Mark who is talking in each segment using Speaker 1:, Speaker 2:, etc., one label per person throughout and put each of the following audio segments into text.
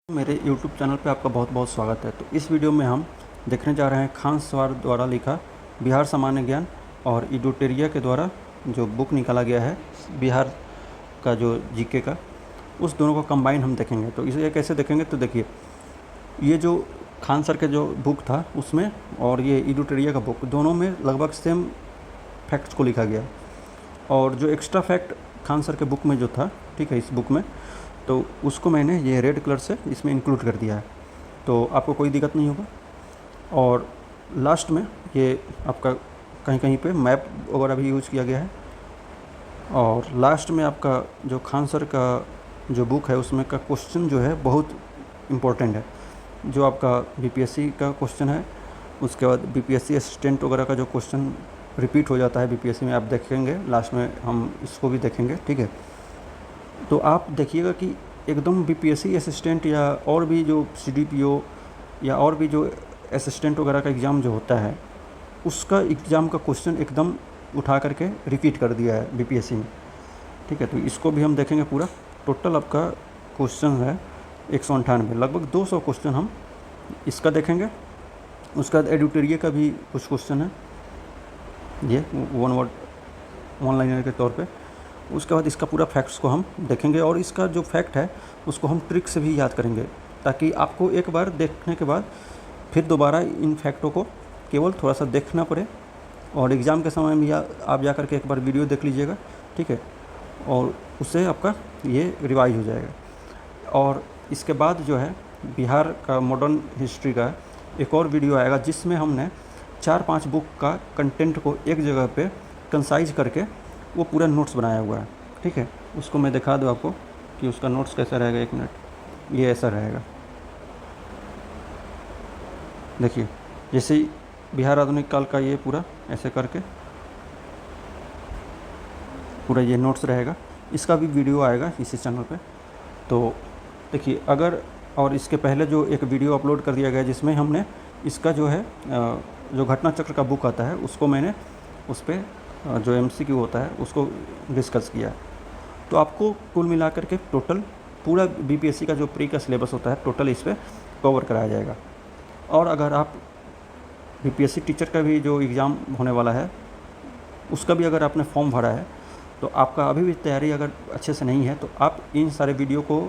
Speaker 1: मेरे YouTube channel पे आपका बहुत बहुत स्वागत है। तो इस वीडियो में हम देखने जा रहे हैं खान सवार द्वारा लिखा बिहार सामान्य ज्ञान और इडोटेरिया के द्वारा जो बुक निकाला गया है बिहार का जो जीके का, उस दोनों को कंबाइन हम देखेंगे। तो इसे कैसे देखेंगे, तो देखिए ये जो खान सर के जो बुक था उसमें और ये इडोटेरिया का बुक, दोनों में लगभग सेम फैक्ट्स को लिखा गया। और जो एक्स्ट्रा फैक्ट खान सर के बुक में जो था, ठीक है, इस बुक में, तो उसको मैंने ये रेड कलर से इसमें इंक्लूड कर दिया है, तो आपको कोई दिक्कत नहीं होगा। और लास्ट में ये आपका कहीं कहीं पे मैप वगैरह भी यूज़ किया गया है। और लास्ट में आपका जो खान सर का जो बुक है उसमें का क्वेश्चन जो है बहुत इम्पोर्टेंट है, जो आपका बीपीएससी का क्वेश्चन है। उसके बाद बीपीएससी असिस्टेंट वगैरह का जो क्वेश्चन रिपीट हो जाता है बीपीएससी में, आप देखेंगे लास्ट में हम इसको भी देखेंगे, ठीक है। तो आप देखिएगा कि एकदम बीपीएससी असिस्टेंट या और भी जो सीडीपीओ या और भी जो असिस्टेंट वगैरह का एग्ज़ाम जो होता है उसका एग्ज़ाम का क्वेश्चन एकदम उठा करके रिपीट कर दिया है बीपीएससी में, ठीक है। तो इसको भी हम देखेंगे पूरा। टोटल आपका क्वेश्चन है 198, लगभग 200 क्वेश्चन हम इसका देखेंगे। उसका बाद एडिटोरियल का भी कुछ क्वेश्चन है, ये वन लाइनर के तौर पे। उसके बाद इसका पूरा फैक्ट्स को हम देखेंगे और इसका जो फैक्ट है उसको हम ट्रिक से भी याद करेंगे, ताकि आपको एक बार देखने के बाद फिर दोबारा इन फैक्टों को केवल थोड़ा सा देखना पड़े। और एग्ज़ाम के समय में आप जा कर के एक बार वीडियो देख लीजिएगा, ठीक है, और उससे आपका ये रिवाइज हो जाएगा। और इसके बाद जो है बिहार का मॉडर्न हिस्ट्री का एक और वीडियो आएगा, जिसमें हमने 4-5 बुक का कंटेंट को एक जगह पे कंसाइज करके वो पूरा नोट्स बनाया हुआ है, ठीक है। उसको मैं दिखा दूँ आपको कि उसका नोट्स कैसा रहेगा। 1 मिनट, ये ऐसा रहेगा, देखिए, जैसे बिहार आधुनिक काल का ये पूरा ऐसे करके पूरा ये नोट्स रहेगा। इसका भी वीडियो आएगा इसी चैनल पे। तो देखिए, अगर और इसके पहले जो एक वीडियो अपलोड कर दिया गया जिसमें हमने इसका जो है जो घटना चक्र का बुक आता है उसको मैंने उस पर जो एमसीक्यू होता है उसको डिस्कस किया। तो आपको कुल मिलाकर के टोटल पूरा बीपीएससी का जो प्री का सिलेबस होता है टोटल इस पर कवर कराया जाएगा। और अगर आप बीपीएससी टीचर का भी जो एग्ज़ाम होने वाला है उसका भी अगर आपने फॉर्म भरा है, तो आपका अभी भी तैयारी अगर अच्छे से नहीं है, तो आप इन सारे वीडियो को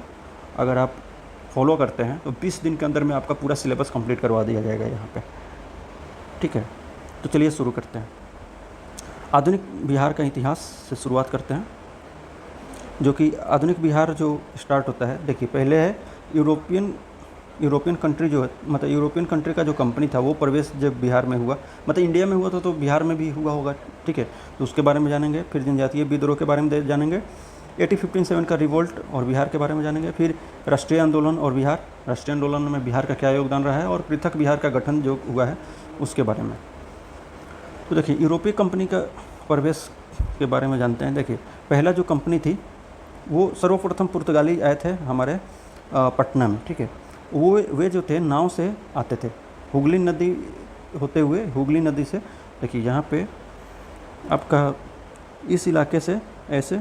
Speaker 1: अगर आप फॉलो करते हैं तो 20 दिन के अंदर में आपका पूरा सिलेबस कंप्लीट करवा दिया जाएगा यहाँ पे, ठीक है। तो चलिए शुरू करते हैं। आधुनिक बिहार का इतिहास से शुरुआत करते हैं, जो कि आधुनिक बिहार जो स्टार्ट होता है, देखिए पहले है यूरोपियन कंट्री जो है, मतलब यूरोपियन कंट्री का जो कंपनी था वो प्रवेश जब बिहार में हुआ, मतलब इंडिया में हुआ था, तो बिहार में भी हुआ होगा, ठीक है। तो उसके बारे में जानेंगे। फिर जनजातीय विद्रोह के बारे में जानेंगे। 1857 का रिवोल्ट और बिहार के बारे में जानेंगे। फिर राष्ट्रीय आंदोलन और बिहार, राष्ट्रीय आंदोलन में बिहार का क्या योगदान रहा है, और पृथक बिहार का गठन जो हुआ है उसके बारे में। तो देखिए, यूरोपीय कंपनी का प्रवेश के बारे में जानते हैं। देखिए, पहला जो कंपनी थी वो सर्वप्रथम पुर्तगाली आए थे हमारे पटना में, ठीक है। वे जो थे नाव से आते थे, हुगली नदी होते हुए, हुगली नदी से, देखिए यहाँ पे आपका इस इलाके से ऐसे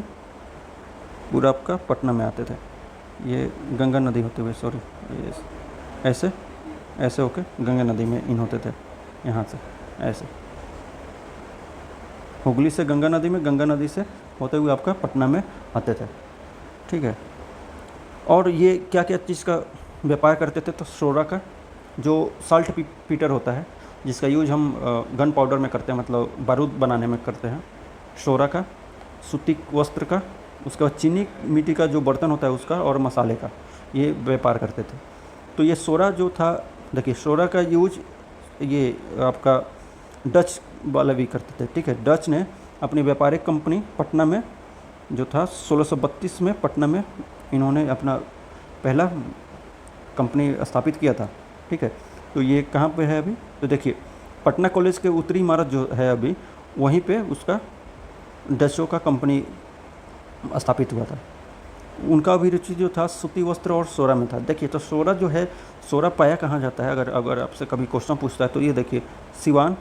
Speaker 1: पूरा आपका पटना में आते थे। ये गंगा नदी होते हुए, सॉरी, ये ऐसे ऐसे होके गंगा नदी में इन होते थे, यहाँ से ऐसे हुगली से गंगा नदी में, गंगा नदी से होते हुए आपका पटना में आते थे, ठीक है। और ये क्या क्या चीज़ का व्यापार करते थे, तो सोरा का, जो साल्ट पीटर होता है जिसका यूज हम गन पाउडर में करते हैं, मतलब बारूद बनाने में करते हैं, सोरा का, सूती वस्त्र का, उसके बाद चीनी मिट्टी का जो बर्तन होता है उसका, और मसाले का, ये व्यापार करते थे। तो ये सोरा जो था, देखिए सोरा का यूज ये आपका डच वाले भी करते थे, ठीक है। डच ने अपनी व्यापारिक कंपनी पटना में जो था 1632 में पटना में इन्होंने अपना पहला कंपनी स्थापित किया था, ठीक है। तो ये कहाँ पे है अभी, तो देखिए पटना कॉलेज के उत्तरी इमारत जो है अभी, वहीं पे उसका डचों का कंपनी स्थापित हुआ था। उनका अभिरुचि जो था सूती वस्त्र और सोरा में था। देखिए, तो सोरा जो है, सोरा पाया कहाँ जाता है, अगर आपसे कभी क्वेश्चन पूछता है तो ये देखिए, सिवान,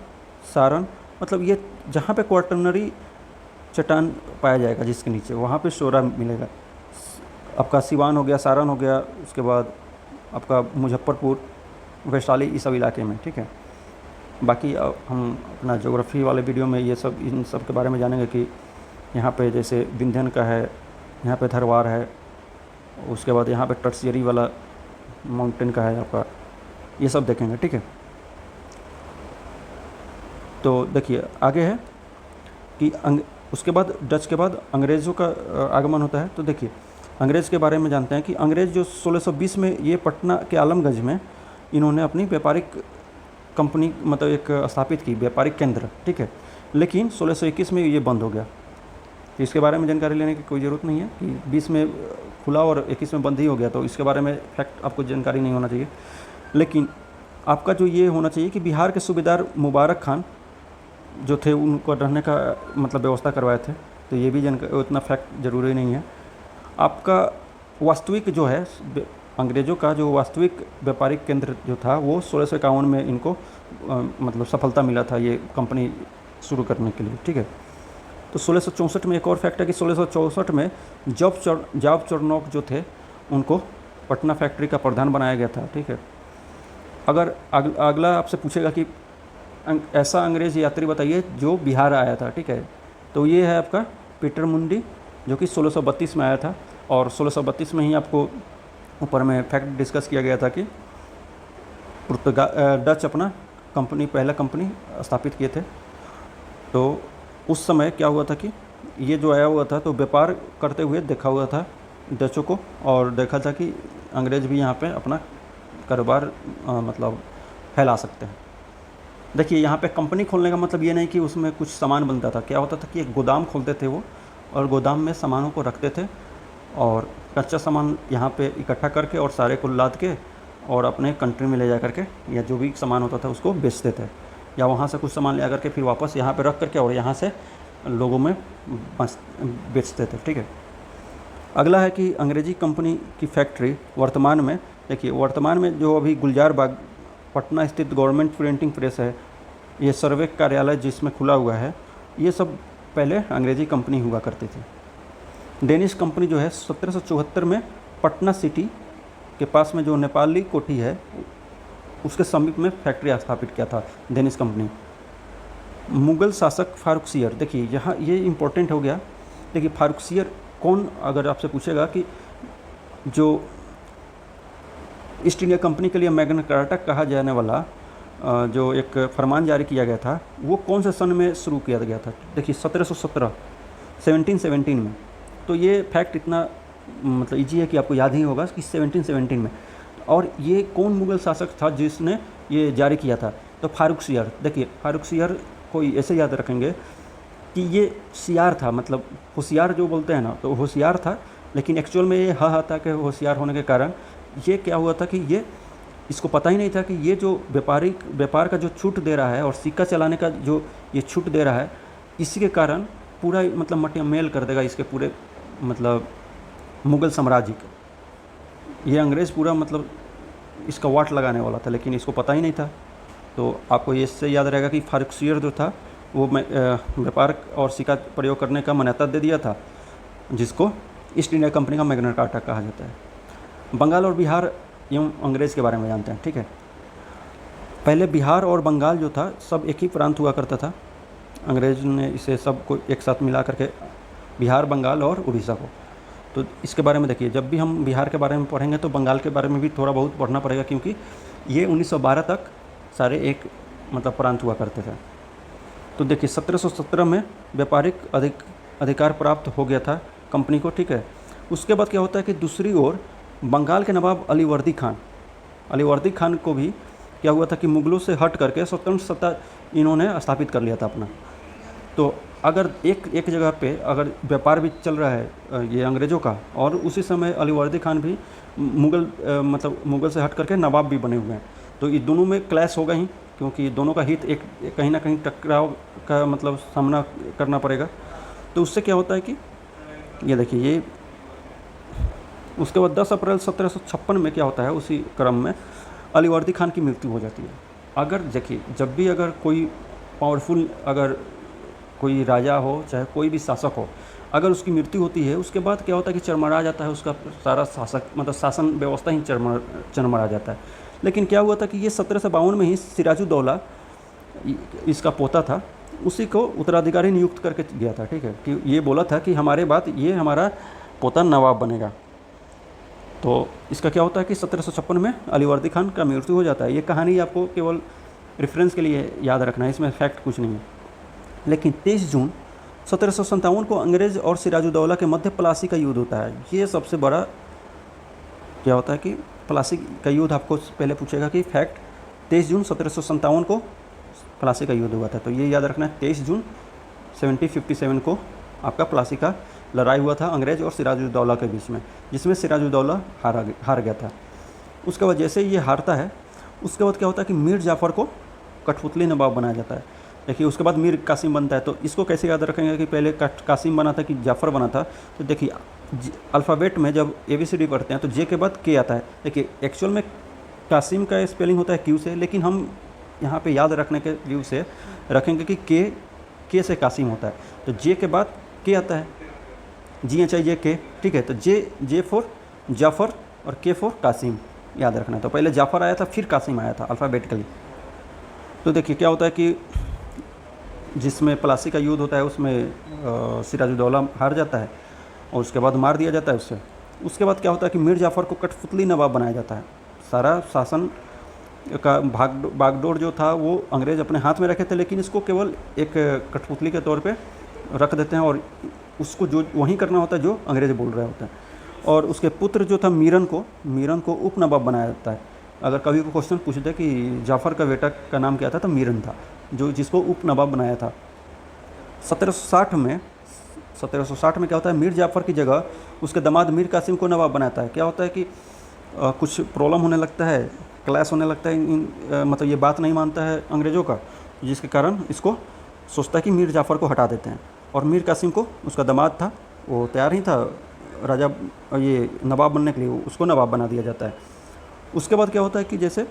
Speaker 1: सारण, मतलब ये जहाँ पे क्वार्टरनरी चट्टान पाया जाएगा जिसके नीचे, वहाँ पे सोरा मिलेगा। आपका सिवान हो गया, सारण हो गया, उसके बाद आपका मुजफ्फरपुर, वैशाली, इस सब इलाके में, ठीक है। बाकी हम अपना ज्योग्राफी वाले वीडियो में ये सब इन सब के बारे में जानेंगे कि यहाँ पे जैसे विंध्यन का है, यहाँ पे धरवार है, उसके बाद यहाँ पे टर्शियरी वाला माउंटेन का है आपका, ये सब देखेंगे, ठीक है। तो देखिए आगे है कि उसके बाद डच के बाद अंग्रेज़ों का आगमन होता है। तो देखिए अंग्रेज़ के बारे में जानते हैं कि अंग्रेज़ जो 1620 में ये पटना के आलमगंज में इन्होंने अपनी व्यापारिक कंपनी मतलब एक स्थापित की, व्यापारिक केंद्र, ठीक है। लेकिन 1621 में ये बंद हो गया। तो इसके बारे में जानकारी लेने की कोई ज़रूरत नहीं है कि 20 में खुला और 21 में बंद ही हो गया, तो इसके बारे में फैक्ट आपको जानकारी नहीं होना चाहिए। लेकिन आपका जो ये होना चाहिए कि बिहार के सूबेदार मुबारक खान जो थे उनको रहने का मतलब व्यवस्था करवाए थे, तो ये भी जानकारी उतना फैक्ट ज़रूरी नहीं है। आपका वास्तविक जो है अंग्रेज़ों का जो वास्तविक व्यापारिक केंद्र जो था वो 1651 में इनको मतलब सफलता मिला था ये कंपनी शुरू करने के लिए, ठीक है। तो 1664 में एक और फैक्ट है कि 1664 में जॉब चरनौक जो थे उनको पटना फैक्ट्री का प्रधान बनाया गया था, ठीक है। अगर अगला आपसे पूछेगा कि ऐसा अंग्रेज़ यात्री बताइए जो बिहार आया था, ठीक है, तो ये है आपका पीटर मुंडी जो कि 1632 में आया था। और 1632 में ही आपको ऊपर में फैक्ट डिस्कस किया गया था कि डच अपना पहला कंपनी स्थापित किए थे। तो उस समय क्या हुआ था कि ये जो आया हुआ था तो व्यापार करते हुए देखा हुआ था डचों को, और देखा था कि अंग्रेज़ भी यहाँ पे अपना कारोबार मतलब फैला सकते हैं। देखिए यहाँ पे कंपनी खोलने का मतलब ये नहीं कि उसमें कुछ सामान बनता था। क्या होता था कि एक गोदाम खोलते थे वो, और गोदाम में सामानों को रखते थे और कच्चा सामान यहाँ पे इकट्ठा करके और सारे को लाद के और अपने कंट्री में ले जा करके या जो भी सामान होता था उसको बेचते थे, या वहाँ से कुछ सामान ले करके फिर वापस यहाँ पे रख करके और यहाँ से लोगों में बेचते थे, ठीक है। अगला है कि अंग्रेज़ी कंपनी की फैक्ट्री वर्तमान में, देखिए वर्तमान में जो अभी गुलजार बाग पटना स्थित गवर्नमेंट प्रिंटिंग प्रेस है, ये सर्वे कार्यालय जिसमें खुला हुआ है, ये सब पहले अंग्रेज़ी कंपनी हुआ करती थी। डेनिश कंपनी जो है 1774 में पटना सिटी के पास में जो नेपाली कोठी है उसके समीप में फैक्ट्री स्थापित किया था डेनिश कंपनी। मुग़ल शासक फारुखसियर, देखिए यहाँ ये इम्पोर्टेंट हो गया। देखिए फारुखसियर कौन, अगर आपसे पूछेगा कि जो ईस्ट इंडिया कंपनी के लिए मैग्ना कार्टा कहा जाने वाला जो एक फरमान जारी किया गया था वो कौन से सन में शुरू किया गया था, देखिए 1717 में। तो ये फैक्ट इतना मतलब इजी है कि आपको याद ही होगा कि 1717 में। और ये कौन मुग़ल शासक था जिसने ये जारी किया था, तो फारुखसियर। देखिए फारुखसियर को ऐसे याद रखेंगे कि ये सियार था, मतलब होशियार जो बोलते हैं ना, तो होशियार था, लेकिन एक्चुअल में ये था कि होशियार होने के कारण ये क्या हुआ था कि ये इसको पता ही नहीं था कि ये जो व्यापार का जो छूट दे रहा है और सिक्का चलाने का जो ये छूट दे रहा है, इसी के कारण पूरा मतलब मट्टीमेल कर देगा इसके पूरे मतलब मुग़ल साम्राज्य का। ये अंग्रेज़ पूरा मतलब इसका वाट लगाने वाला था, लेकिन इसको पता ही नहीं था। तो आपको ये इससे याद रहेगा कि फारुखसियर जो था वो व्यापार और सिक्का प्रयोग करने का मान्यता दे दिया था, जिसको ईस्ट इंडिया कंपनी का मैग्ना कार्टा कहा जाता है। बंगाल और बिहार एवं अंग्रेज़ के बारे में जानते हैं, ठीक है। पहले बिहार और बंगाल जो था सब एक ही प्रांत हुआ करता था। अंग्रेज़ ने इसे सब को एक साथ मिला करके बिहार, बंगाल और उड़ीसा को, तो इसके बारे में देखिए जब भी हम बिहार के बारे में पढ़ेंगे तो बंगाल के बारे में भी थोड़ा बहुत पढ़ना पड़ेगा, क्योंकि ये 1912 तक सारे एक मतलब प्रांत हुआ करते थे। तो देखिए 1717 में व्यापारिक अधिकार प्राप्त हो गया था कंपनी को, ठीक है। उसके बाद क्या होता है कि दूसरी ओर बंगाल के नवाब अलीवर्दी खान को भी क्या हुआ था कि मुग़लों से हट करके स्वतंत्र सत्ता इन्होंने स्थापित कर लिया था अपना। तो अगर एक जगह पे अगर व्यापार भी चल रहा है ये अंग्रेज़ों का, और उसी समय अलीवर्दी खान भी मुग़ल से हट करके नवाब भी बने हुए हैं, तो ये दोनों में क्लैश होगा ही, क्योंकि दोनों का हित एक कहीं ना कहीं टकराव का मतलब सामना करना पड़ेगा। तो उससे क्या होता है कि ये देखिए ये उसके बाद 10 अप्रैल 1756 में क्या होता है, उसी क्रम में अलीवर्दी खान की मृत्यु हो जाती है। अगर देखिए जब भी अगर कोई पावरफुल अगर कोई राजा हो चाहे कोई भी शासक हो, अगर उसकी मृत्यु होती है उसके बाद क्या होता है कि चरमरा जाता है उसका सारा शासक, मतलब शासन व्यवस्था ही चरमरा जाता है। लेकिन क्या हुआ था कि ये 1752 में ही सिराजुद्दौला इसका पोता था, उसी को उत्तराधिकारी नियुक्त करके गया था, ठीक है, कि ये बोला था कि हमारे बाद ये हमारा पोता नवाब बनेगा। तो इसका क्या होता है कि 1756 में अलीवर्दी खान का मृत्यु हो जाता है। ये कहानी आपको केवल रेफरेंस के लिए याद रखना है, इसमें फैक्ट कुछ नहीं है। लेकिन 23 जून 1757 को अंग्रेज़ और सिराजुद्दौला के मध्य प्लासी का युद्ध होता है। ये सबसे बड़ा क्या होता है कि प्लासी का युद्ध आपको पहले पूछेगा कि फैक्ट 23 जून 1757 को प्लासी का युद्ध हुआ था। तो ये याद रखना है, 23 जून 1757 को आपका प्लासी का लड़ाई हुआ था अंग्रेज़ और सिराजुद्दौला के बीच में, जिसमें सिराजुद्दौला हार गया था। उसके बाद जैसे ये हारता है उसके बाद क्या होता है कि मीर जाफ़र को कठपुतली नवाब बनाया जाता है। देखिए उसके बाद मीर कासिम बनता है। तो इसको कैसे याद रखेंगे कि पहले कासिम बना था कि जाफ़र बना था। तो देखिए अल्फ़ाबेट में जब ABCD पढ़ते हैं तो जे के बाद के आता है। देखिए एक्चुअल में कासिम का स्पेलिंग होता है क्यू से, लेकिन हम यहाँ पे याद रखने के व्यू से रखेंगे कि के से कासिम होता है। तो जे के बाद के आता है, GHIJK, ठीक है। तो जे फॉर जाफ़र और के फॉर कासिम याद रखना है। तो पहले जाफ़र आया था फिर कासिम आया था अल्फ़ाबेटिकली। तो देखिए क्या होता है कि जिसमें प्लासी का युद्ध होता है उसमें सिराजुद्दौला हार जाता है और उसके बाद मार दिया जाता है उससे। उसके बाद क्या होता है कि मीर जाफ़र को कठपुतली नवाब बनाया जाता है। सारा शासन का बागडोर जो था वो अंग्रेज़ अपने हाथ में रखे थे, लेकिन इसको केवल एक कठपुतली के तौर पे रख देते हैं और उसको जो वहीं करना होता है जो अंग्रेज़ बोल रहे होते हैं। और उसके पुत्र जो था मीरन को उप नवाब बनाया जाता है। अगर कभी को क्वेश्चन पूछ दे कि जाफ़र का बेटा का नाम क्या था, तो मीरन था, जो जिसको उप नवाब बनाया था। 1760 में क्या होता है, मीर जाफ़र की जगह उसके दामाद मीर कासिम को नवाब बनाता है। क्या होता है कि कुछ प्रॉब्लम होने लगता है, क्लैश होने लगता है, मतलब ये बात नहीं मानता है अंग्रेज़ों का, जिसके कारण इसको सोचता है कि मीर जाफ़र को हटा देते हैं। और मीर कासिम को उसका दामाद था, वो तैयार ही था राजा ये नवाब बनने के लिए, उसको नवाब बना दिया जाता है। उसके बाद क्या होता है कि जैसे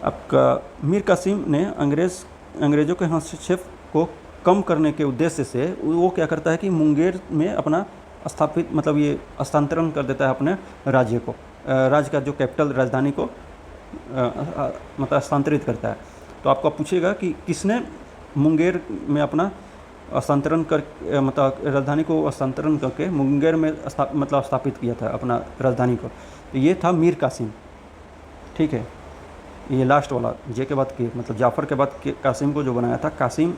Speaker 1: आपका मीर कासिम ने अंग्रेज़ों के हस्तक्षेप को कम करने के उद्देश्य से वो क्या करता है कि मुंगेर में अपना स्थापित, मतलब ये हस्तांतरण कर देता है अपने राज्य का जो कैपिटल राजधानी को मतलब हस्तांतरित करता है। तो आपको पूछेगा कि किसने मुंगेर में अपना हस्तांतरण कर, मतलब राजधानी को हस्तांतरण करके मुंगेर में मतलब स्थापित किया था अपना राजधानी को। तो ये था मीर कासिम, ठीक है। ये लास्ट वाला जे के बाद के, मतलब जाफ़र के बाद के कासिम को जो बनाया था, कासिम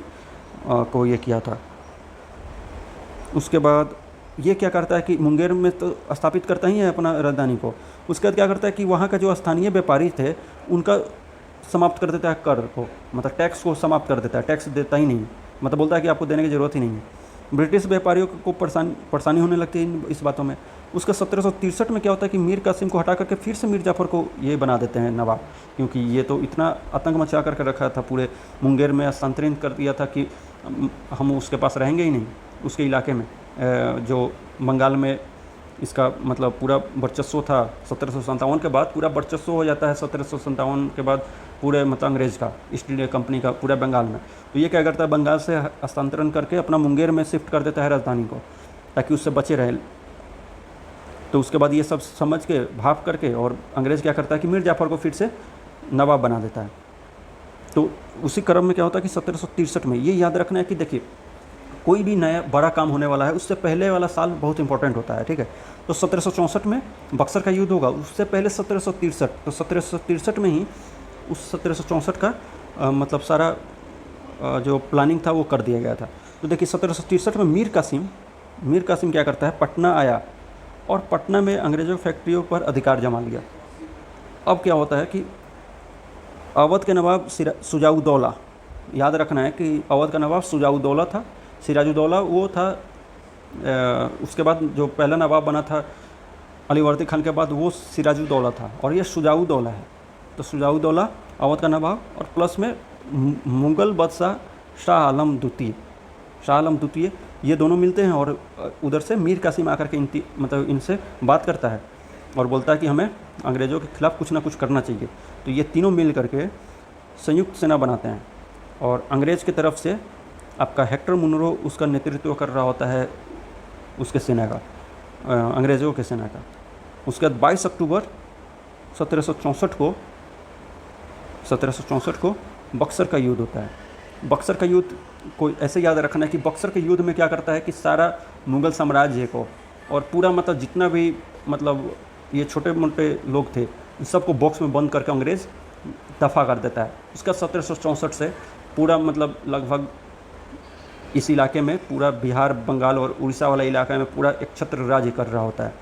Speaker 1: को ये किया था। उसके बाद ये क्या करता है कि मुंगेर में तो स्थापित करता ही है अपना राजधानी को। उसके बाद क्या करता है कि वहाँ का जो स्थानीय व्यापारी थे उनका समाप्त कर देता है कर को, मतलब टैक्स को समाप्त कर देता है, टैक्स देता ही नहीं, मतलब बोलता है कि आपको देने की ज़रूरत ही नहीं है। ब्रिटिश व्यापारियों को परेशानी होने लगती है इस बातों में। उसका 1763 में क्या होता है कि मीर कासिम को हटा करके फिर से मीर जाफ़र को ये बना देते हैं नवाब, क्योंकि ये तो इतना आतंक मचा करके रखा था, पूरे मुंगेर में हस्तांतरित कर दिया था कि हम उसके पास रहेंगे ही नहीं, उसके इलाके में जो बंगाल में इसका मतलब पूरा वर्चस्व था। 1757 के बाद पूरा वर्चस्व हो जाता है, 1757 के बाद पूरे मतलब अंग्रेज़ का, ईस्ट इंडिया कंपनी का पूरे बंगाल में। तो ये क्या करता है, बंगाल से हस्तांतरण करके अपना मुंगेर में शिफ्ट कर देता है राजधानी को, ताकि उससे बचे रहे। तो उसके बाद ये सब समझ के भाप करके और अंग्रेज़ क्या करता है कि मीर जाफ़र को फिर से नवाब बना देता है। तो उसी क्रम में क्या होता है कि 1763 में ये याद रखना है कि देखिए कोई भी नया बड़ा काम होने वाला है उससे पहले वाला साल बहुत इंपॉर्टेंट होता है, ठीक है। तो 1764 में बक्सर का युद्ध होगा, उससे पहले 1763, तो 1763 में ही उस 1764 का मतलब सारा जो प्लानिंग था वो कर दिया गया था। तो देखिए 1763 में मीर कासिम क्या करता है, पटना आया और पटना में अंग्रेज़ों फैक्ट्रियों पर अधिकार जमा लिया। अब क्या होता है कि अवध के नवाब शुजाउद्दौला, याद रखना है कि अवध का नवाब शुजाउद्दौला था, सिराजुद्दौला वो था उसके बाद जो पहला नवाब बना था अलीवर्दी खान के बाद, वो सिराजुद्दौला था और ये शुजाउद्दौला है। तो शुजाउद्दौला अवध का नवाब और प्लस में मुग़ल बादशाह शाह आलम द्वितीय ये दोनों मिलते हैं और उधर से मीर कासिम आकर के मतलब इनसे बात करता है और बोलता है कि हमें अंग्रेज़ों के खिलाफ़ कुछ ना कुछ करना चाहिए। तो ये तीनों मिल करके संयुक्त सेना बनाते हैं और अंग्रेज़ की तरफ से आपका हेक्टर मुनरो उसका नेतृत्व कर रहा होता है उसके सेना का, अंग्रेज़ों के सेना का। उसके बाद 22 अक्टूबर 1764 को बक्सर का युद्ध होता है। बक्सर का युद्ध को ऐसे याद रखना है कि बक्सर के युद्ध में क्या करता है कि सारा मुग़ल साम्राज्य को और पूरा मतलब जितना भी मतलब ये छोटे मोटे लोग थे इन सबको बॉक्स में बंद करके अंग्रेज़ दफ़ा कर देता है। उसका 1764 से पूरा मतलब लगभग इस इलाके में पूरा बिहार, बंगाल और उड़ीसा वाला इलाका में पूरा एक छत्र राज्य कर रहा होता है।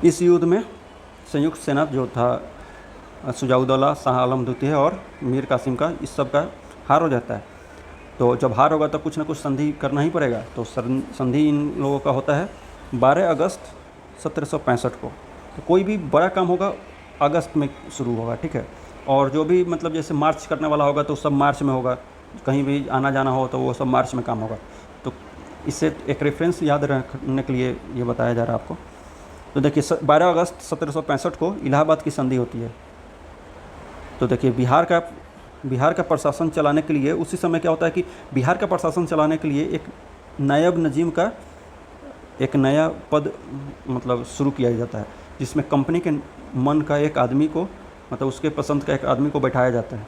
Speaker 1: इस युद्ध में संयुक्त सेना जो था शुजाउद्दौला, शाह आलम द्वितीय और मीर कासिम का, इस सब का हार हो जाता है। तो जब हार होगा तो कुछ ना कुछ संधि करना ही पड़ेगा। तो संधि इन लोगों का होता है 12 अगस्त 1765 को। तो कोई भी बड़ा काम होगा अगस्त में शुरू होगा, ठीक है। और जो भी मतलब जैसे मार्च करने वाला होगा तो सब मार्च में होगा, कहीं भी आना जाना हो तो वो सब मार्च में काम होगा। तो इससे एक रेफरेंस याद रखने के लिए ये बताया जा रहा है आपको। तो देखिए 12 अगस्त 1765 को इलाहाबाद की संधि होती है। तो देखिए बिहार का प्रशासन चलाने के लिए उसी समय क्या होता है कि बिहार का प्रशासन चलाने के लिए एक नायब नजीम का एक नया पद मतलब शुरू किया जाता है, जिसमें कंपनी के मन का एक आदमी को मतलब उसके पसंद का एक आदमी को बैठाया जाता है,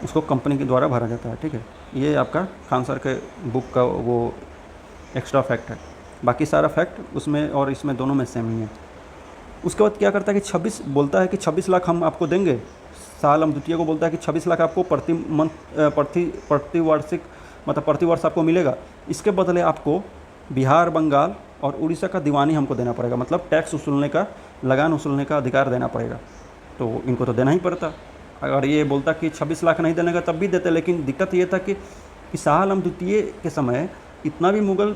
Speaker 1: उसको कंपनी के द्वारा भरा जाता है, ठीक है। ये आपका खान सर के बुक का वो एक्स्ट्रा फैक्ट है। बाकी सारा फैक्ट उसमें और इसमें दोनों में सेम ही है। उसके बाद क्या करता है कि 26 बोलता है कि 26 लाख हम आपको देंगे। शाह आलम द्वितीय को बोलता है कि 26 लाख आपको प्रति वर्ष आपको मिलेगा। इसके बदले आपको बिहार, बंगाल और उड़ीसा का दीवानी हमको देना पड़ेगा, मतलब टैक्स वसूलने का, लगान वसूलने का अधिकार देना पड़ेगा। तो इनको तो देना ही पड़ता। अगर ये बोलता कि 26 लाख नहीं देने का तब भी देते, लेकिन दिक्कत ये था कि शाह आलम द्वितीय के समय इतना भी मुग़ल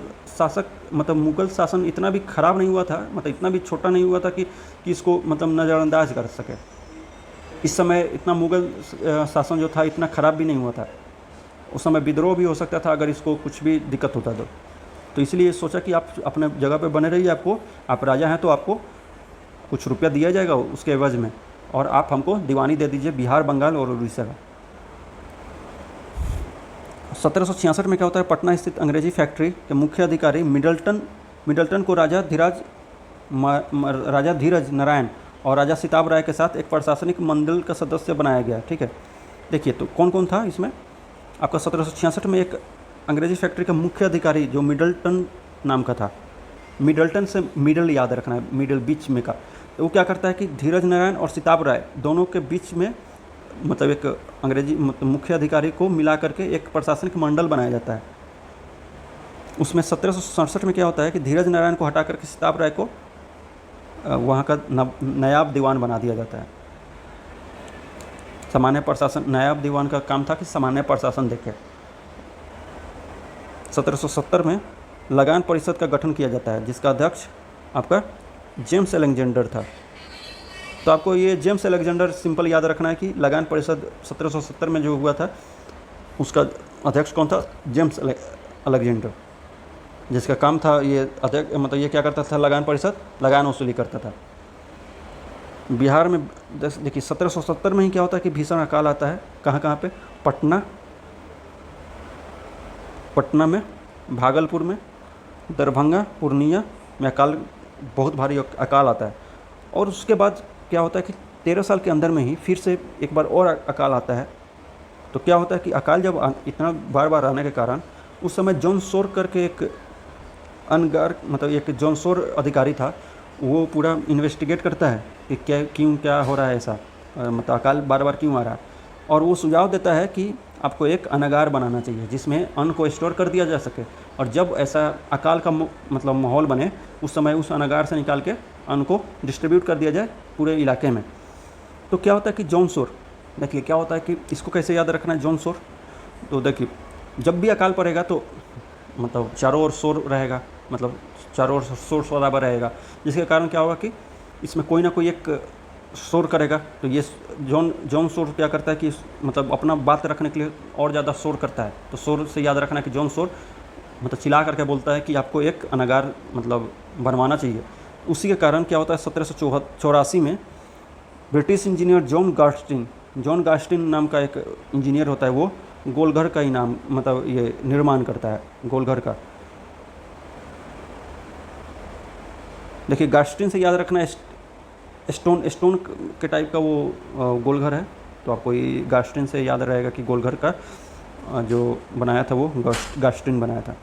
Speaker 1: शासन इतना भी ख़राब नहीं हुआ था, मतलब इतना भी छोटा नहीं हुआ था कि इसको मतलब नज़रअंदाज कर सके। इस समय इतना मुग़ल शासन जो था इतना ख़राब भी नहीं हुआ था। उस समय विद्रोह भी हो सकता था अगर इसको कुछ भी दिक्कत होता तो इसलिए सोचा कि आप अपने जगह पे बने रहिए, आप राजा हैं तो आपको कुछ रुपया दिया जाएगा उसके एवज में, और आप हमको दीवानी दे दीजिए बिहार, बंगाल और उड़ीसा का। 1766 में क्या होता है, पटना स्थित अंग्रेजी फैक्ट्री के मुख्य अधिकारी मिडल्टन को राजा धीरज नारायण और राजा सिताब राय के साथ एक प्रशासनिक मंडल का सदस्य बनाया गया, ठीक है। देखिए तो कौन कौन था इसमें आपका 1766 में एक अंग्रेजी फैक्ट्री का मुख्य अधिकारी जो मिडल्टन नाम का था। मिडल्टन से मिडल याद रखना है, मिडल बीच में का। तो वो क्या करता है कि धीरज नारायण और सिताब राय दोनों के बीच में मतलब एक अंग्रेजी मुख्य अधिकारी को मिला करके एक प्रशासनिक मंडल बनाया जाता है। उसमें 1767 में क्या होता है कि धीरज नारायण को हटा करके सिताब राय को वहाँ का नायब दीवान बना दिया जाता है। सामान्य प्रशासन, नायब दीवान का काम था कि सामान्य प्रशासन देखे। 1770 में लगान परिषद का गठन किया जाता है, जिसका अध्यक्ष आपका जेम्स अलेक्जेंडर था। तो आपको ये जेम्स अलेक्जेंडर सिंपल याद रखना है कि लगान परिषद 1770 में जो हुआ था उसका अध्यक्ष कौन था, जेम्स अलेक्जेंडर, जिसका काम था ये अध्यक्ष मतलब ये क्या करता था, लगान परिषद लगान वसूली करता था। बिहार में देखिए 1770 में ही क्या होता है कि भीषण अकाल आता है। कहाँ पे, पटना में, भागलपुर में, दरभंगा, पूर्णिया में बहुत भारी अकाल आता है। और उसके बाद क्या होता है कि 13 साल के अंदर में ही फिर से एक बार और अकाल आता है। तो क्या होता है कि अकाल जब इतना बार बार आने के कारण उस समय जॉन सोर करके एक जॉन सोर अधिकारी था, वो पूरा इन्वेस्टिगेट करता है कि क्या हो रहा है ऐसा, मतलब अकाल बार बार क्यों आ रहा है। और वो सुझाव देता है कि आपको एक अनागार बनाना चाहिए जिसमें अन्न को स्टोर कर दिया जा सके, और जब ऐसा अकाल का मतलब माहौल बने उस समय उस अनागार से निकाल के अन्न को डिस्ट्रीब्यूट कर दिया जाए पूरे इलाके में। तो क्या होता है कि जॉन सोर, देखिए क्या होता है कि इसको कैसे याद रखना है जॉन सोर। तो देखिए जब भी अकाल पड़ेगा तो मतलब चारों ओर शोर रहेगा, मतलब चारों ओर शोर शराबा रहेगा, जिसके कारण क्या होगा कि इसमें कोई ना कोई एक शोर करेगा। तो ये जॉन सोर क्या करता है कि मतलब अपना बात रखने के लिए और ज़्यादा शोर करता है। तो शोर से याद रखना है कि जॉन सोर मतलब चिल्ला करके बोलता है कि आपको एक अनागार मतलब बनवाना चाहिए। उसी के कारण क्या होता है 1784 में ब्रिटिश इंजीनियर जॉन गास्टिन नाम का एक इंजीनियर होता है, वो गोलघर का ही नाम मतलब ये निर्माण करता है गोलघर का। देखिए गास्टिन से याद रखना, स्टोन के टाइप का वो गोलघर है, तो आपको ये गास्टिन से याद रहेगा कि गोलघर का जो बनाया था वो गास्टिन बनाया था।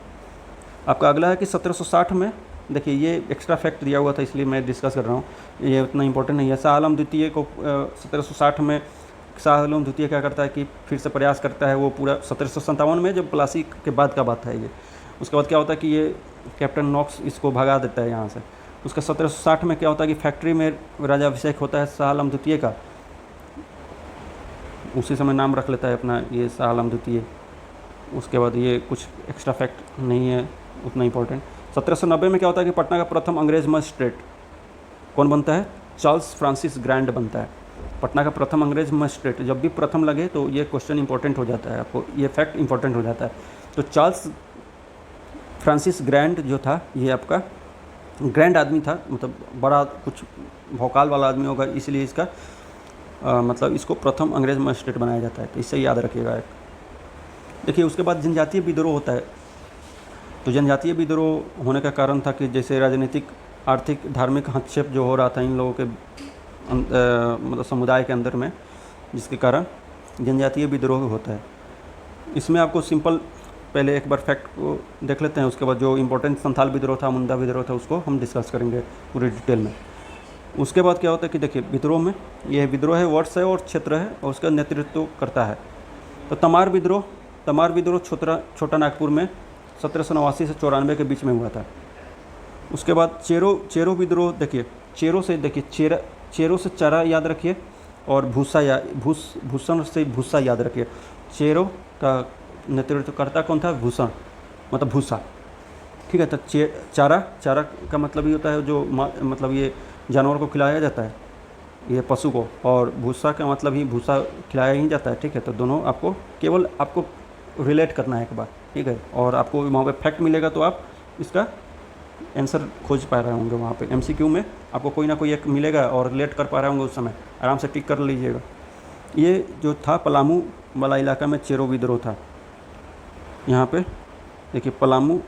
Speaker 1: आपका अगला है कि 1760 में, देखिए ये एक्स्ट्रा फैक्ट दिया हुआ था इसलिए मैं डिस्कस कर रहा हूँ, ये उतना इंपॉर्टेंट नहीं है। शाह आलम द्वितीय को 1760 में शाह आलम द्वितीय क्या करता है कि फिर से प्रयास करता है, वो पूरा 1757 में जब प्लासी के बाद का बात है ये। उसके बाद क्या होता है कि ये कैप्टन नॉक्स इसको भगा देता है यहाँ से। उसका 1760 में क्या होता है कि फैक्ट्री में राजाभिषेक होता है शाह आलम द्वितीय का, उसी समय नाम रख लेता है अपना ये शाह आलम द्वितीय। उसके बाद ये कुछ एक्स्ट्रा फैक्ट नहीं है उतना इंपॉर्टेंट। 1790 में क्या होता है कि पटना का प्रथम अंग्रेज मजिस्ट्रेट कौन बनता है? चार्ल्स फ्रांसिस ग्रैंड बनता है। पटना का प्रथम अंग्रेज मजिस्ट्रेट, जब भी प्रथम लगे तो ये क्वेश्चन इंपॉर्टेंट हो जाता है, आपको ये फैक्ट इंपॉर्टेंट हो जाता है। तो चार्ल्स फ्रांसिस ग्रैंड जो था, ये आपका ग्रैंड आदमी था, मतलब बड़ा कुछ भौकाल वाला आदमी होगा, इसलिए इसका मतलब इसको प्रथम अंग्रेज मजिस्ट्रेट बनाया जाता है, तो इससे याद रखिएगा एक। देखिए उसके बाद जनजातीय विद्रोह होता है। तो जनजातीय विद्रोह होने का कारण था कि जैसे राजनीतिक, आर्थिक, धार्मिक हस्तक्षेप जो हो रहा था इन लोगों के मतलब समुदाय के अंदर में, जिसके कारण जनजातीय विद्रोह होता है। इसमें आपको सिंपल पहले एक बार फैक्ट को देख लेते हैं, उसके बाद जो इम्पोर्टेंट संथाल विद्रोह था, मुंडा विद्रोह था, उसको हम डिस्कस करेंगे पूरी डिटेल में। उसके बाद क्या होता है कि देखिए विद्रोह में ये विद्रोह है, वर्ष है और क्षेत्र है, और उसका नेतृत्व करता है। तो तमार विद्रोह छोटा नागपुर में 1789 से 94 के बीच में हुआ था। उसके बाद चेरो विद्रोह, देखिए चेरो से चारा याद रखिए, और भूषण से भूसा याद रखिए। चेरो का नेतृत्वकर्ता कौन था? भूषण, मतलब भूसा, ठीक है। तो चारा का मतलब ये होता है जो मतलब ये जानवर को खिलाया जाता है, ये पशु को, और भूसा का मतलब ही भूसा खिलाया ही जाता है, ठीक है। तो दोनों आपको केवल आपको रिलेट करना है एक बार, ठीक है, और आपको वहाँ पे फैक्ट मिलेगा तो आप इसका आंसर खोज पा रहे होंगे। वहाँ पे MCQ में आपको कोई ना कोई एक मिलेगा और रिलेट कर पा रहे होंगे, उस समय आराम से टिक कर लीजिएगा। ये जो था पलामू वाला इलाका में चेरो विद्रोह था। यहाँ पे देखिए पलामू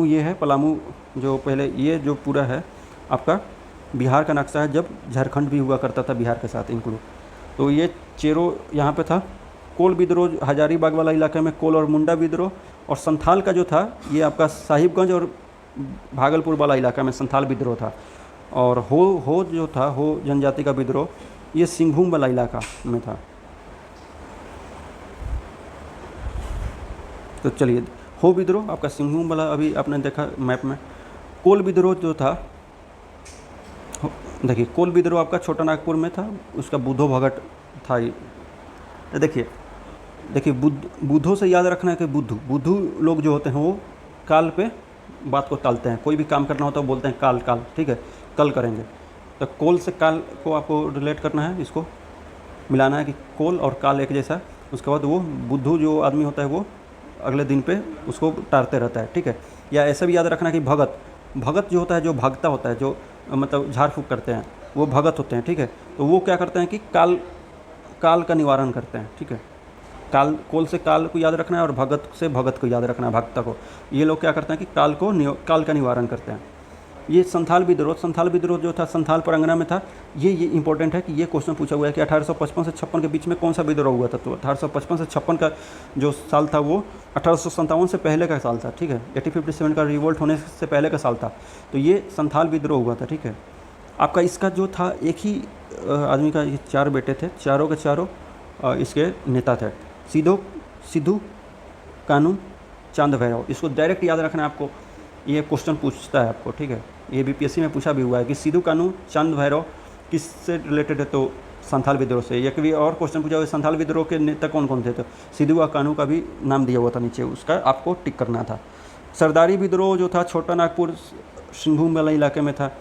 Speaker 1: ये है, पलामू जो पहले ये जो पूरा है आपका बिहार का नक्शा है, जब झारखंड भी हुआ करता था बिहार के साथ इंक्लूड। तो ये चेरो यहाँ पे था। कोल विद्रोह हजारीबाग वाला इलाके में कोल और मुंडा विद्रोह, और संथाल का जो था ये आपका साहिबगंज और भागलपुर वाला इलाका में संथाल विद्रोह था। और हो जो था, हो जनजाति का विद्रोह, ये सिंहभूम वाला इलाका में था। तो चलिए, हो विद्रोह आपका सिंहभूम वाला अभी आपने देखा मैप में। कोल विद्रोह जो था, देखिए कोल विद्रोह आपका छोटा नागपुर में था, उसका बुद्धो भगत था। ये देखिए बुद्धों से याद रखना है कि बुद्धू लोग जो होते हैं वो काल पे बात को टालते हैं। कोई भी काम करना होता है बोलते हैं काल, ठीक है, कल करेंगे। तो कोल से काल को आपको रिलेट करना है, इसको मिलाना है कि कोल और काल एक जैसा। उसके बाद वो बुद्धू जो आदमी होता है वो अगले दिन पे उसको टालते रहता है, ठीक है। या ऐसा भी याद रखना कि भगत जो होता है, जो भागता होता है, जो मतलब झाड़ फूँक करते हैं, वो भगत होते हैं, ठीक है। तो वो क्या करते हैं कि काल का निवारण करते हैं, ठीक है। कोल से काल को याद रखना है और भगत से भगत को याद रखना है, भक्ता को। ये लोग क्या करते हैं कि काल का निवारण करते हैं। ये संथाल विद्रोह जो था संथाल परगना में था। ये इंपॉर्टेंट है कि ये क्वेश्चन पूछा हुआ है कि 1855 से 56 के बीच में कौन सा विद्रोह हुआ था। तो 1855 से 56 का जो साल था वो 1857 से पहले का साल था, ठीक है। 1857 का रिवोल्ट होने से पहले का साल था। तो ये संथाल विद्रोह हुआ था, ठीक है। आपका इसका जो था एक ही आदमी का, ये 4 बेटे थे, चारों के चारों इसके नेता थे। सिद्धू, कानू, चांद भैरव। इसको डायरेक्ट याद रखना है आपको, ये क्वेश्चन पूछता है आपको, ठीक है। ये BPSC में पूछा भी हुआ है कि सिद्धू, कानू, चांद भैरव किससे रिलेटेड है, तो संथाल विद्रोह से। एक भी और क्वेश्चन पूछा हुआ है संथाल विद्रोह के नेता कौन कौन थे, तो सिद्धू और कानू का भी नाम दिया हुआ था नीचे, उसका आपको टिक करना था। सरदारी विद्रोह जो था छोटा नागपुर सिंहभूम वाला इलाके में था।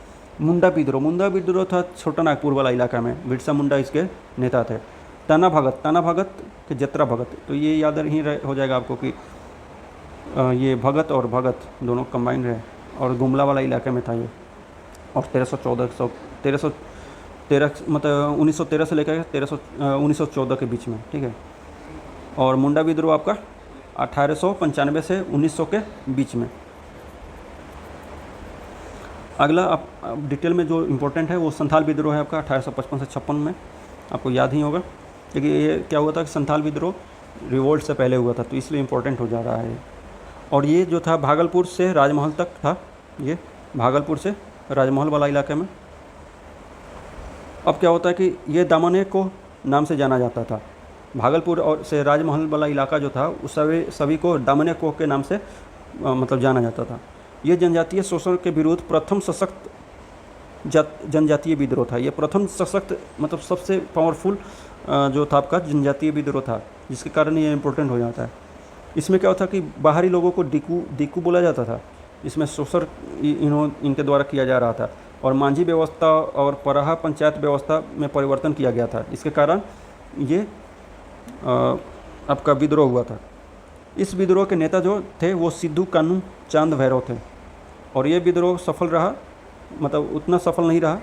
Speaker 1: मुंडा विद्रोह था छोटा नागपुर वाला इलाका में, बिरसा मुंडा इसके नेता थे। ताना भगत के जत्रा भगत, तो ये याद ही हो जाएगा आपको कि ये भगत और भगत दोनों कंबाइंड है, और गुमला वाला इलाके में था ये। और 1313 मतलब 1913 से लेकर 1914 के बीच में, ठीक है। और मुंडा विद्रोह आपका 1895 से 1900 के बीच में। अगला आप डिटेल में जो इम्पोर्टेंट है वो संथाल विद्रोह है आपका 1855 से 56 में, आपको याद ही होगा, क्योंकि ये क्या हुआ था कि संथाल विद्रोह रिवोल्ट से पहले हुआ था, तो इसलिए इम्पोर्टेंट हो जा रहा है। और ये जो था भागलपुर से राजमहल तक था, ये भागलपुर से राजमहल वाला इलाके में। अब क्या होता है कि ये दामने को नाम से जाना जाता था, भागलपुर और से राजमहल वाला इलाका जो था उस सभी को दामने को के नाम से मतलब जाना जाता था। ये जनजातीय शोषण के विरुद्ध प्रथम सशक्त जनजातीय विद्रोह था। ये प्रथम सशक्त मतलब सबसे पावरफुल जो था आपका जनजातीय विद्रोह था, जिसके कारण ये इम्पोर्टेंट हो जाता है। इसमें क्या होता कि बाहरी लोगों को डीकू बोला जाता था, इसमें शोषण इनके द्वारा किया जा रहा था, और मांझी व्यवस्था और पराहा पंचायत व्यवस्था में परिवर्तन किया गया था। इसके कारण ये आपका विद्रोह हुआ था। इस विद्रोह के नेता जो थे वो सिद्धू कानू चांद भैरव थे, और ये विद्रोह सफल रहा, मतलब उतना सफल नहीं रहा,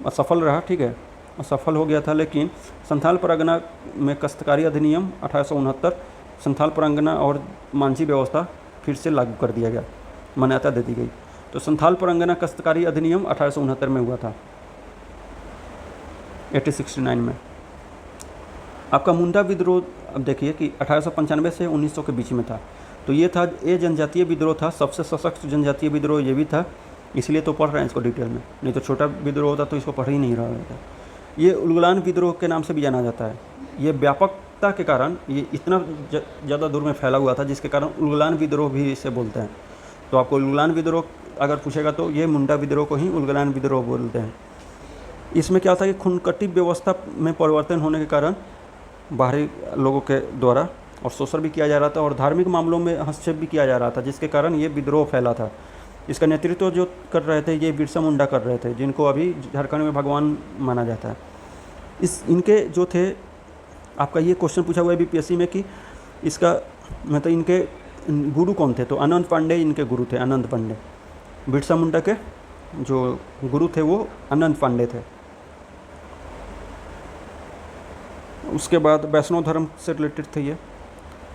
Speaker 1: असफल रहा, ठीक है, असफल हो गया था। लेकिन संथाल परगना में काश्तकारी अधिनियम 1869 संथाल परगना और मांझी व्यवस्था फिर से लागू कर दिया गया, मान्यता दे दी गई। तो संथाल परगना काश्तकारी अधिनियम 1869 में हुआ था, 1869 में। आपका मुंडा विद्रोह अब देखिए कि 1895 से 1900 के बीच में था। तो ये था, ये जनजातीय विद्रोह था, सबसे सशक्त जनजातीय विद्रोह ये भी था, इसलिए तो पढ़ रहे हैं इसको डिटेल में, नहीं तो छोटा विद्रोह होता तो इसको पढ़ ही नहीं रहा होता। ये उलगुलान विद्रोह के नाम से भी जाना जाता है। ये व्यापकता के कारण ये इतना ज़्यादा दूर में फैला हुआ था, जिसके कारण उलगुलान विद्रोह भी इसे बोलते हैं। तो आपको उलगुलान विद्रोह अगर पूछेगा तो ये मुंडा विद्रोह को ही उलगुलान विद्रोह बोलते हैं। इसमें क्या था कि खुनकटी व्यवस्था में परिवर्तन होने के कारण बाहरी लोगों के द्वारा और शोषण भी किया जा रहा था, और धार्मिक मामलों में हस्तक्षेप भी किया जा रहा था, जिसके कारण ये विद्रोह फैला था। इसका नेतृत्व जो कर रहे थे ये बिरसा मुंडा कर रहे थे, जिनको अभी झारखंड में भगवान माना जाता है। इनके जो थे, आपका ये क्वेश्चन पूछा हुआ है बीपीएससी में कि इसका मतलब इनके गुरु कौन थे, तो अनंत पांडे इनके गुरु थे। अनंत पांडे बिरसा मुंडा के जो गुरु थे वो अनंत पांडे थे। उसके बाद वैष्णव धर्म से रिलेटेड थे ये।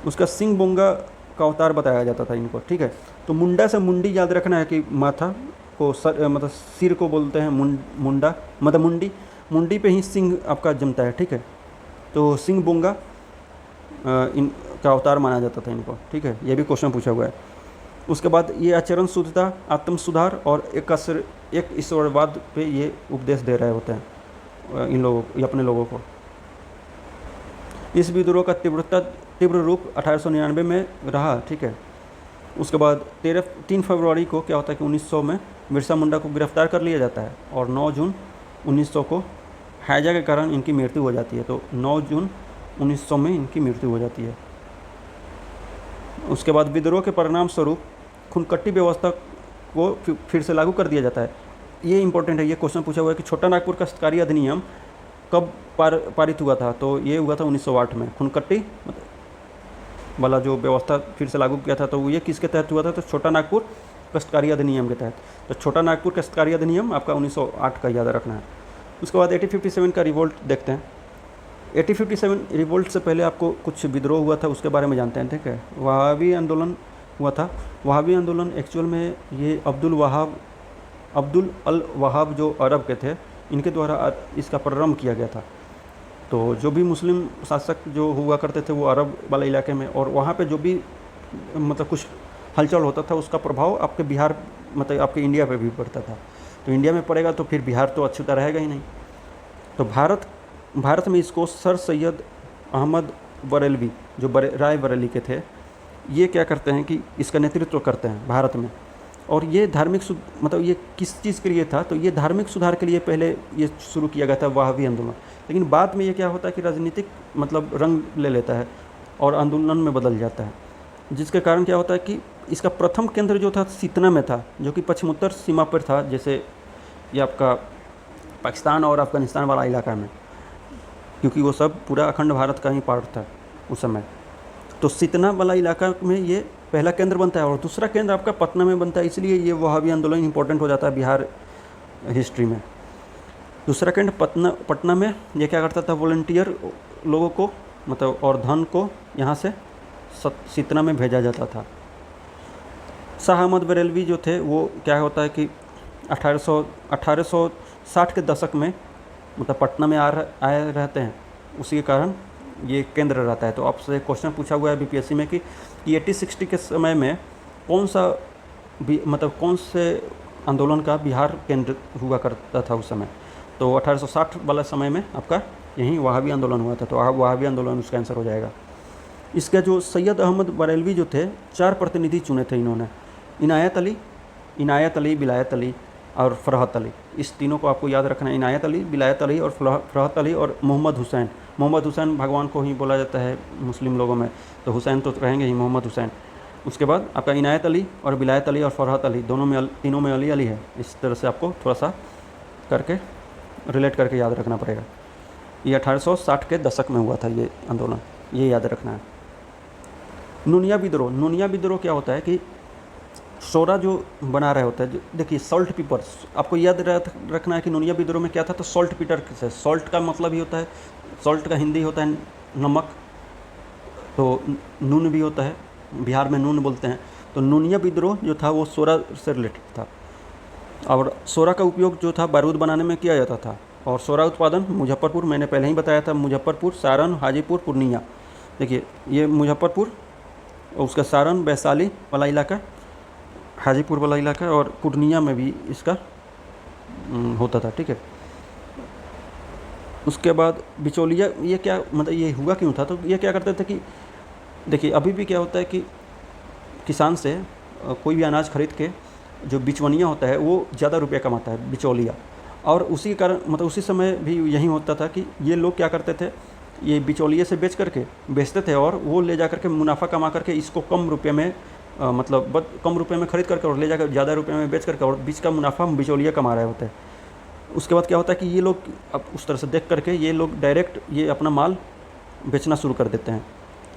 Speaker 1: उसका सिंह बोंगा का अवतार बताया जाता था इनको, ठीक है। तो मुंडा से मुंडी याद रखना है कि माथा को सर मतलब सिर को बोलते हैं मुंडा, मतलब मुंडी पे ही सिंह आपका जमता है, ठीक है। तो सिंह बोंगा इनका अवतार माना जाता था इनको, ठीक है। ये भी क्वेश्चन पूछा हुआ है। उसके बाद ये आचरण शुद्धता, आत्म सुधार और एक ईश्वरवाद पे ये उपदेश दे रहे होते हैं इन लोगों को, अपने लोगों को। इस विद्रोह का तीव्र रूप 1899 में रहा, ठीक है। उसके बाद 3 फरवरी को क्या होता है कि 1900 में बिरसा मुंडा को गिरफ्तार कर लिया जाता है, और 9 जून 1900 को हैजा के कारण इनकी मृत्यु हो जाती है। तो 9 जून 1900 में इनकी मृत्यु हो जाती है। उसके बाद विद्रोह के परिणाम स्वरूप खुनकट्टी व्यवस्था को फिर से लागू कर दिया जाता है। ये इंपॉर्टेंट है, ये क्वेश्चन पूछा हुआ है कि छोटा नागपुर काश्तकारी अधिनियम कब पारित हुआ था, तो ये हुआ था 1908 में। खुनकट्टी वाला जो व्यवस्था फिर से लागू किया था, तो ये किसके तहत हुआ था, तो छोटा नागपुर काश्तकारी अधिनियम के तहत। तो छोटा नागपुर काश्तकारी अधिनियम आपका 1908 का याद रखना है। उसके बाद 1857 का रिवोल्ट देखते हैं। 1857 रिवोल्ट से पहले आपको कुछ विद्रोह हुआ था, उसके बारे में जानते हैं, ठीक है। वहाबी आंदोलन हुआ था। वहाबी आंदोलन एक्चुअल में ये अब्दुल अल वहाब जो अरब के थे, इनके द्वारा इसका प्रारंभ किया गया था। तो जो भी मुस्लिम शासक जो हुआ करते थे वो अरब वाले इलाके में, और वहाँ पे जो भी मतलब कुछ हलचल होता था उसका प्रभाव आपके बिहार मतलब आपके इंडिया पे भी पड़ता था। तो इंडिया में पड़ेगा तो फिर बिहार तो अच्छी तरह रहेगा ही नहीं। तो भारत में इसको सर सैयद अहमद बरेलवी जो राय बरेली के थे, ये क्या करते हैं कि इसका नेतृत्व करते हैं भारत में। और ये धार्मिक मतलब ये किस चीज़ के लिए था, तो ये धार्मिक सुधार के लिए पहले ये शुरू किया गया था वहाबी आंदोलन। लेकिन बाद में ये क्या होता है कि राजनीतिक मतलब रंग ले लेता है और आंदोलन में बदल जाता है, जिसके कारण क्या होता है कि इसका प्रथम केंद्र जो था सितना में था, जो कि पश्चिमोत्तर सीमा पर था, जैसे ये आपका पाकिस्तान और अफ़गानिस्तान वाला इलाका में, क्योंकि वो सब पूरा अखंड भारत का ही पार्ट था उस समय। तो सितना वाला इलाका में ये पहला केंद्र बनता है, और दूसरा केंद्र आपका पटना में बनता है। इसलिए ये वहाबी आंदोलन इंपॉर्टेंट हो जाता है बिहार हिस्ट्री में। दूसरा केंद्र पटना में ये क्या करता था, वॉलंटियर लोगों को मतलब और धन को यहाँ से सितना में भेजा जाता था। शाह अहमद बरेलवी जो थे वो क्या होता है कि 1860 के दशक में मतलब पटना में आए रहते हैं, उसी के कारण ये केंद्र रहता है। तो आपसे क्वेश्चन पूछा हुआ है बीपीएससी में कि 80-60 के समय में कौन सा मतलब कौन से आंदोलन का बिहार केंद्र हुआ करता था उस समय। तो 1860 वाला समय में आपका यहीं वहाबी आंदोलन हुआ था, तो वहाबी आंदोलन उसका आंसर हो जाएगा। इसका जो सैयद अहमद बरेलवी जो थे 4 प्रतिनिधि चुने थे इन्होंने, इनायत अली, विलायत अली और फ़रहत अली। इस तीनों को आपको याद रखना है, इनायत अली, विलायत अली और फ़रहत अली और मोहम्मद हुसैन। मोहम्मद हुसैन भगवान को ही बोला जाता है मुस्लिम लोगों में, तो हुसैन तो रहेंगे ही, मोहम्मद हुसैन। उसके बाद आपका इनायत अली और विलायत अली और फ़रहत अली, तीनों में अली है। इस तरह से आपको थोड़ा सा करके रिलेट करके याद रखना पड़ेगा। ये 1860 के दशक में हुआ था ये आंदोलन, ये याद रखना है। नुनिया विद्रोह क्या होता है कि सोरा जो बना रहे होते हैं, देखिए सॉल्ट पीपर, आपको याद रखना है कि नुनिया विद्रोह में क्या था, तो सॉल्ट पीटर से, सॉल्ट का मतलब ही होता है, सॉल्ट का हिंदी होता है नमक, तो नून भी होता है, बिहार में नून बोलते हैं। तो नुनिया विद्रोह जो था वो सोरा से रिलेटेड था, और सोरा का उपयोग जो था बारूद बनाने में किया जाता था। और सोरा उत्पादन मुजफ्फरपुर, मैंने पहले ही बताया था, मुजफ्फरपुर, सारण, हाजीपुर, पूर्णिया। देखिए ये मुजफ्फरपुर, उसका सारण वैशाली वाला इलाका, हाजीपुर वाला इलाका, और पूर्णिया में भी इसका होता था, ठीक है। उसके बाद बिचौलिया, ये क्या मतलब ये हुआ क्यों था, तो ये क्या करते थे कि देखिए अभी भी क्या होता है कि किसान से कोई भी अनाज खरीद के जो बिचवनिया होता है वो ज़्यादा रुपया कमाता है, बिचौलिया। और उसी कारण मतलब उसी समय भी यही होता था कि ये लोग क्या करते थे, ये बिचौलिए से बेचते थे और वो ले जा करके मुनाफा कमा करके इसको कम रुपये में मतलब कम रुपये में खरीद करके और ले जाकर ज़्यादा रुपये में बेच करके, और बीच का मुनाफा बिचौलिया कमा रहे होते हैं। उसके बाद क्या होता है कि ये लोग अब उस तरह से देख करके ये लोग डायरेक्ट ये अपना माल बेचना शुरू कर देते हैं,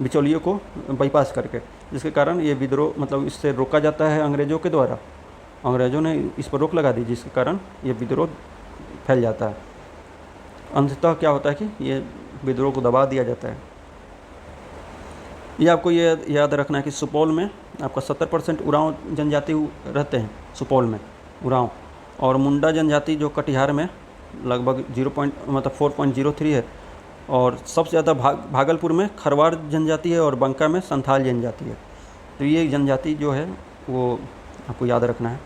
Speaker 1: बिचौलियों को बाईपास करके, जिसके कारण ये विद्रोह मतलब इससे रोका जाता है अंग्रेज़ों के द्वारा। अंग्रेज़ों ने इस पर रोक लगा दी, जिसके कारण ये विद्रोह फैल जाता है। अंततः क्या होता है कि ये विद्रोह को दबा दिया जाता है। ये आपको ये याद रखना है कि सुपौल में आपका 70% उरांव जनजाति रहते हैं, सुपौल में उरांव, और मुंडा जनजाति जो कटिहार में लगभग 4.03 है, और सबसे ज़्यादा भागलपुर में खरवार जनजाति है, और बंका में संथाल जनजाति है। तो ये जनजाति जो है वो आपको याद रखना है,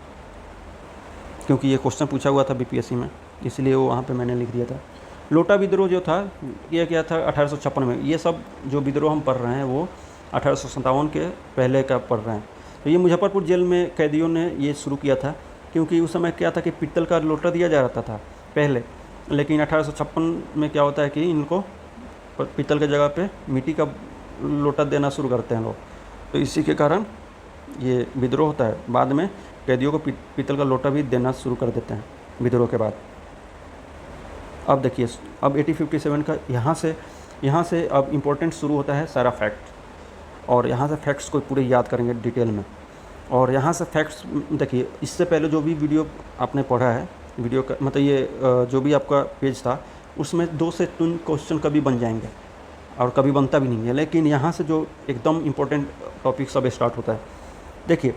Speaker 1: क्योंकि ये क्वेश्चन पूछा हुआ था बीपीएससी में, इसलिए वो वहाँ पे मैंने लिख दिया था। लोटा विद्रोह जो था ये क्या था 1856 में। ये सब जो विद्रोह हम पढ़ रहे हैं वो 1857 के पहले का पढ़ रहे हैं। तो ये मुजफ्फरपुर जेल में कैदियों ने ये शुरू किया था, क्योंकि उस समय क्या था कि पीतल का लोटा दिया जा रहा था पहले, लेकिन 1856 में क्या होता है कि इनको पीतल के जगह पे मिट्टी का लोटा देना शुरू करते हैं लोग। तो इसी के कारण ये विद्रोह होता है। बाद में कैदियों को पीतल का लोटा भी देना शुरू कर देते हैं विद्रोह के बाद। अब देखिए, अब 1857 का यहाँ से अब इम्पोर्टेंट शुरू होता है सारा फैक्ट, और यहाँ से फैक्ट्स को पूरे याद करेंगे डिटेल में। और यहाँ से फैक्ट्स देखिए, इससे पहले जो भी वीडियो आपने पढ़ा है, वीडियो का मतलब ये जो भी आपका पेज था उसमें 2 से 3 क्वेश्चन कभी बन जाएंगे और कभी बनता भी नहीं है, लेकिन यहाँ से जो एकदम इम्पोर्टेंट टॉपिक सब स्टार्ट होता है। देखिए,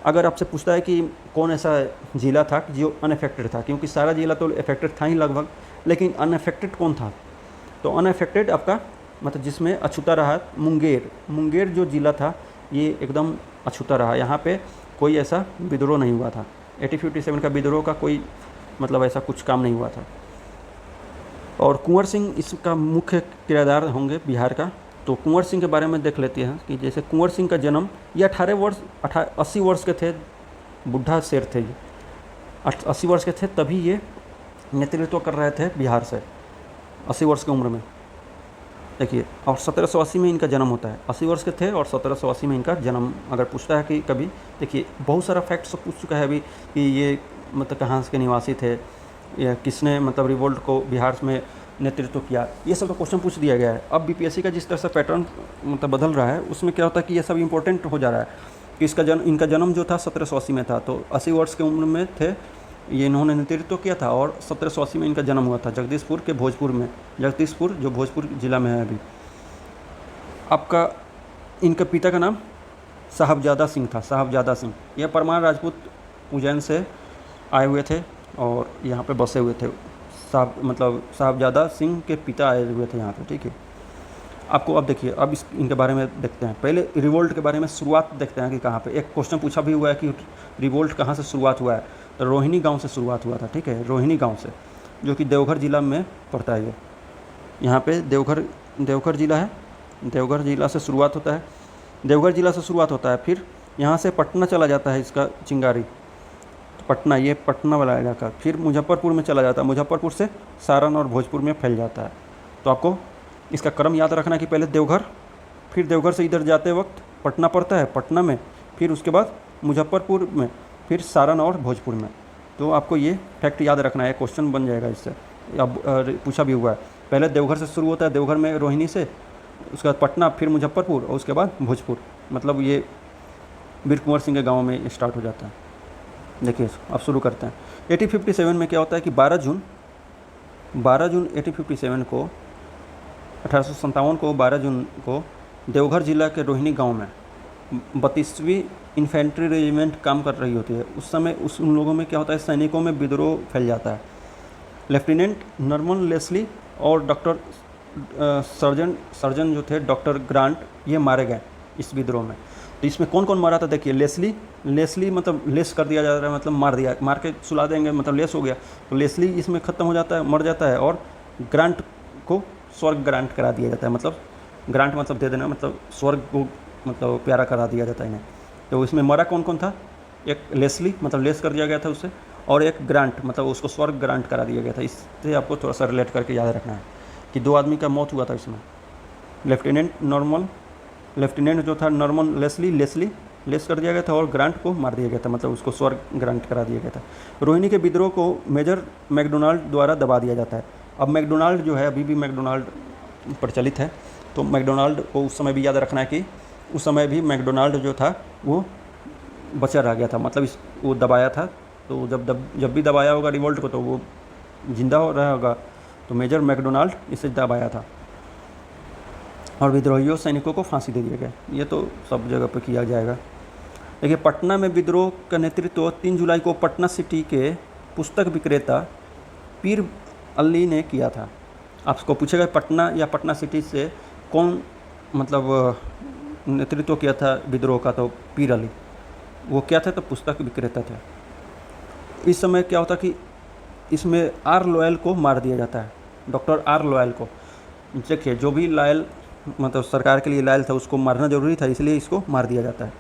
Speaker 1: अगर आपसे पूछता है कि कौन ऐसा ज़िला था जो अनअफेक्टेड था, क्योंकि सारा ज़िला तो अफेक्टेड था ही लगभग, लेकिन अनअफेक्टेड कौन था, तो अनअफेक्टेड आपका मतलब जिसमें अछूता रहा मुंगेर जो ज़िला था ये एकदम अछूता रहा। यहाँ पे कोई ऐसा विद्रोह नहीं हुआ था। 1857 का विद्रोह का कोई मतलब ऐसा कुछ काम नहीं हुआ था। और कुंवर सिंह इसका मुख्य किरदार होंगे बिहार का। तो कुंवर सिंह के बारे में देख लेते हैं कि जैसे कुंवर सिंह का जन्म ये 80 वर्ष के थे, बुढ़ा शेर थे ये, 80 वर्ष के थे तभी ये नेतृत्व कर रहे थे बिहार से, 80 वर्ष की उम्र में। देखिए, और 1780 में इनका जन्म होता है। 80 वर्ष के थे और 1780 में इनका जन्म अगर पूछता है कि कभी, देखिए बहुत सारा फैक्ट्स पूछ चुका है अभी कि ये मतलब कहाँ के निवासी थे या किसने मतलब रिवोल्ट को बिहार में नेतृत्व किया, ये सब का क्वेश्चन पूछ दिया गया है। अब बीपीएससी का जिस तरह से पैटर्न मतलब बदल रहा है उसमें क्या होता है कि ये सब इंपॉर्टेंट हो जा रहा है कि इनका जन्म जो था 1780 में था, तो 80 वर्ष की उम्र में थे ये, इन्होंने नेतृत्व किया था, और 1780 में इनका जन्म हुआ था जगदीशपुर के भोजपुर में, जगदीशपुर जो भोजपुर ज़िला में है अभी। आपका इनके पिता का नाम साहबजादा सिंह था, साहबजादा सिंह। यह परमार राजपूत उज्जैन से आए हुए थे और यहाँ पे बसे हुए थे। साहबजादा सिंह के पिता आए हुए थे यहाँ पे, ठीक है। आपको अब देखिए, अब इनके बारे में देखते हैं। पहले रिवोल्ट के बारे में शुरुआत देखते हैं कि कहाँ पे। एक क्वेश्चन पूछा भी हुआ है कि रिवोल्ट कहाँ से शुरुआत हुआ है, तो रोहिणी गांव से शुरुआत हुआ था, ठीक है, रोहिणी गांव से, जो कि देवघर ज़िला में पड़ता है। ये यहाँ पे देवघर ज़िला है, देवघर ज़िला से शुरुआत होता है, देवघर ज़िला से शुरुआत होता है। फिर यहाँ से पटना चला जाता है इसका चिंगारी, तो पटना, ये पटना वाला इलाका। फिर मुजफ्फरपुर में चला जाता है, मुजफ्फरपुर से सारण और भोजपुर में फैल जाता है। तो आपको इसका क्रम याद रखना कि पहले देवघर, फिर देवघर से इधर जाते वक्त पटना पड़ता है, पटना में, फिर उसके बाद मुजफ्फरपुर में, फिर सारण और भोजपुर में। तो आपको ये फैक्ट याद रखना है, क्वेश्चन बन जाएगा इससे। अब पूछा भी हुआ है, पहले देवघर से शुरू होता है, देवघर में रोहिणी से, उसके बाद पटना, फिर मुजफ्फरपुर और उसके बाद भोजपुर। मतलब ये वीर कुंवर सिंह के गाँव में स्टार्ट हो जाता है। देखिए अब शुरू करते हैं। 1857 में क्या होता है कि 12 जून 1857 को, 1857 को 12 जून को देवघर जिला के रोहिणी गांव में 32वीं इन्फेंट्री रेजिमेंट काम कर रही होती है। उस समय उन लोगों में क्या होता है, सैनिकों में विद्रोह फैल जाता है। लेफ्टिनेंट नॉर्मन लेस्ली और डॉक्टर सर्जन जो थे, डॉक्टर ग्रांट, ये मारे गए इस विद्रोह में। तो इसमें कौन कौन मारा था देखिए, लेस्ली मतलब लेस कर दिया जा रहा है, मतलब मार के सुला देंगे, मतलब लेस हो गया। तो लेस्ली इसमें ख़त्म हो जाता है, मर जाता है। और ग्रांट को स्वर्ग ग्रांट करा दिया जाता है, मतलब ग्रांट मतलब दे देना, मतलब स्वर्ग को मतलब प्यारा करा दिया जाता है इन्हें। तो इसमें मरा कौन कौन था, एक लेस्ली मतलब लेस कर दिया गया था उससे, और एक ग्रांट मतलब उसको स्वर्ग ग्रांट करा दिया गया था। इससे आपको थोड़ा सा रिलेट करके याद रखना है कि 2 आदमी का मौत हुआ था इसमें। लेफ्टिनेंट जो था नॉर्मन लेस्ली लेस कर दिया गया था, और ग्रांट को मार दिया गया था, मतलब उसको स्वर्ग ग्रांट करा दिया गया था। रोहिणी के विद्रोह को मेजर मैकडोनाल्ड द्वारा दबा दिया जाता है। अब मैकडोनाल्ड जो है, अभी भी मैकडोनाल्ड प्रचलित है, तो मैकडोनाल्ड को उस समय भी याद रखना है कि उस समय भी मैकडोनाल्ड जो था वो बचा रह गया था, मतलब वो दबाया था। तो जब भी दबाया होगा रिवोल्ट को, तो वो जिंदा हो रहा होगा। तो मेजर मैकडोनाल्ड इसे दबाया था, और विद्रोहियों सैनिकों को फांसी दे दिया गया। ये तो सब जगह पर किया जाएगा। देखिए, पटना में विद्रोह का नेतृत्व 3 जुलाई को पटना सिटी के पुस्तक विक्रेता पीर अली ने किया था। आपको पूछेगा पटना या पटना सिटी से कौन मतलब नेतृत्व किया था विद्रोह का, तो पीर अली। वो क्या थे, तो पुस्तक विक्रेता थे। इस समय क्या होता कि इसमें आर लॉयल को मार दिया जाता है, डॉक्टर आर लॉयल को। देखिए, जो भी लॉयल मतलब सरकार के लिए लॉयल था, उसको मारना जरूरी था, इसलिए इसको मार दिया जाता है।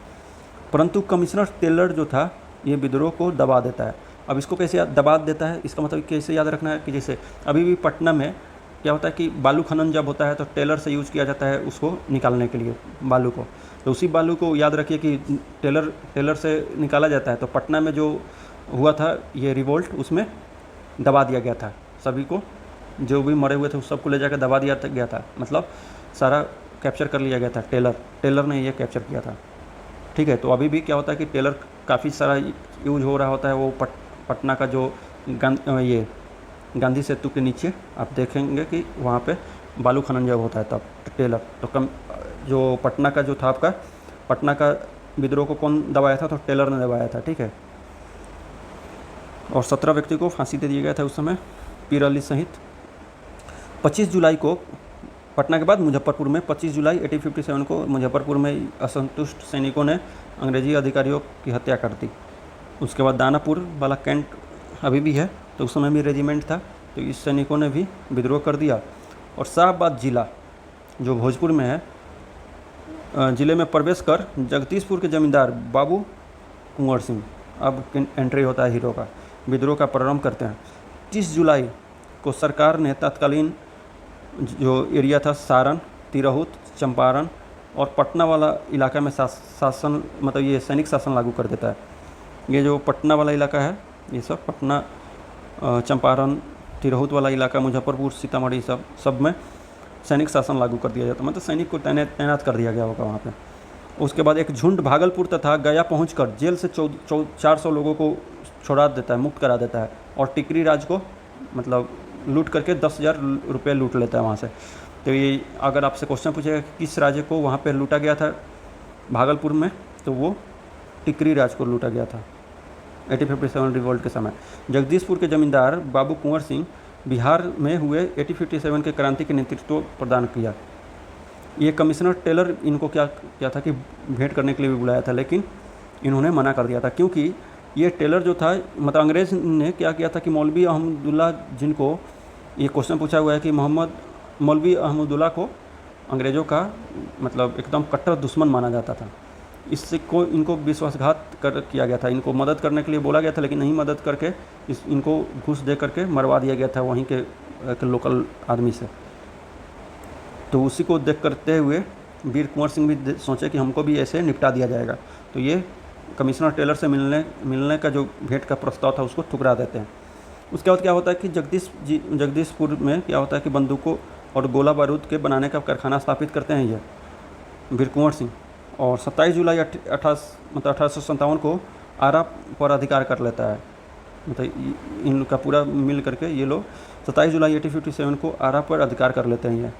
Speaker 1: परंतु कमिश्नर टेलर जो था, ये विद्रोह को दबा देता है। अब इसको कैसे दबा देता है, इसका मतलब कैसे याद रखना है कि जैसे अभी भी पटना में क्या होता है कि बालू खनन जब होता है, तो टेलर से यूज़ किया जाता है उसको निकालने के लिए बालू को। तो उसी बालू को याद रखिए कि टेलर से निकाला जाता है। तो पटना में जो हुआ था ये रिवोल्ट, उसमें दबा दिया गया था सभी को, जो भी मरे हुए थे उस सबको ले जाकर दबा दिया गया था, मतलब सारा कैप्चर कर लिया गया था। टेलर ने ये कैप्चर किया था, ठीक है। तो अभी भी क्या होता है कि टेलर काफ़ी सारा यूज हो रहा होता है। वो पटना का जो ये गांधी सेतु के नीचे आप देखेंगे कि वहाँ पे बालू खनन जब होता है तब टेलर, तो जो पटना का जो था आपका, पटना का विद्रोह को कौन दबाया था, तो टेलर ने दबाया था, ठीक है। और 17 व्यक्ति को फांसी दे दिया गया था उस समय, पीर अली सहित। 25 जुलाई को पटना के बाद मुजफ्फरपुर में, 25 जुलाई 1857 को मुजफ्फरपुर में असंतुष्ट सैनिकों ने अंग्रेजी अधिकारियों की हत्या कर दी। उसके बाद दानापुर वाला कैंट अभी भी है, तो उस समय भी रेजिमेंट था, तो इस सैनिकों ने भी विद्रोह कर दिया। और शाहबाद जिला जो भोजपुर में है, ज़िले में प्रवेश कर जगदीशपुर के जमींदार बाबू कुंवर सिंह, अब एंट्री होता है हीरो का, विद्रोह का प्रारंभ करते हैं। 30 जुलाई को सरकार ने तत्कालीन जो एरिया था सारण, तिरहुत, चंपारण और पटना वाला इलाका में शासन मतलब ये सैनिक शासन लागू कर देता है। ये जो पटना वाला इलाका है, ये सब पटना, चंपारण, तिरहुत वाला इलाका, मुजफ्फरपुर, सीतामढ़ी, सब में सैनिक शासन लागू कर दिया जाता है, मतलब सैनिक को तैनात कर दिया गया होगा वहाँ पे। उसके बाद एक झुंड भागलपुर तथा गया पहुंचकर जेल से 400 लोगों को छोड़ा देता है, मुक्त करा देता है, और टिकरी राज को मतलब लूट करके 10,000 रुपये लूट लेता है वहाँ से। तो ये अगर आपसे क्वेश्चन पूछेगा किस राज्य को वहाँ पे लूटा गया था भागलपुर में, तो वो टिकरी राज को लूटा गया था। 1857 रिवोल्ट के समय जगदीशपुर के जमींदार बाबू कुंवर सिंह बिहार में हुए 1857 के क्रांति के नेतृत्व प्रदान किया। ये कमिश्नर टेलर इनको क्या था कि भेंट करने के लिए भी बुलाया था, लेकिन इन्होंने मना कर दिया था, क्योंकि ये टेलर जो था मतलब अंग्रेज़ ने क्या किया था कि मौलवी अहमदुल्ला, जिनको ये क्वेश्चन पूछा हुआ है कि मौलवी अहमदुल्ला को अंग्रेज़ों का मतलब एकदम कट्टर दुश्मन माना जाता था। इससे इनको विश्वासघात किया गया था, इनको मदद करने के लिए बोला गया था, लेकिन नहीं मदद करके इनको घूस दे करके मरवा दिया गया था वहीं के लोकल आदमी से। तो उसी को देख करते हुए वीर कुंवर सिंह भी सोचे कि हमको भी ऐसे निपटा दिया जाएगा। तो ये कमिश्नर टेलर से मिलने का जो भेंट का प्रस्ताव था उसको ठुकरा देते हैं। उसके बाद क्या होता है कि जगदीशपुर में क्या होता है कि बंदूकों और गोला बारूद के बनाने का कारखाना स्थापित करते हैं ये वीर कुंवर सिंह। और 27 जुलाई 1857 को आरा पर अधिकार कर लेता है। मतलब इन लोग का पूरा मिल करके ये लोग 27 जुलाई 1857 को आरा पर अधिकार कर लेते हैं ये।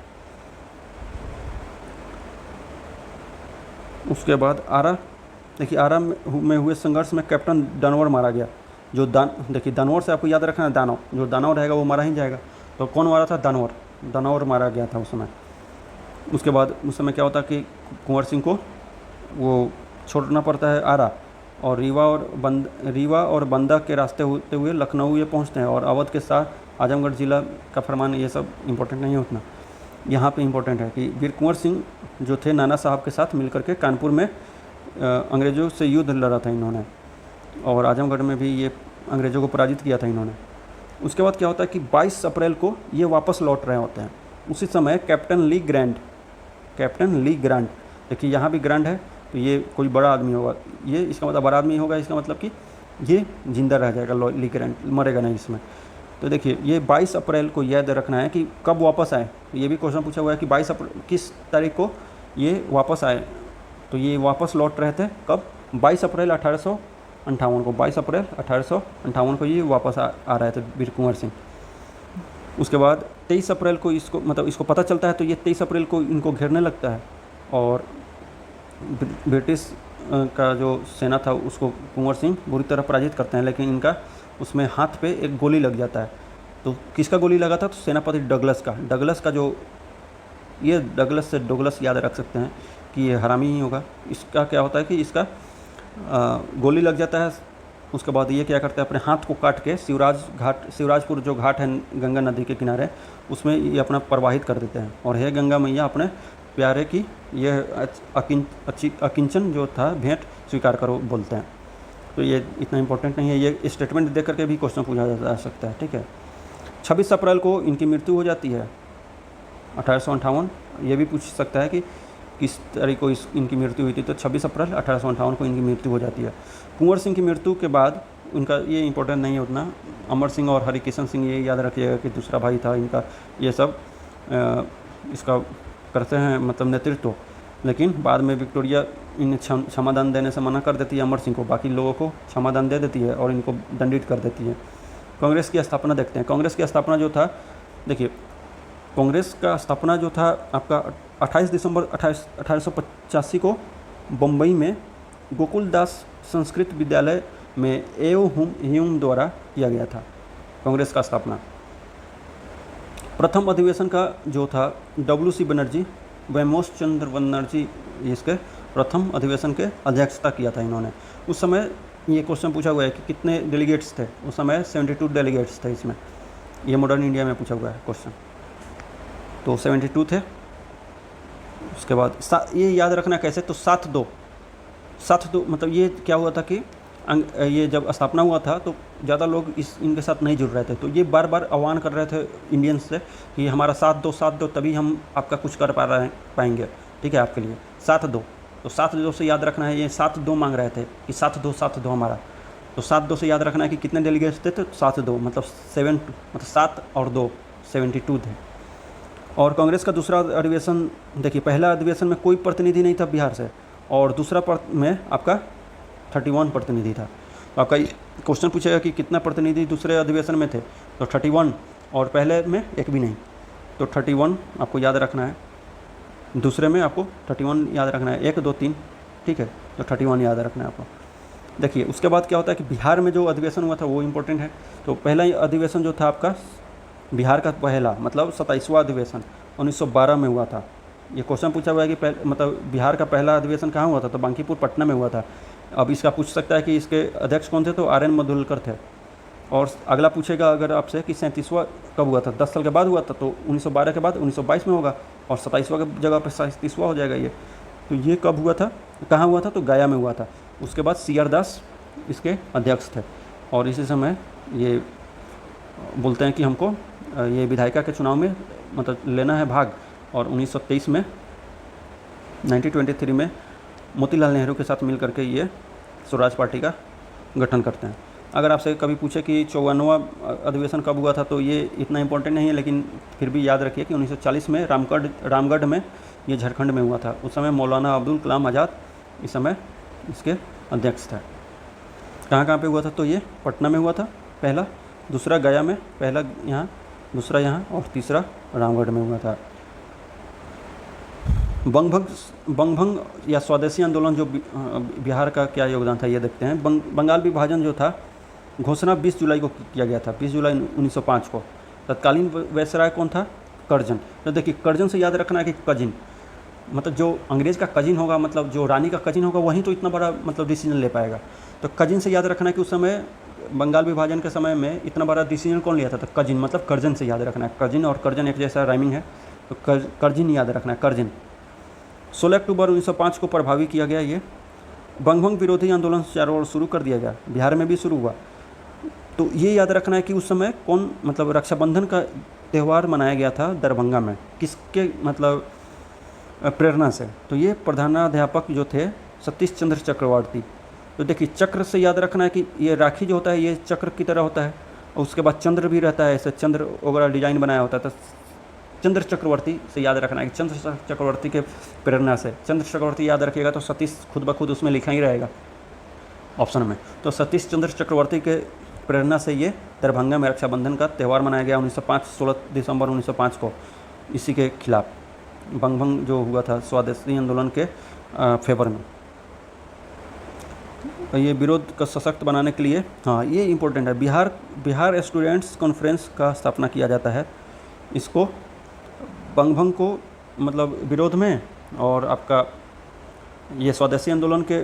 Speaker 1: उसके बाद आरा में हुए संघर्ष में कैप्टन दानवर मारा गया। जो देखिए दानवर से आपको याद रखना है, दानव जो दानव रहेगा वो मारा ही जाएगा। तो कौन मारा था? दानवर मारा गया था उस समय। उसके बाद उस समय क्या होता है कि कुंवर सिंह को वो छोड़ना पड़ता है आरा, और रीवा और बंदा के रास्ते होते हुए लखनऊ ये पहुँचते हैं। और अवध के साथ आजमगढ़ जिला का फरमान, ये सब इम्पोर्टेंट नहीं है उतना। यहाँ पे इम्पोर्टेंट है कि वीर कुंवर सिंह जो थे नाना साहब के साथ मिलकर के कानपुर में अंग्रेज़ों से युद्ध लड़ा था इन्होंने, और आजमगढ़ में भी ये अंग्रेज़ों को पराजित किया था इन्होंने। उसके बाद क्या होता है कि 22 अप्रैल को ये वापस लौट रहे होते हैं। उसी समय कैप्टन ली ग्रांट, देखिए यहाँ भी ग्रांट है, तो ये कोई बड़ा आदमी होगा, ये इसका मतलब बड़ा आदमी होगा, इसका मतलब कि ये जिंदा रह जाएगा, ली ग्रांट मरेगा नहीं इसमें। तो देखिए ये 22 अप्रैल को याद रखना है कि कब वापस आए। तो ये भी क्वेश्चन पूछा हुआ है कि 22 अप्रैल किस तारीख को ये वापस आए। तो ये वापस लौट रहे थे कब? 22 अप्रैल 1858 को। 22 अप्रैल 1858 को ये वापस आ रहे थे वीर कुंवर सिंह। उसके बाद 23 अप्रैल को इसको पता चलता है, तो ये 23 अप्रैल को इनको घेरने लगता है, और ब्रिटिश का जो सेना था उसको कुंवर सिंह बुरी तरह पराजित करते हैं। लेकिन इनका उसमें हाथ पे एक गोली लग जाता है। तो किसका गोली लगा था? तो सेनापति डगलस का जो ये डगलस से डोगलस याद रख सकते हैं कि ये हरामी ही होगा। इसका क्या होता है कि इसका गोली लग जाता है। उसके बाद ये क्या करते हैं, अपने हाथ को काट के शिवराजपुर जो घाट है गंगा नदी के किनारे, उसमें ये अपना प्रवाहित कर देते हैं। और हे गंगा मैया अपने प्यारे की यह अकिंचन जो था भेंट स्वीकार करो बोलते हैं। तो ये इतना इम्पोर्टेंट नहीं है, ये स्टेटमेंट देख करके भी क्वेश्चन पूछा जा सकता है, ठीक है। 26 अप्रैल को इनकी मृत्यु हो जाती है 1858। ये भी पूछ सकता है कि किस तारीख को इनकी मृत्यु हुई थी, तो 26 अप्रैल 1858 को इनकी मृत्यु हो जाती है। कुंवर सिंह की मृत्यु के बाद उनका ये इम्पोर्टेंट नहीं है उतना, अमर सिंह और हरिकिशन सिंह ये याद रखिएगा कि दूसरा भाई था इनका, ये सब इसका करते हैं मतलब नेतृत्व। लेकिन बाद में विक्टोरिया इन्हें क्षमादान देने से मना कर देती है अमर सिंह को, बाकी लोगों को क्षमादान दे देती है और इनको दंडित कर देती है। कांग्रेस की स्थापना देखते हैं। कांग्रेस की स्थापना जो था, देखिए कांग्रेस का स्थापना जो था आपका 28 दिसंबर 1885 को बम्बई में गोकुलदास संस्कृत विद्यालय में एओ ह्यूम द्वारा किया गया था कांग्रेस का स्थापना। प्रथम अधिवेशन का जो था WC बनर्जी, वैमोश चंद्र बनर्जी, इसके प्रथम अधिवेशन के अध्यक्षता किया था इन्होंने। उस समय ये क्वेश्चन पूछा हुआ है कि कितने डेलीगेट्स थे उस समय? 72 डेलीगेट्स थे इसमें, ये मॉडर्न इंडिया में पूछा हुआ है क्वेश्चन, तो 72 थे। उसके बाद ये याद रखना कैसे, तो 7-2 मतलब ये क्या हुआ था कि ये जब स्थापना हुआ था तो ज़्यादा लोग इनके साथ नहीं जुड़ रहे थे, तो ये बार बार आह्वान कर रहे थे इंडियंस से कि हमारा साथ दो, तभी हम आपका कुछ कर पाएंगे, ठीक है, आपके लिए 7-2। तो 7-2 से याद रखना है, ये 7-2 मांग रहे थे कि 7-2 हमारा, तो 7-2 से याद रखना है कि कितने डेलीगेट्स थे, तो 7-2 मतलब 7 और 2 72 थे। और कांग्रेस का दूसरा अधिवेशन देखिए, पहला अधिवेशन में कोई प्रतिनिधि नहीं था बिहार से, और दूसरा में आपका 31 प्रतिनिधि था। तो आपका क्वेश्चन पूछेगा कि कितना प्रतिनिधि दूसरे अधिवेशन में थे, तो 31, और पहले में एक भी नहीं, तो 31 आपको याद रखना है। दूसरे में आपको 31 याद रखना है, 1 2 3, ठीक है, तो 31 याद रखना है आपको। देखिए उसके बाद क्या होता है कि बिहार में जो अधिवेशन हुआ था वो इम्पोर्टेंट है। तो पहला अधिवेशन जो था आपका बिहार का पहला मतलब 27वां अधिवेशन 1912 में हुआ था। ये क्वेश्चन पूछा हुआ है कि मतलब बिहार का पहला अधिवेशन कहाँ हुआ था, तो बांकीपुर पटना में हुआ था। अब इसका पूछ सकता है कि इसके अध्यक्ष कौन थे, तो आर एन मधुलकर थे। और अगला पूछेगा अगर आपसे कि 37वां कब हुआ था, 10 साल के बाद हुआ था, तो 1912 के बाद 1922 में होगा, और 27वां की जगह पर 37वां हो जाएगा ये। तो ये कब हुआ था, कहाँ हुआ था, तो गया में हुआ था। उसके बाद सी आर दास इसके अध्यक्ष थे, और इसी समय ये बोलते हैं कि हमको ये विधायिका के चुनाव में मतलब लेना है भाग, और 1923 में 1923 में मोतीलाल नेहरू के साथ मिल करके ये स्वराज पार्टी का गठन करते हैं। अगर आपसे कभी पूछे कि 54वां अधिवेशन कब हुआ था, तो ये इतना इम्पोर्टेंट नहीं है, लेकिन फिर भी याद रखिए कि 1940 में रामगढ़ में ये झारखंड में हुआ था। उस समय मौलाना अब्दुल कलाम आज़ाद इस समय इसके अध्यक्ष थे। कहाँ पे हुआ था, तो ये पटना में हुआ था पहला, दूसरा गया में, पहला यहाँ, दूसरा यहाँ, और तीसरा रामगढ़ में हुआ था। बंगभंग या स्वदेशी आंदोलन जो बिहार का क्या योगदान था ये देखते हैं। बंगाल विभाजन जो था घोषणा 20 जुलाई को किया गया था, 20 जुलाई 1905 को। तत्कालीन वायसराय कौन था, कर्जन। तो देखिए कर्जन से याद रखना है कि कजिन मतलब जो अंग्रेज़ का कजिन होगा, मतलब जो रानी का कजिन होगा, वहीं तो इतना बड़ा मतलब डिसीजन ले पाएगा। तो कजिन से याद रखना है कि उस समय बंगाल विभाजन के समय में इतना बड़ा डिसीजन कौन लिया था, तो कजिन मतलब कर्जन से याद रखना है। कजिन और कर्जन एक जैसा राइमिंग है, तो कर्जिन याद रखना है, कर्जिन। 16 अक्टूबर 1905 को प्रभावी किया गया ये। बंगभंग विरोधी आंदोलन चारों ओर शुरू कर दिया गया, बिहार में भी शुरू हुआ। तो ये याद रखना है कि उस समय कौन मतलब रक्षाबंधन का त्यौहार मनाया गया था दरभंगा में, किसके मतलब प्रेरणा से, तो ये प्रधानाध्यापक जो थे सतीश चंद्र चक्रवर्ती। तो देखिए चक्र से याद रखना है कि ये राखी जो होता है ये चक्र की तरह होता है, और उसके बाद चंद्र भी रहता है, ऐसे चंद्र वगैरह डिजाइन बनाया होता है। तो चंद्र चक्रवर्ती से याद रखना है कि चंद्र चक्रवर्ती के प्रेरणा से। चंद्र चक्रवर्ती याद रखिएगा तो सतीश खुद ब खुद उसमें लिखा ही रहेगा ऑप्शन में। तो सतीश चंद्र चक्रवर्ती के प्रेरणा से ये दरभंगा में रक्षाबंधन का त्यौहार मनाया गया 1905, 16 दिसंबर 1905 को। इसी के खिलाफ बंगभंग जो हुआ था स्वदेशी आंदोलन के फेवर में। ये विरोध को सशक्त बनाने के लिए, हाँ ये इम्पोर्टेंट है, बिहार स्टूडेंट्स कॉन्फ्रेंस का स्थापना किया जाता है। इसको बंगभंग को मतलब विरोध में, और आपका ये स्वदेशी आंदोलन के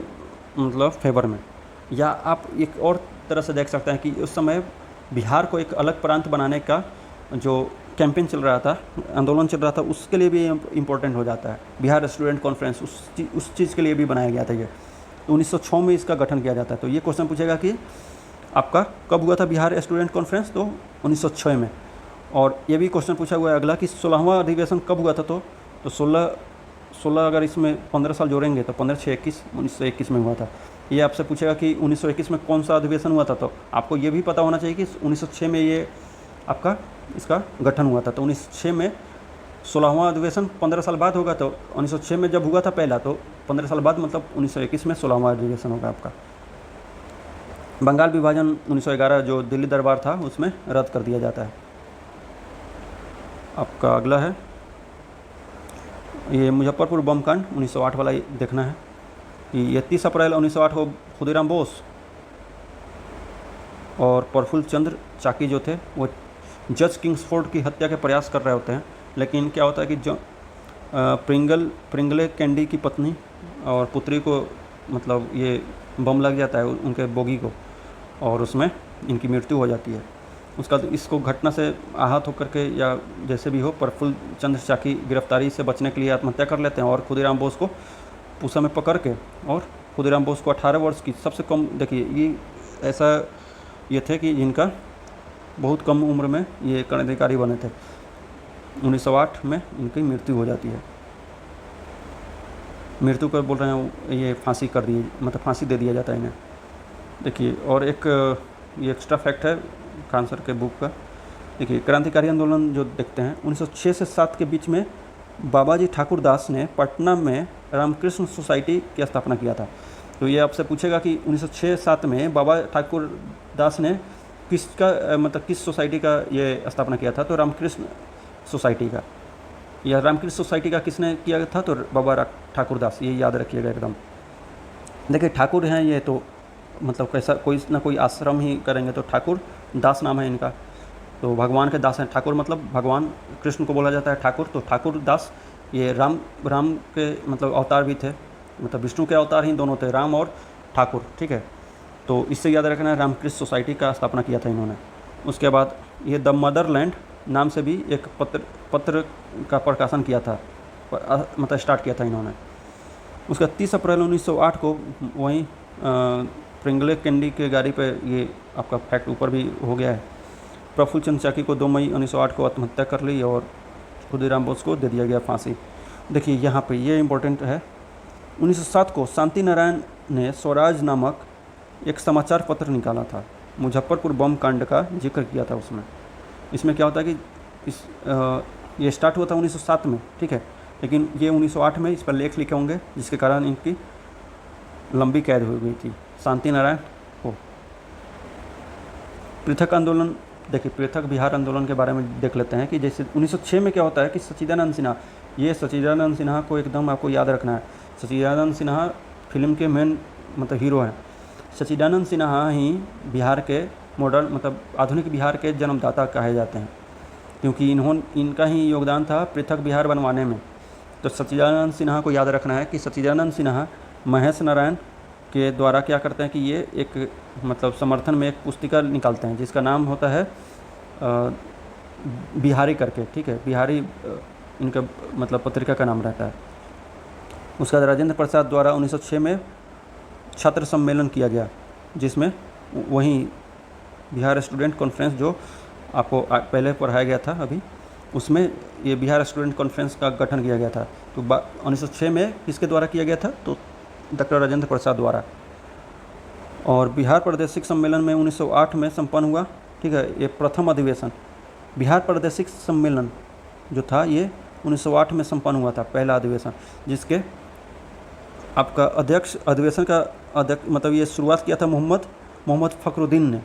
Speaker 1: मतलब फेवर में। या आप एक और तरह से देख सकते हैं कि उस समय बिहार को एक अलग प्रांत बनाने का जो कैंपेन चल रहा था, आंदोलन चल रहा था, उसके लिए भी इम्पोर्टेंट हो जाता है। बिहार स्टूडेंट कॉन्फ्रेंस उस चीज़ के लिए भी बनाया गया था ये। 1906 में इसका गठन किया जाता है। तो ये क्वेश्चन पूछेगा कि आपका कब हुआ था बिहार स्टूडेंट कॉन्फ्रेंस, तो 1906 में। और ये भी क्वेश्चन पूछा हुआ है अगला कि 16वां अधिवेशन कब हुआ था, तो 16 अगर इसमें 15 साल जोड़ेंगे तो 15 6 21 1921 में हुआ था। ये आपसे पूछेगा कि 1921 में कौन सा अधिवेशन हुआ था, तो आपको ये भी पता होना चाहिए कि 1906 में ये आपका इसका गठन हुआ था। तो 1906 में 16वां अधिवेशन 15 साल बाद होगा, तो 1906 में जब हुआ था पहला, तो 15 साल बाद मतलब 1921 में 16वां अधिवेशन होगा आपका। बंगाल विभाजन 1911 जो दिल्ली दरबार था उसमें रद्द कर दिया जाता है। आपका अगला है ये मुजफ्फरपुर बम कांड 1908 वाला देखना है कि ये 30 अप्रैल 1908 को खुदीराम बोस और प्रफुल्ल चंद्र चाकी जो थे वो जज किंग्सफोर्ड की हत्या के प्रयास कर रहे होते हैं। लेकिन क्या होता है कि जो प्रिंगले कैंडी की पत्नी और पुत्री को मतलब ये बम लग जाता है उनके बोगी को, और उसमें इनकी मृत्यु हो जाती है। उसका इसको घटना से आहत होकर के या जैसे भी हो प्रफुल्ल चंद्र चाकी गिरफ्तारी से बचने के लिए आत्महत्या कर लेते हैं, और खुदीराम बोस को उस समय पकड़ के, और खुदीराम बोस को 18 वर्ष की सबसे कम, देखिए ये ऐसा ये थे कि जिनका बहुत कम उम्र में ये क्रांतिकारी बने थे। 1908 में इनकी मृत्यु हो जाती है। मृत्यु कर बोल रहे हैं ये फांसी कर दी, मतलब फांसी दे दिया जाता है इन्हें। देखिए और एक ये एक्स्ट्रा फैक्ट है खान सर के बुक का। देखिए क्रांतिकारी आंदोलन जो देखते हैं 1906 से 7 के बीच में बाबाजी ठाकुर दास ने पटना में रामकृष्ण सोसाइटी की स्थापना किया था। तो ये आपसे पूछेगा कि 1906-7 में बाबा ठाकुर दास ने किसका मतलब किस सोसाइटी का ये स्थापना किया था, तो रामकृष्ण सोसाइटी का। यह रामकृष्ण सोसाइटी का किसने किया था, तो बाबा ठाकुर दास, ये याद रखिएगा एकदम। देखिए ठाकुर हैं ये तो मतलब कैसा कोई ना कोई आश्रम ही करेंगे। तो ठाकुर दास नाम है इनका, तो भगवान के दास हैं। ठाकुर मतलब भगवान कृष्ण को बोला जाता है ठाकुर, तो ठाकुर दास ये राम के मतलब अवतार भी थे, मतलब विष्णु के अवतार ही दोनों थे, राम और ठाकुर, ठीक है। तो इससे याद रखना है, रामकृष्ण सोसाइटी का स्थापना किया था इन्होंने। उसके बाद ये द मदरलैंड नाम से भी एक पत्र का प्रकाशन किया था, मतलब स्टार्ट किया था इन्होंने। उसका 30 अप्रैल 1908 को वहीं प्रिंगले कैंडी के गाड़ी पे, ये आपका फैक्ट ऊपर भी हो गया है, प्रफुल्ल चंद्र चाकी को 2 मई 1908 को आत्महत्या कर ली और खुदीराम बोस को दे दिया गया फांसी। देखिए यहाँ पे ये इम्पोर्टेंट है, 1907 को शांति नारायण ने स्वराज नामक एक समाचार पत्र निकाला था, मुजफ्फरपुर बम कांड का जिक्र किया था उसमें। इसमें क्या होता है कि ये स्टार्ट हुआ था 1907 में, ठीक है, लेकिन ये 1908 में इस पर लेख लिखे होंगे, जिसके कारण इनकी लंबी कैद हो गई थी शांति नारायण को। पृथक आंदोलन, देखिए पृथक बिहार आंदोलन के बारे में देख लेते हैं कि जैसे 1906 में क्या होता है कि सच्चिदानंद सिन्हा, ये सच्चिदानंद सिन्हा को एकदम आपको याद रखना है। सच्चिदानंद सिन्हा फिल्म के मेन मतलब हीरो हैं। सच्चिदानंद सिन्हा ही बिहार के मॉडर्न मतलब आधुनिक बिहार के जन्मदाता कहे जाते हैं, क्योंकि इनका ही योगदान था पृथक बिहार बनवाने में। तो सच्चिदानंद सिन्हा को याद रखना है कि सच्चिदानंद सिन्हा महेश नारायण के द्वारा क्या करते हैं कि ये एक मतलब समर्थन में एक पुस्तिका निकालते हैं, जिसका नाम होता है बिहारी करके, ठीक है, बिहारी इनका मतलब पत्रिका का नाम रहता है। उसका राजेंद्र प्रसाद द्वारा 1906 में छात्र सम्मेलन किया गया, जिसमें वहीं बिहार स्टूडेंट कॉन्फ्रेंस जो आपको पहले पढ़ाया गया था अभी, उसमें ये बिहार स्टूडेंट कॉन्फ्रेंस का गठन किया गया था। तो 1906 में किसके द्वारा किया गया था, तो डॉक्टर राजेंद्र प्रसाद द्वारा। और बिहार प्रादेशिक सम्मेलन में 1908 में संपन्न हुआ, ठीक है, ये प्रथम अधिवेशन। बिहार प्रादेशिक सम्मेलन जो था ये 1908 में संपन्न हुआ था, पहला अधिवेशन, जिसके आपका अध्यक्ष अधिवेशन का अध्यक्ष मतलब ये शुरुआत किया था मोहम्मद फ़खरुद्दीन ने।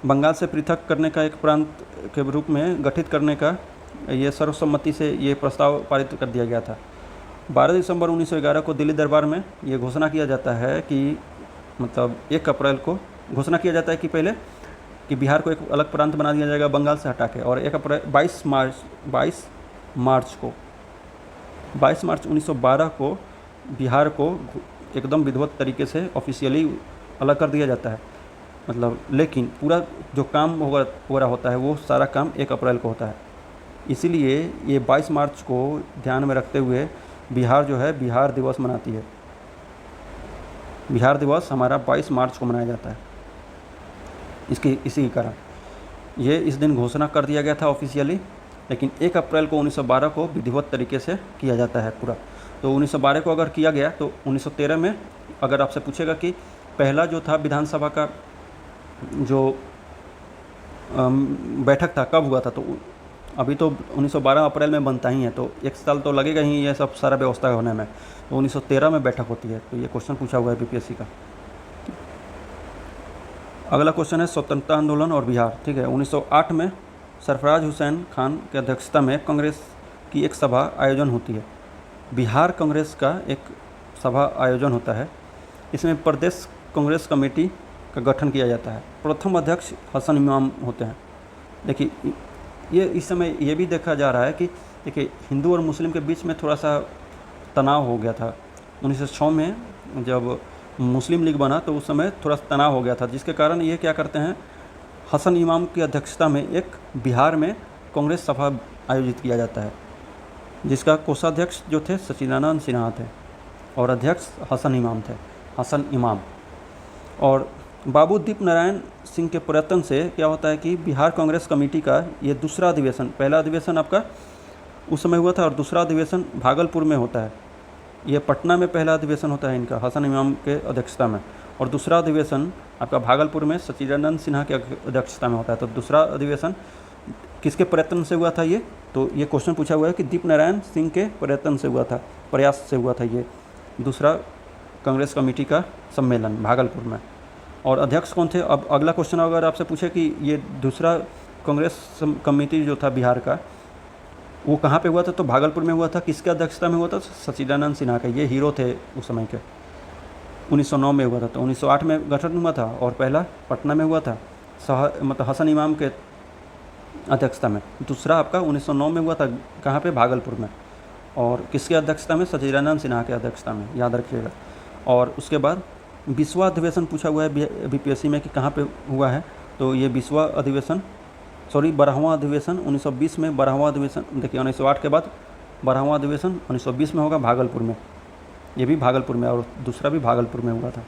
Speaker 1: बंगाल से पृथक करने का एक प्रांत के रूप में गठित करने का ये सर्वसम्मति से ये प्रस्ताव पारित कर दिया गया था। 12 दिसंबर 1911 को दिल्ली दरबार में ये घोषणा किया जाता है कि मतलब 1 अप्रैल को घोषणा किया जाता है कि पहले कि बिहार को एक अलग प्रांत बना दिया जाएगा बंगाल से हटा के, और 22 मार्च 1912 को बिहार को एकदम विधिवत तरीके से ऑफिशियली अलग कर दिया जाता है, मतलब। लेकिन पूरा जो काम हो रहा होता है वो सारा काम 1 अप्रैल को होता है। इसीलिए ये 22 मार्च को ध्यान में रखते हुए बिहार जो है बिहार दिवस मनाती है। बिहार दिवस हमारा 22 मार्च को मनाया जाता है। इसी कारण ये इस दिन घोषणा कर दिया गया था ऑफिशियली, लेकिन 1 अप्रैल को 1912 को विधिवत तरीके से किया जाता है पूरा। तो 1912 को अगर किया गया तो 1913 में अगर आपसे पूछेगा कि पहला जो था विधानसभा का जो बैठक था कब हुआ था, तो अभी तो 1912 अप्रैल में बनता ही है, तो 1 साल तो लगेगा ही ये सब सारा व्यवस्था होने में। तो 1913 में बैठक होती है। तो ये क्वेश्चन पूछा हुआ है बीपीएससी का। अगला क्वेश्चन है स्वतंत्रता आंदोलन और बिहार, ठीक है। 1908 में सरफराज हुसैन खान की अध्यक्षता में कांग्रेस की एक सभा आयोजन होती है। बिहार कांग्रेस का एक सभा आयोजन होता है। इसमें प्रदेश कांग्रेस कमेटी का गठन किया जाता है। प्रथम अध्यक्ष हसन इमाम होते हैं। देखिए ये इस समय ये भी देखा जा रहा है कि देखिए हिंदू और मुस्लिम के बीच में थोड़ा सा तनाव हो गया था। 1906 में जब मुस्लिम लीग बना तो उस समय थोड़ा सा तनाव हो गया था, जिसके कारण ये क्या करते हैं, हसन इमाम की अध्यक्षता में एक बिहार में कांग्रेस सभा आयोजित किया जाता है, जिसका कोषाध्यक्ष जो थे सच्चिदानंद सिन्हा थे और अध्यक्ष हसन इमाम। और बाबू दीप नारायण सिंह के प्रयत्न से क्या होता है कि बिहार कांग्रेस कमेटी का ये दूसरा अधिवेशन, पहला अधिवेशन आपका उस समय हुआ था और दूसरा अधिवेशन भागलपुर में होता है। ये पटना में पहला अधिवेशन होता है इनका हसन इमाम के अध्यक्षता में, और दूसरा अधिवेशन आपका भागलपुर में सच्चिदानंद सिन्हा के अध्यक्षता में होता है। तो दूसरा अधिवेशन किसके प्रयत्न से हुआ था ये, तो ये क्वेश्चन पूछा हुआ है कि दीप नारायण सिंह के प्रयत्न से हुआ था, प्रयास से हुआ था ये दूसरा कांग्रेस कमेटी का सम्मेलन भागलपुर में। और अध्यक्ष कौन थे, अब अगला क्वेश्चन अगर आपसे पूछे कि ये दूसरा कांग्रेस कमेटी जो था बिहार का वो कहाँ पे हुआ था, तो भागलपुर में हुआ था। किसके अध्यक्षता में हुआ था, सच्चिदानंद सिन्हा का, ये हीरो थे उस समय के। 1909 में हुआ था। तो 1908 में गठन हुआ था और पहला पटना में हुआ था, मतलब हसन इमाम के अध्यक्षता में। दूसरा आपका 1909 में हुआ था, कहाँ पे? भागलपुर में। और किसके अध्यक्षता में? सचिदानंद सिन्हा के अध्यक्षता में, याद रखिएगा। और उसके बाद 20वां अधिवेशन पूछा हुआ है बीपीएससी में कि कहाँ पे हुआ है। तो ये 20वां अधिवेशन, 12वां अधिवेशन 1920 में, 12वां अधिवेशन देखिए 1908 के बाद 12वां अधिवेशन 1920 में होगा भागलपुर में, ये भी भागलपुर में, और दूसरा भी भागलपुर में हुआ था।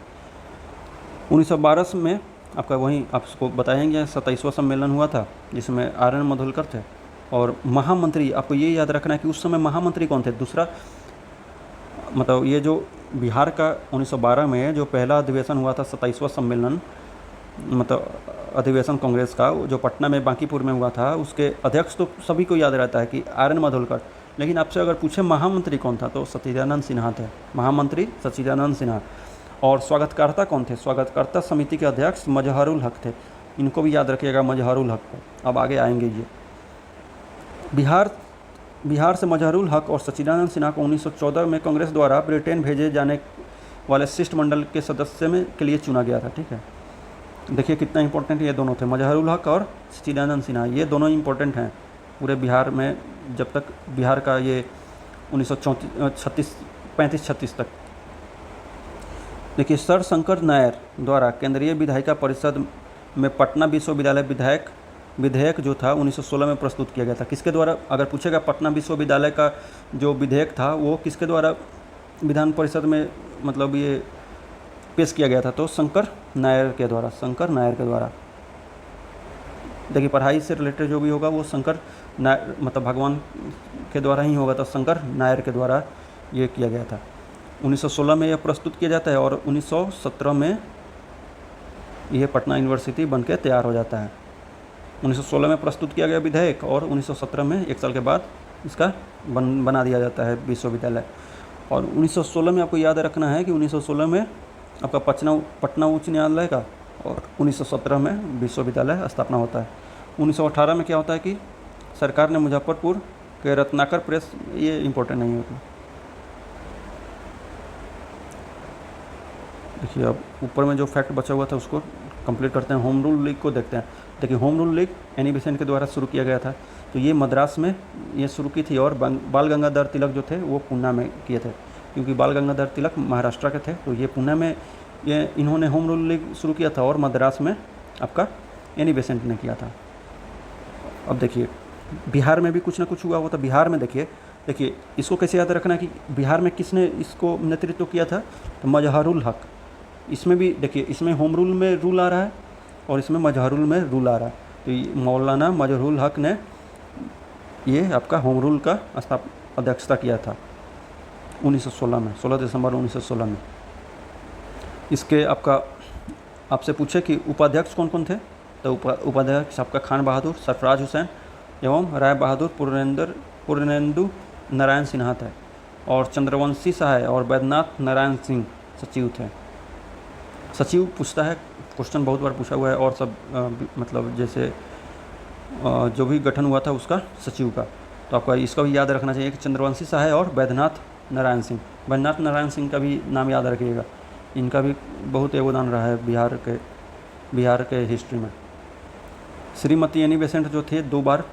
Speaker 1: 1912 में आपका वहीं आपको बताएंगे 27वां सम्मेलन हुआ था, जिसमें आर एन माधोलकर थे। और महामंत्री, आपको ये याद रखना है कि उस समय महामंत्री कौन थे? दूसरा मतलब ये जो बिहार का 1912 में जो पहला अधिवेशन हुआ था, 27वां सम्मेलन, मतलब अधिवेशन कांग्रेस का, जो पटना में बांकीपुर में हुआ था, उसके अध्यक्ष तो सभी को याद रहता है कि आर एन माधोलकर। लेकिन आपसे अगर पूछे महामंत्री कौन था, तो सचिदानंद सिन्हा थे, महामंत्री सचिदानंद सिन्हा। और स्वागतकर्ता कौन थे? स्वागतकर्ता समिति के अध्यक्ष मजहरुल हक थे, इनको भी याद रखिएगा, मजहरुल हक को। अब आगे आएंगे ये बिहार से मजहरुल हक और सचिदानंद सिन्हा को 1914 में कांग्रेस द्वारा ब्रिटेन भेजे जाने वाले शिष्टमंडल के सदस्य में के लिए चुना गया था। ठीक है, देखिए कितना इंपॉर्टेंट ये दोनों थे, मजहरुल हक और सचिदानंद सिन्हा, ये दोनों इंपॉर्टेंट हैं पूरे बिहार में, जब तक बिहार का ये 1935-36 तक। देखिए, सर शंकर नायर द्वारा केंद्रीय विधायिका परिषद में पटना विश्वविद्यालय विधेयक जो था 1916 में प्रस्तुत किया गया था। किसके द्वारा? अगर पूछेगा पटना विश्वविद्यालय का जो विधेयक था वो किसके द्वारा विधान परिषद में मतलब ये पेश किया गया था? तो शंकर नायर के द्वारा, शंकर नायर के द्वारा। देखिए, पढ़ाई से रिलेटेड जो भी होगा वो शंकर नायर मतलब भगवान के द्वारा ही होगा, तो शंकर नायर के द्वारा ये किया गया था। 1916 में यह प्रस्तुत किया जाता है और 1917 में यह पटना यूनिवर्सिटी बनके तैयार हो जाता है। 1916 में प्रस्तुत किया गया विधेयक और 1917 में 1 साल के बाद इसका बना दिया जाता है विश्वविद्यालय। और 1916 में आपको याद रखना है कि 1916 में आपका पटना उच्च न्यायालय का, और 1917 में विश्वविद्यालय स्थापना होता है। 1918 में क्या होता है कि सरकार ने मुजफ्फरपुर के रत्नाकर प्रेस, ये इम्पोर्टेंट नहीं होता। देखिए, अब ऊपर में जो फैक्ट बचा हुआ था उसको कंप्लीट करते हैं। होम रूल लीग को देखते हैं। देखिए, home rule league Annie Besant के द्वारा शुरू किया गया था, तो ये मद्रास में ये शुरू की थी, और बाल गंगाधर तिलक जो थे वो पूना में किए थे, क्योंकि बाल गंगाधर तिलक महाराष्ट्र के थे, तो ये पूना में ये इन्होंने होम रूल लीग शुरू किया था, और मद्रास में आपका एनी बेसेंट ने किया था। अब देखिए, बिहार में भी कुछ ना कुछ हुआ था। बिहार में देखिए इसको कैसे याद रखना कि बिहार में किसने इसको नेतृत्व किया था? तो मजहरुल हक। इसमें भी देखिए, इसमें होम रूल में रूल आ रहा है और इसमें मजहरुल में रूल आ रहा है। तो मौलाना मजहरुल हक ने ये आपका होम रूल का अध्यक्षता किया था 1916 में, 16 दिसंबर 1916 में। इसके आपसे पूछे कि उपाध्यक्ष कौन कौन थे, तो उपाध्यक्ष आपका खान बहादुर, सरफराज हुसैन एवं राय बहादुर पूर्णेंदु नारायण सिन्हा थे, और चंद्रवंशी सहाय और वैद्यनाथ नारायण सिंह सचिव थे। सचिव पूछता है, क्वेश्चन बहुत बार पूछा हुआ है, और सब मतलब जैसे जो भी गठन हुआ था उसका सचिव का, तो आपका इसका भी याद रखना चाहिए कि चंद्रवंशी सहाय और वैद्यनाथ नारायण सिंह। वैद्यनाथ नारायण सिंह का भी नाम याद रखिएगा, इनका भी बहुत योगदान रहा है बिहार के हिस्ट्री में। श्रीमती एनी बेसेंट जो थे 2 बार,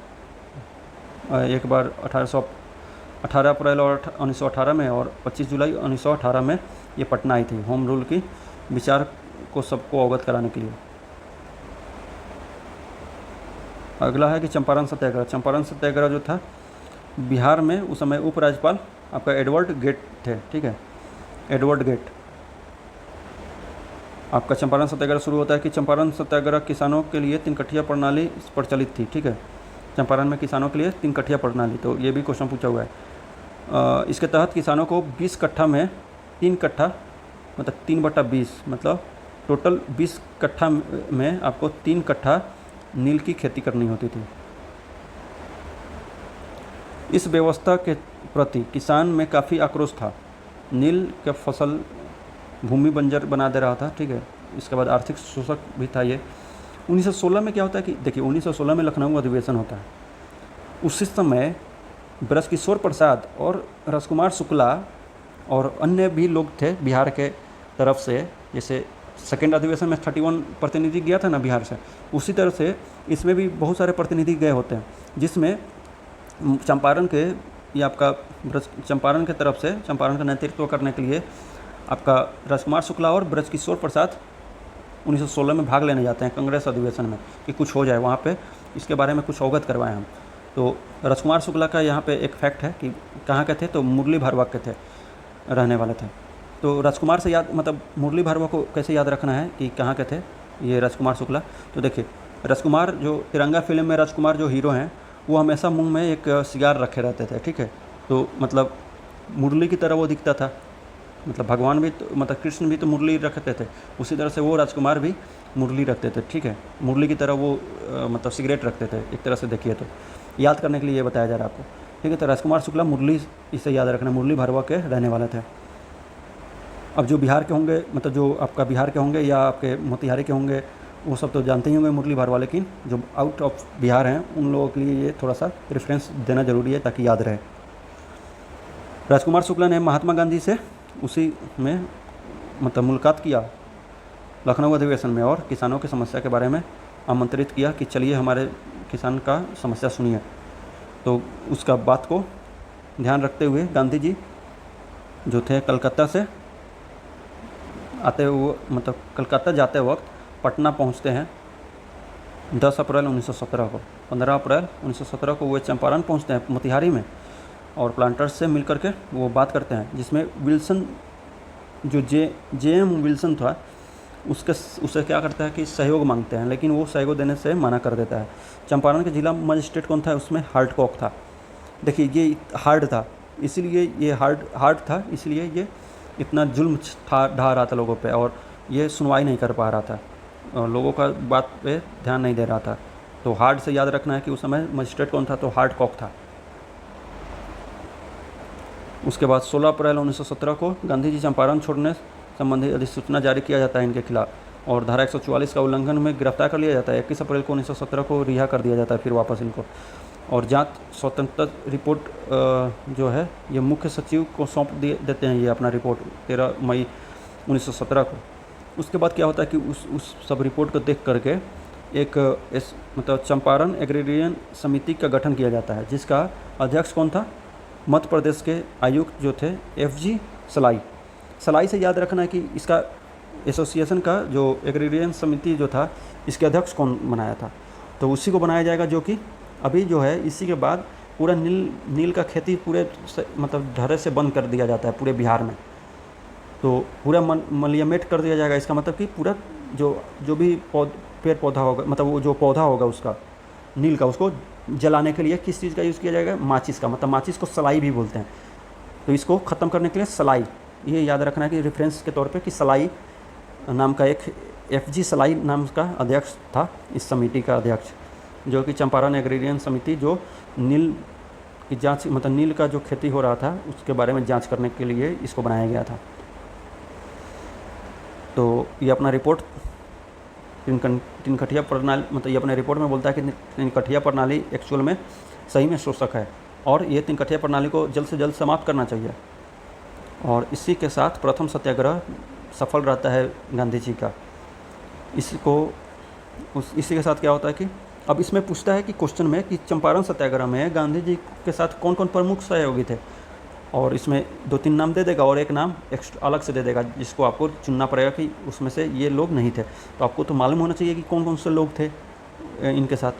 Speaker 1: एक बार 18 अप्रैल और 1918 में, और 25 जुलाई 1918 में ये पटना आई थी होम रूल की विचार को सबको अवगत कराने के लिए। अगला है कि चंपारण सत्याग्रह। चंपारण सत्याग्रह जो था बिहार में, उस समय उपराज्यपाल आपका एडवर्ड गेट थे। ठीक है, एडवर्ड गेट। आपका चंपारण सत्याग्रह शुरू होता है कि चंपारण सत्याग्रह किसानों के लिए 3 कठिया प्रणाली प्रचलित थी। ठीक है, चंपारण में किसानों के लिए 3 कठिया प्रणाली, तो ये भी क्वेश्चन पूछा हुआ है। इसके तहत किसानों को 20 कट्ठा में 3 कट्ठा मतलब 3/20 मतलब टोटल 20 कट्ठा में आपको 3 कट्ठा नील की खेती करनी होती थी। इस व्यवस्था के प्रति किसान में काफ़ी आक्रोश था। नील का फसल भूमि बंजर बना दे रहा था। ठीक है, इसके बाद आर्थिक शोषक भी था ये। 1916 में क्या होता है कि देखिए 1916 में लखनऊ अधिवेशन होता है। उसी समय ब्रजकिशोर प्रसाद और राजकुमार शुक्ला और अन्य भी लोग थे बिहार के तरफ से, जैसे सेकेंड अधिवेशन में 31 प्रतिनिधि गया था ना बिहार से, उसी तरह से इसमें भी बहुत सारे प्रतिनिधि गए होते हैं, जिसमें चंपारण के ये आपका चंपारण के तरफ से चंपारण का नेतृत्व करने के लिए आपका राजकुमार शुक्ला और ब्रजकिशोर प्रसाद 1916 में भाग लेने जाते हैं कांग्रेस अधिवेशन में, कि कुछ हो जाए वहाँ पे, इसके बारे में कुछ अवगत करवाएं हम। तो राजकुमार शुक्ला का यहाँ पे एक फैक्ट है कि कहाँ के थे, तो मुरली भरवा के थे, रहने वाले थे। तो राजकुमार से याद, मतलब मुरली भरवा को कैसे याद रखना है कि कहाँ के थे ये राजकुमार शुक्ला। तो देखिए, राजकुमार जो तिरंगा फिल्म में राजकुमार जो हीरो हैं, वो हमेशा मुंह में एक सिगार रखे रहते थे, ठीक है। तो मतलब मुरली की तरह वो दिखता था, मतलब भगवान भी मतलब कृष्ण भी तो मुरली रखते थे, उसी तरह से वो राजकुमार भी मुरली रखते थे, ठीक है। मुरली की तरह वो मतलब सिगरेट रखते थे एक तरह से, देखिए तो याद करने के लिए ये बताया जा रहा है आपको, ठीक है। तो राजकुमार शुक्ला मुरली, इसे याद रखना, मुरली भरवा के रहने वाले थे। अब जो बिहार के होंगे, मतलब जो आपका बिहार के होंगे या आपके मोतिहारी के होंगे, वो सब तो जानते ही होंगे मुरली भरवा, लेकिन जो आउट ऑफ बिहार हैं उन लोगों के लिए ये थोड़ा सा रेफरेंस देना ज़रूरी है ताकि याद रहे। राजकुमार शुक्ला ने महात्मा गांधी से उसी में मतलब मुलाकात किया लखनऊ अधिवेशन में, और किसानों की समस्या के बारे में आमंत्रित किया कि चलिए हमारे किसान का समस्या सुनिए। तो उसका बात को ध्यान रखते हुए गांधी जी जो थे कलकत्ता से आते हुए, मतलब कलकत्ता जाते वक्त पटना पहुंचते हैं 10 अप्रैल 1917 को। 15 अप्रैल 1917 को वो चंपारण पहुंचते हैं मोतिहारी में, और प्लांटर्स से मिल करके वो बात करते हैं, जिसमें विल्सन जो जे.एम. विल्सन था, उससे क्या करता है कि सहयोग मांगते हैं, लेकिन वो सहयोग देने से मना कर देता है। चंपारण के जिला मजिस्ट्रेट कौन था, उसमें हार्डकॉक था। देखिए ये हार्ड था, इसीलिए ये हार्ड था, इसलिए ये इतना जुल्म ढा रहा था लोगों पे, और ये सुनवाई नहीं कर पा रहा था, और लोगों का बात पे ध्यान नहीं दे रहा था। तो हार्ड से याद रखना है कि उस समय मजिस्ट्रेट कौन था, तो हार्डकॉक था। उसके बाद 16 अप्रैल 1917 को गांधी जी चंपारण छोड़ने संबंधी अधिसूचना जारी किया जाता है इनके खिलाफ, और धारा 144 का उल्लंघन में गिरफ्तार कर लिया जाता है। 21 अप्रैल को 1917 को रिहा कर दिया जाता है फिर वापस इनको, और जांच स्वतंत्रता रिपोर्ट जो है ये मुख्य सचिव को सौंप देते हैं, ये अपना रिपोर्ट 13 मई 1917 को। उसके बाद क्या होता है कि उस सब रिपोर्ट को देख करके एक मतलब चंपारण एग्रेरियन समिति का गठन किया जाता है, जिसका अध्यक्ष कौन था, मध्य प्रदेश के आयुक्त जो थे F.G. सलाई से याद रखना है कि इसका एसोसिएशन का जो एग्रेरियन समिति जो था, इसके अध्यक्ष कौन बनाया था, तो उसी को बनाया जाएगा, जो कि अभी जो है इसी के बाद पूरा नील का खेती पूरे मतलब ढरे से बंद कर दिया जाता है पूरे बिहार में। तो पूरा मलियामेट कर दिया जाएगा, इसका मतलब कि पूरा जो भी पेड़ पौधा होगा, मतलब वो जो पौधा होगा उसका नील का, उसको जलाने के लिए किस चीज़ का यूज़ किया जाएगा, माचिस का, मतलब माचिस को सलाई भी बोलते हैं। तो इसको ख़त्म करने के लिए सलाई, ये याद रखना है कि रेफरेंस के तौर पे कि सलाई नाम का एक F.G. सलाई नाम का अध्यक्ष था इस समिति का अध्यक्ष, जो कि चंपारण एग्रेरियन समिति जो नील की जांच, मतलब नील का जो खेती हो रहा था उसके बारे में जांच करने के लिए इसको बनाया गया था। तो ये अपना रिपोर्ट तिनकठिया प्रणाली, मतलब ये अपने रिपोर्ट में बोलता है कि तिनकठिया प्रणाली एक्चुअल में सही में शोषक है, और ये तिनकठिया प्रणाली को जल्द से जल्द समाप्त करना चाहिए। और इसी के साथ प्रथम सत्याग्रह सफल रहता है गांधी जी का। इसी के साथ क्या होता है कि अब इसमें पूछता है कि क्वेश्चन में कि चंपारण सत्याग्रह में गांधी जी के साथ कौन कौन प्रमुख सहयोगी थे, और इसमें 2-3 नाम दे देगा और एक नाम अलग से दे देगा, जिसको आपको चुनना पड़ेगा कि उसमें से ये लोग नहीं थे। तो आपको तो मालूम होना चाहिए कि कौन कौन से लोग थे इनके साथ,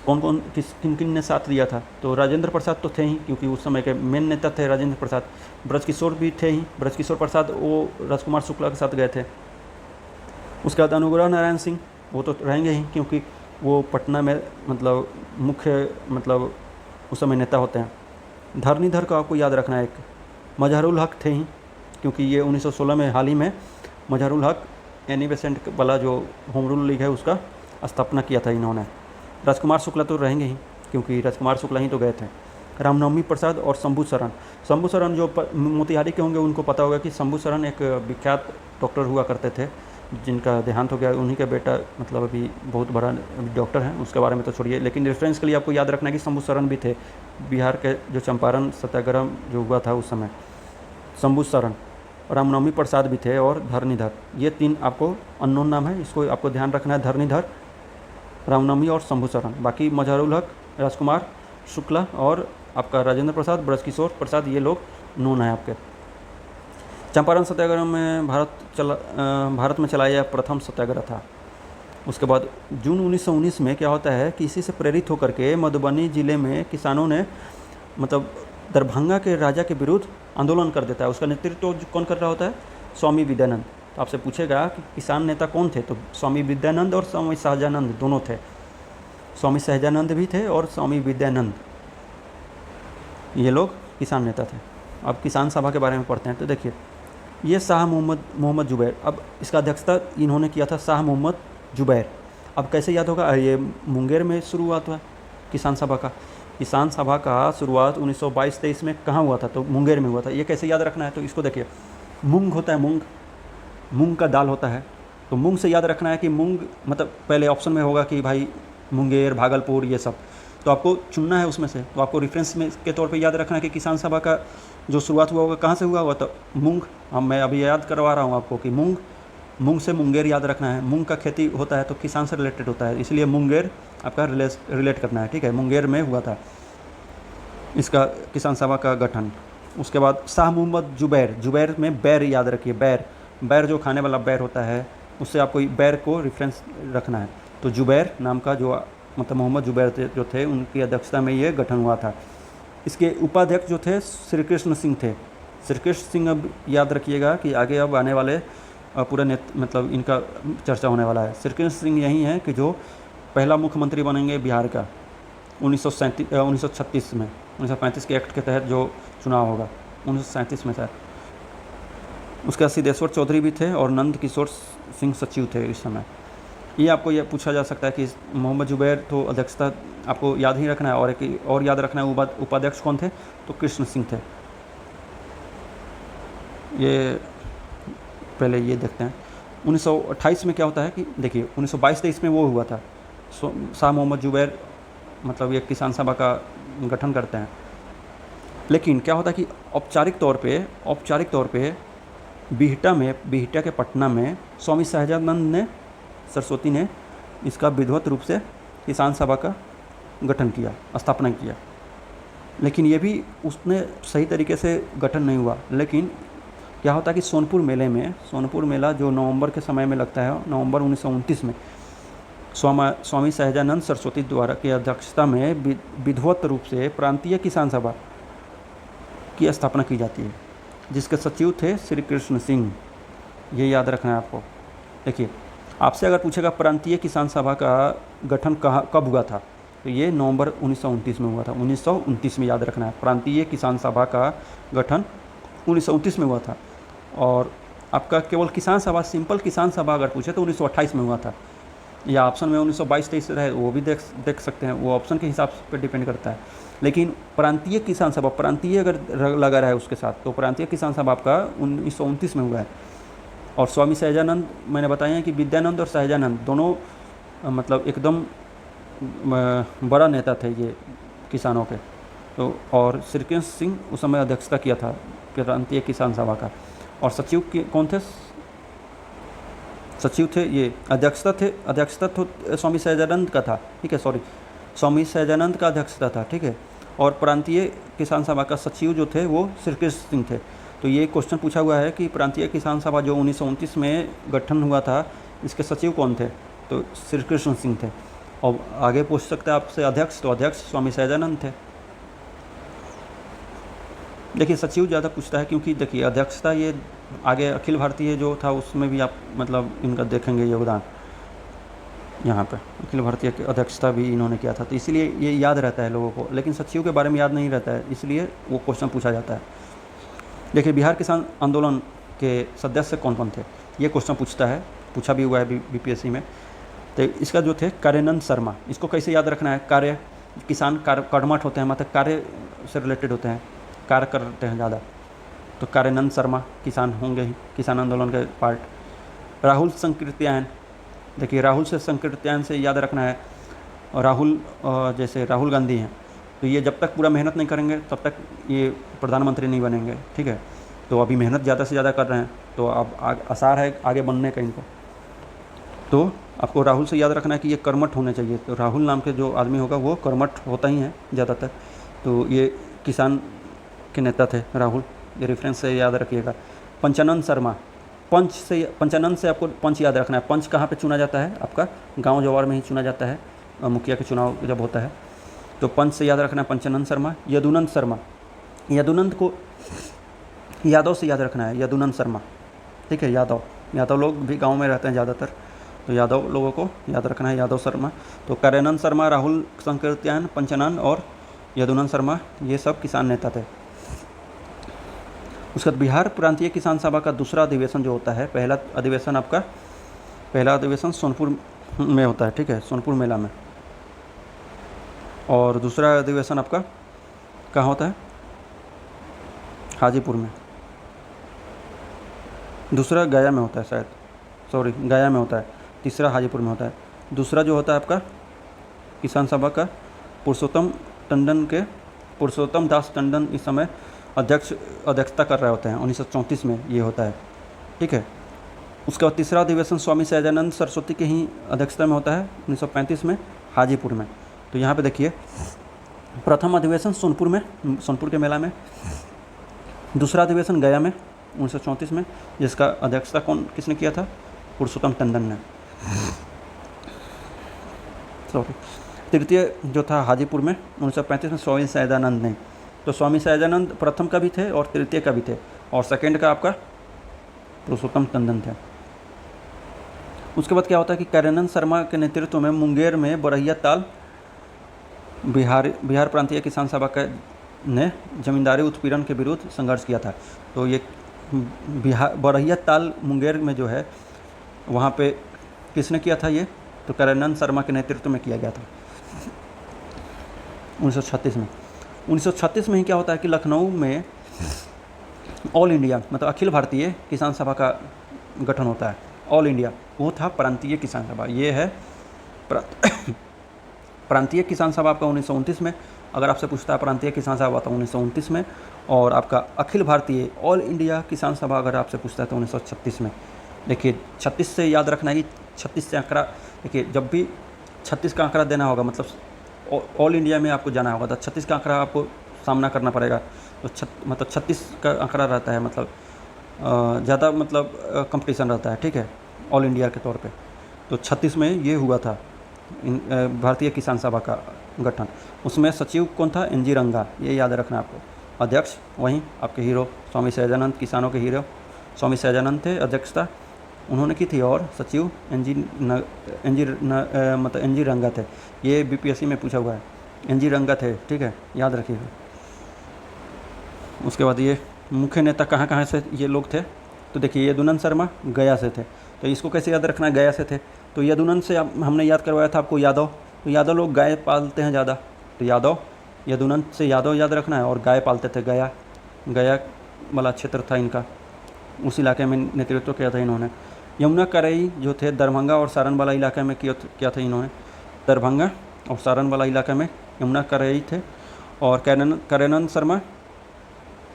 Speaker 1: किन किन ने साथ दिया था। तो राजेंद्र प्रसाद तो थे ही, क्योंकि उस समय के मेन नेता थे राजेंद्र प्रसाद। ब्रजकिशोर भी थे ही, ब्रजकिशोर प्रसाद वो राजकुमार शुक्ला के साथ गए थे। उसके बाद अनुग्रह नारायण सिंह, वो तो रहेंगे ही, क्योंकि वो पटना में मतलब मुख्य मतलब उस समय नेता होते हैं। धरणीधर को आपको याद रखना है, एक मजहरुल हक थे ही, क्योंकि ये 1916 में हाल ही में मजहरुल हक एनी बेसेंट वाला जो होम रूल लीग है उसका स्थापना किया था इन्होंने। राजकुमार शुक्ला तो रहेंगे ही, क्योंकि राजकुमार शुक्ला ही तो गए थे। रामनवमी प्रसाद और शंभू शरण जो मोतिहारी के होंगे उनको पता होगा कि शंभू शरण एक विख्यात डॉक्टर हुआ करते थे, जिनका देहांत हो गया। उन्हीं का बेटा मतलब अभी बहुत बड़ा डॉक्टर है, उसके बारे में तो छोड़िए, लेकिन रेफरेंस के लिए आपको याद रखना है कि शंभू शरण भी थे। बिहार के जो चंपारण सत्याग्रह जो हुआ था उस समय, शंभू शरण। रामनवमी प्रसाद भी थे और धरणीधर। ये 3 आपको अननोन नाम है, इसको आपको ध्यान रखना है, धरणीधर, रामनवमी और शंभुशरण। बाकी मजहरुल हक, राजकुमार शुक्ला और आपका राजेंद्र प्रसाद, ब्रजकिशोर प्रसाद, ये लोग नोन हैं आपके। चंपारण सत्याग्रह में भारत में चलाया गया प्रथम सत्याग्रह था। उसके बाद जून 1919 में क्या होता है कि इसी से प्रेरित होकर के मधुबनी ज़िले में किसानों ने मतलब दरभंगा के राजा के विरुद्ध आंदोलन कर देता है। उसका नेतृत्व कौन कर रहा होता है? स्वामी विद्यानंद। तो आपसे पूछेगा कि किसान नेता कौन थे, तो स्वामी विद्यानंद और स्वामी सहजानंद दोनों थे। स्वामी सहजानंद भी थे और स्वामी विद्यानंद, ये लोग किसान नेता थे। अब किसान सभा के बारे में पढ़ते हैं। तो देखिए, ये शाह मोहम्मद जुबैर, अब इसका अध्यक्षता इन्होंने किया था शाह मोहम्मद जुबैर। अब कैसे याद होगा? ये मुंगेर में शुरुआत हुआ किसान सभा का। किसान सभा का शुरुआत 1922-23 में कहाँ हुआ था? तो मुंगेर में हुआ था। ये कैसे याद रखना है? तो इसको देखिए, मूंग होता है, मूंग का दाल होता है, तो मूंग से याद रखना है कि मूंग मतलब पहले ऑप्शन में होगा कि भाई मुंगेर, भागलपुर, ये सब, तो आपको चुनना है उसमें से। तो आपको रेफरेंस में के तौर पे याद रखना है कि किसान सभा का जो शुरुआत हुआ होगा कहाँ से हुआ होगा? तो मूंग। हम मैं अभी याद करवा रहा हूँ आपको कि मूंग से मुंगेर याद रखना है। मूंग का खेती होता है तो किसान से रिलेटेड होता है, इसलिए मुंगेर आपका रिलेट करना है, ठीक है। मुंगेर में हुआ था इसका किसान सभा का गठन। उसके बाद शाह मोहम्मद जुबैर में बैर याद रखिए, बैर जो खाने वाला बैर होता है, उससे आपको बैर को रेफरेंस रखना है। तो जुबैर नाम का जो मतलब मोहम्मद जुबैर जो थे, उनकी अध्यक्षता में ये गठन हुआ था। इसके उपाध्यक्ष जो थे श्री कृष्ण सिंह थे। श्री कृष्ण सिंह अब याद रखिएगा कि आगे अब आने वाले पूरे मतलब इनका चर्चा होने वाला है। श्री कृष्ण सिंह यही हैं कि जो पहला मुख्यमंत्री बनेंगे बिहार का 1936 में, 1935 के एक्ट के तहत जो चुनाव होगा 1937 में था। उसके बाद सिद्धेश्वर चौधरी भी थे और नंद किशोर सिंह सचिव थे इस समय। ये आपको ये पूछा जा सकता है कि मोहम्मद जुबैर तो अध्यक्षता आपको याद ही रखना है, और एक और याद रखना है उपाध्यक्ष कौन थे? तो कृष्ण सिंह थे। ये पहले ये देखते हैं 1928 में क्या होता है कि देखिए 1922-23 में वो हुआ था, शाह मोहम्मद जुबैर मतलब ये किसान सभा का गठन करते हैं। लेकिन क्या होता है कि औपचारिक तौर पे बिहटा के पटना में स्वामी सहजानंद सरस्वती ने इसका विधिवत रूप से किसान सभा का गठन किया, स्थापना किया। लेकिन ये भी उसने सही तरीके से गठन नहीं हुआ। लेकिन क्या होता है कि सोनपुर मेला जो नवंबर के समय में लगता है, नवंबर 1929 में स्वामी सहजानंद सरस्वती द्वारा की अध्यक्षता में विधिवत रूप से प्रांतीय किसान सभा की स्थापना की जाती है, जिसके सचिव थे श्री कृष्ण सिंह। ये याद रखना है आपको। देखिए, आपसे अगर पूछेगा प्रांतीय किसान सभा का गठन कब हुआ था, तो ये नवंबर 1929 में हुआ था। 1929 में याद रखना है, प्रांतीय किसान सभा का गठन 1929 में हुआ था। और आपका केवल किसान सभा, सिंपल किसान सभा अगर पूछे तो 1928 में हुआ था। या ऑप्शन में 1922-23 रहे, वो भी देख सकते हैं, वो ऑप्शन के हिसाब पर डिपेंड करता है। लेकिन प्रांतीय किसान सभा, प्रांतीय अगर लगा रहा है उसके साथ, तो प्रांतीय किसान सभा आपका 1929 में हुआ है। और स्वामी सहजानंद मैंने बताया कि विद्यानंद और सहजानंद दोनों मतलब एकदम बड़ा नेता थे ये किसानों के। तो और श्री कृष्ण सिंह उस समय अध्यक्षता किया था प्रांतीय किसान सभा का। और सचिव कौन थे? सचिव थे ये, अध्यक्षता तो स्वामी सहजानंद का था, ठीक है, स्वामी सहजानंद का अध्यक्षता था, ठीक है। और प्रांतीय किसान सभा का सचिव जो थे वो श्री कृष्ण सिंह थे। तो ये क्वेश्चन पूछा हुआ है कि प्रांतीय किसान सभा जो 1929 में गठन हुआ था, इसके सचिव कौन थे? तो श्री कृष्ण सिंह थे। और आगे पूछ सकते हैं आपसे अध्यक्ष, तो अध्यक्ष स्वामी सहजानंद थे। देखिए, सचिव ज़्यादा पूछता है क्योंकि देखिए अध्यक्षता ये आगे अखिल भारतीय जो था उसमें भी आप मतलब इनका देखेंगे योगदान। यहाँ पे अखिल भारतीय की अध्यक्षता भी इन्होंने किया था, तो इसीलिए ये याद रहता है लोगों को। लेकिन सचिव के बारे में याद नहीं रहता है, इसलिए वो क्वेश्चन पूछा जाता है। देखिए, बिहार किसान आंदोलन के सदस्य कौन कौन थे, ये क्वेश्चन पूछा भी हुआ है बीपीएससी में। तो इसका जो थे कार्यानंद शर्मा, इसको कैसे याद रखना है? कार्य, किसान कर्मठ होते हैं, मतलब कार्य से रिलेटेड होते हैं, कार्य करते हैं ज़्यादा, तो कार्यानंद शर्मा किसान होंगे ही, किसान आंदोलन के पार्ट। राहुल संकीर्त्यायन, देखिए राहुल से संकीर्त्यायन से याद रखना है। राहुल जैसे राहुल गांधी हैं, तो ये जब तक पूरा मेहनत नहीं करेंगे तब तक ये प्रधानमंत्री नहीं बनेंगे, ठीक है। तो अभी मेहनत ज़्यादा से ज़्यादा कर रहे हैं, तो अब आसार है आगे बढ़ने का इनको। तो आपको राहुल से याद रखना है कि ये कर्मठ होने चाहिए। तो राहुल नाम के जो आदमी होगा वो कर्मठ होता ही है ज़्यादातर। तो ये किसान के नेता थे राहुल, ये रेफरेंस से याद रखिएगा। पंचानंद शर्मा, पंचानंद से आपको पंच याद रखना है। पंच कहाँ पे चुना जाता है? आपका गांव जवार में ही चुना जाता है, मुखिया के चुनाव जब होता है। तो पंच से याद रखना है पंचानंद शर्मा। यदुनंद शर्मा, यदुनंद को यादव से याद रखना है, यदुनंद शर्मा, ठीक है। यादव लोग भी गाँव में रहते हैं ज़्यादातर, तो यादव लोगों को याद रखना है, यादव शर्मा। तो कार्यानंद शर्मा, राहुल संकीर्त्यायन, पंचानंद और यदुनंद शर्मा, ये सब किसान नेता थे। उसके बाद बिहार प्रांतीय किसान सभा का दूसरा अधिवेशन जो होता है, पहला अधिवेशन सोनपुर में होता है, ठीक है, सोनपुर मेला में। और दूसरा अधिवेशन आपका कहाँ होता है? हाजीपुर में। दूसरा गया में होता है शायद, सॉरी गया में होता है। तीसरा हाजीपुर में होता है। दूसरा जो होता है आपका किसान सभा का पुरुषोत्तम दास टंडन इस समय अध्यक्षता कर रहे होते हैं। 1934 में ये होता है, ठीक है। उसका तीसरा अधिवेशन स्वामी सहजानंद सरस्वती के ही अध्यक्षता में होता है 1935 में, हाजीपुर में। तो यहाँ पे देखिए, प्रथम अधिवेशन सोनपुर के मेला में। दूसरा अधिवेशन गया में 1934 में, जिसका अध्यक्षता किसने किया था? पुरुषोत्तम टंडन ने। सॉरी, तृतीय जो था हाजीपुर में 1935 में, स्वामी सहजानंद ने। तो स्वामी सहजानंद प्रथम का भी थे और तृतीय का भी थे, और सेकंड का आपका पुरुषोत्तम टंडन थे। उसके बाद क्या होता है कि कार्यानंद शर्मा के नेतृत्व में मुंगेर में बरहिया ताल बिहार प्रांतीय किसान सभा ने जमींदारी उत्पीड़न के विरुद्ध संघर्ष किया था। तो ये बरहिया ताल मुंगेर में जो है, वहाँ पे किसने किया था ये? तो कार्यानंद शर्मा के नेतृत्व में किया गया था 1936 में। 1936 में ही क्या होता है कि लखनऊ में ऑल इंडिया मतलब अखिल भारतीय किसान सभा का गठन होता है। ऑल इंडिया, वो था प्रांतीय किसान सभा। ये है प्रांतीय किसान सभा आपका 1929 में। अगर आपसे पूछता है प्रांतीय किसान सभा तो 1929 में, और आपका अखिल भारतीय ऑल इंडिया किसान सभा अगर आपसे पूछता है तो 1936 में। देखिए 36 से याद रखना है कि 36 से आंकड़ा, देखिए जब भी 36 का आंकड़ा देना होगा मतलब ऑल इंडिया में आपको जाना होगा, तो 36 का आंकड़ा आपको सामना करना पड़ेगा। तो मतलब 36 का आंकड़ा रहता है, मतलब ज़्यादा मतलब कंपटीशन रहता है, ठीक है, ऑल इंडिया के तौर पे। तो 36 में ये हुआ था भारतीय किसान सभा का गठन। उसमें सचिव कौन था? NG रंगा, ये याद रखना आपको। अध्यक्ष वहीं आपके हीरो स्वामी सहजानंद, किसानों के हीरो स्वामी सहजानंद थे, अध्यक्षता उन्होंने की थी, और सचिव NG रंगा थे। ये BPSC में पूछा हुआ है, NG रंगा थे, ठीक है, याद रखिएगा। उसके बाद ये मुख्य नेता कहाँ से ये लोग थे? तो देखिए यदुनंद शर्मा गया से थे, तो इसको कैसे याद रखना है? गया से थे। तो यदुनंद से हमने याद करवाया था आपको यादव, तो यादव लोग गाय पालते हैं ज़्यादा, तो यादव, यदुनंद से यादव याद रखना है, और गाय पालते थे। गया वाला क्षेत्र था इनका, उस इलाके में नेतृत्व किया था इन्होंने। यमुना करई जो थे दरभंगा और सारण वाला इलाके में किया था इन्होंने। दरभंगा और सारण वाला इलाके में यमुना करई थे। और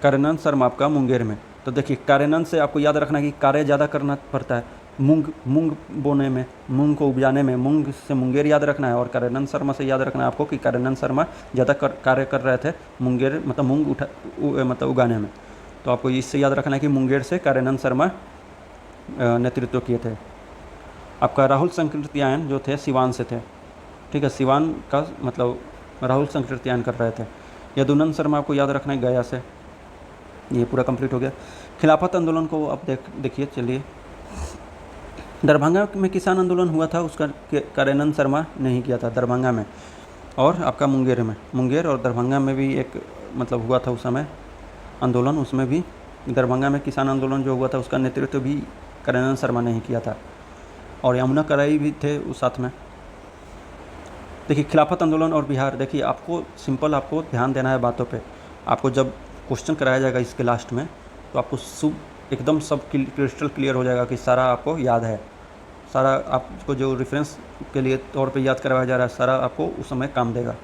Speaker 1: कार्यानंद शर्मा आपका मुंगेर में। तो देखिए कार्यानंद से आपको याद रखना कि कार्य ज़्यादा करना पड़ता है, मूंग बोने में, मूंग को उपजाने में, मूंग से मुंगेर याद रखना है। और कार्यानंद शर्मा से याद रखना है आपको कि कार्यानंद शर्मा ज़्यादा कार्य कर रहे थे मुंगेर मतलब मूंग मतलब उगाने में। तो आपको इससे याद रखना है कि मुंगेर से कार्यानंद शर्मा नेतृत्व किए थे। आपका राहुल संकीर्त्यायन जो थे सिवान से थे, ठीक है, सिवान का मतलब राहुल संकीर्त्यायन कर रहे थे। यदुनंद शर्मा आपको याद रखना है गया से। ये पूरा कंप्लीट हो गया। खिलाफत आंदोलन को आप देखिए, चलिए दरभंगा में किसान आंदोलन हुआ था, उसका कार्यानंद शर्मा ने ही किया था दरभंगा में। और आपका मुंगेर और दरभंगा में भी एक मतलब हुआ था उस समय आंदोलन, उसमें भी दरभंगा में किसान आंदोलन जो हुआ था उसका नेतृत्व भी कार्यानंद शर्मा ने ही किया था। और यमुना कराई भी थे उस साथ में। देखिए खिलाफत आंदोलन और बिहार, देखिए आपको सिंपल आपको ध्यान देना है बातों पे। आपको जब क्वेश्चन कराया जाएगा इसके लास्ट में तो आपको एकदम सब क्रिस्टल क्लियर हो जाएगा कि सारा आपको याद है, सारा आपको जो रेफरेंस के लिए तौर पे याद करवाया जा रहा है सारा आपको उस समय काम देगा।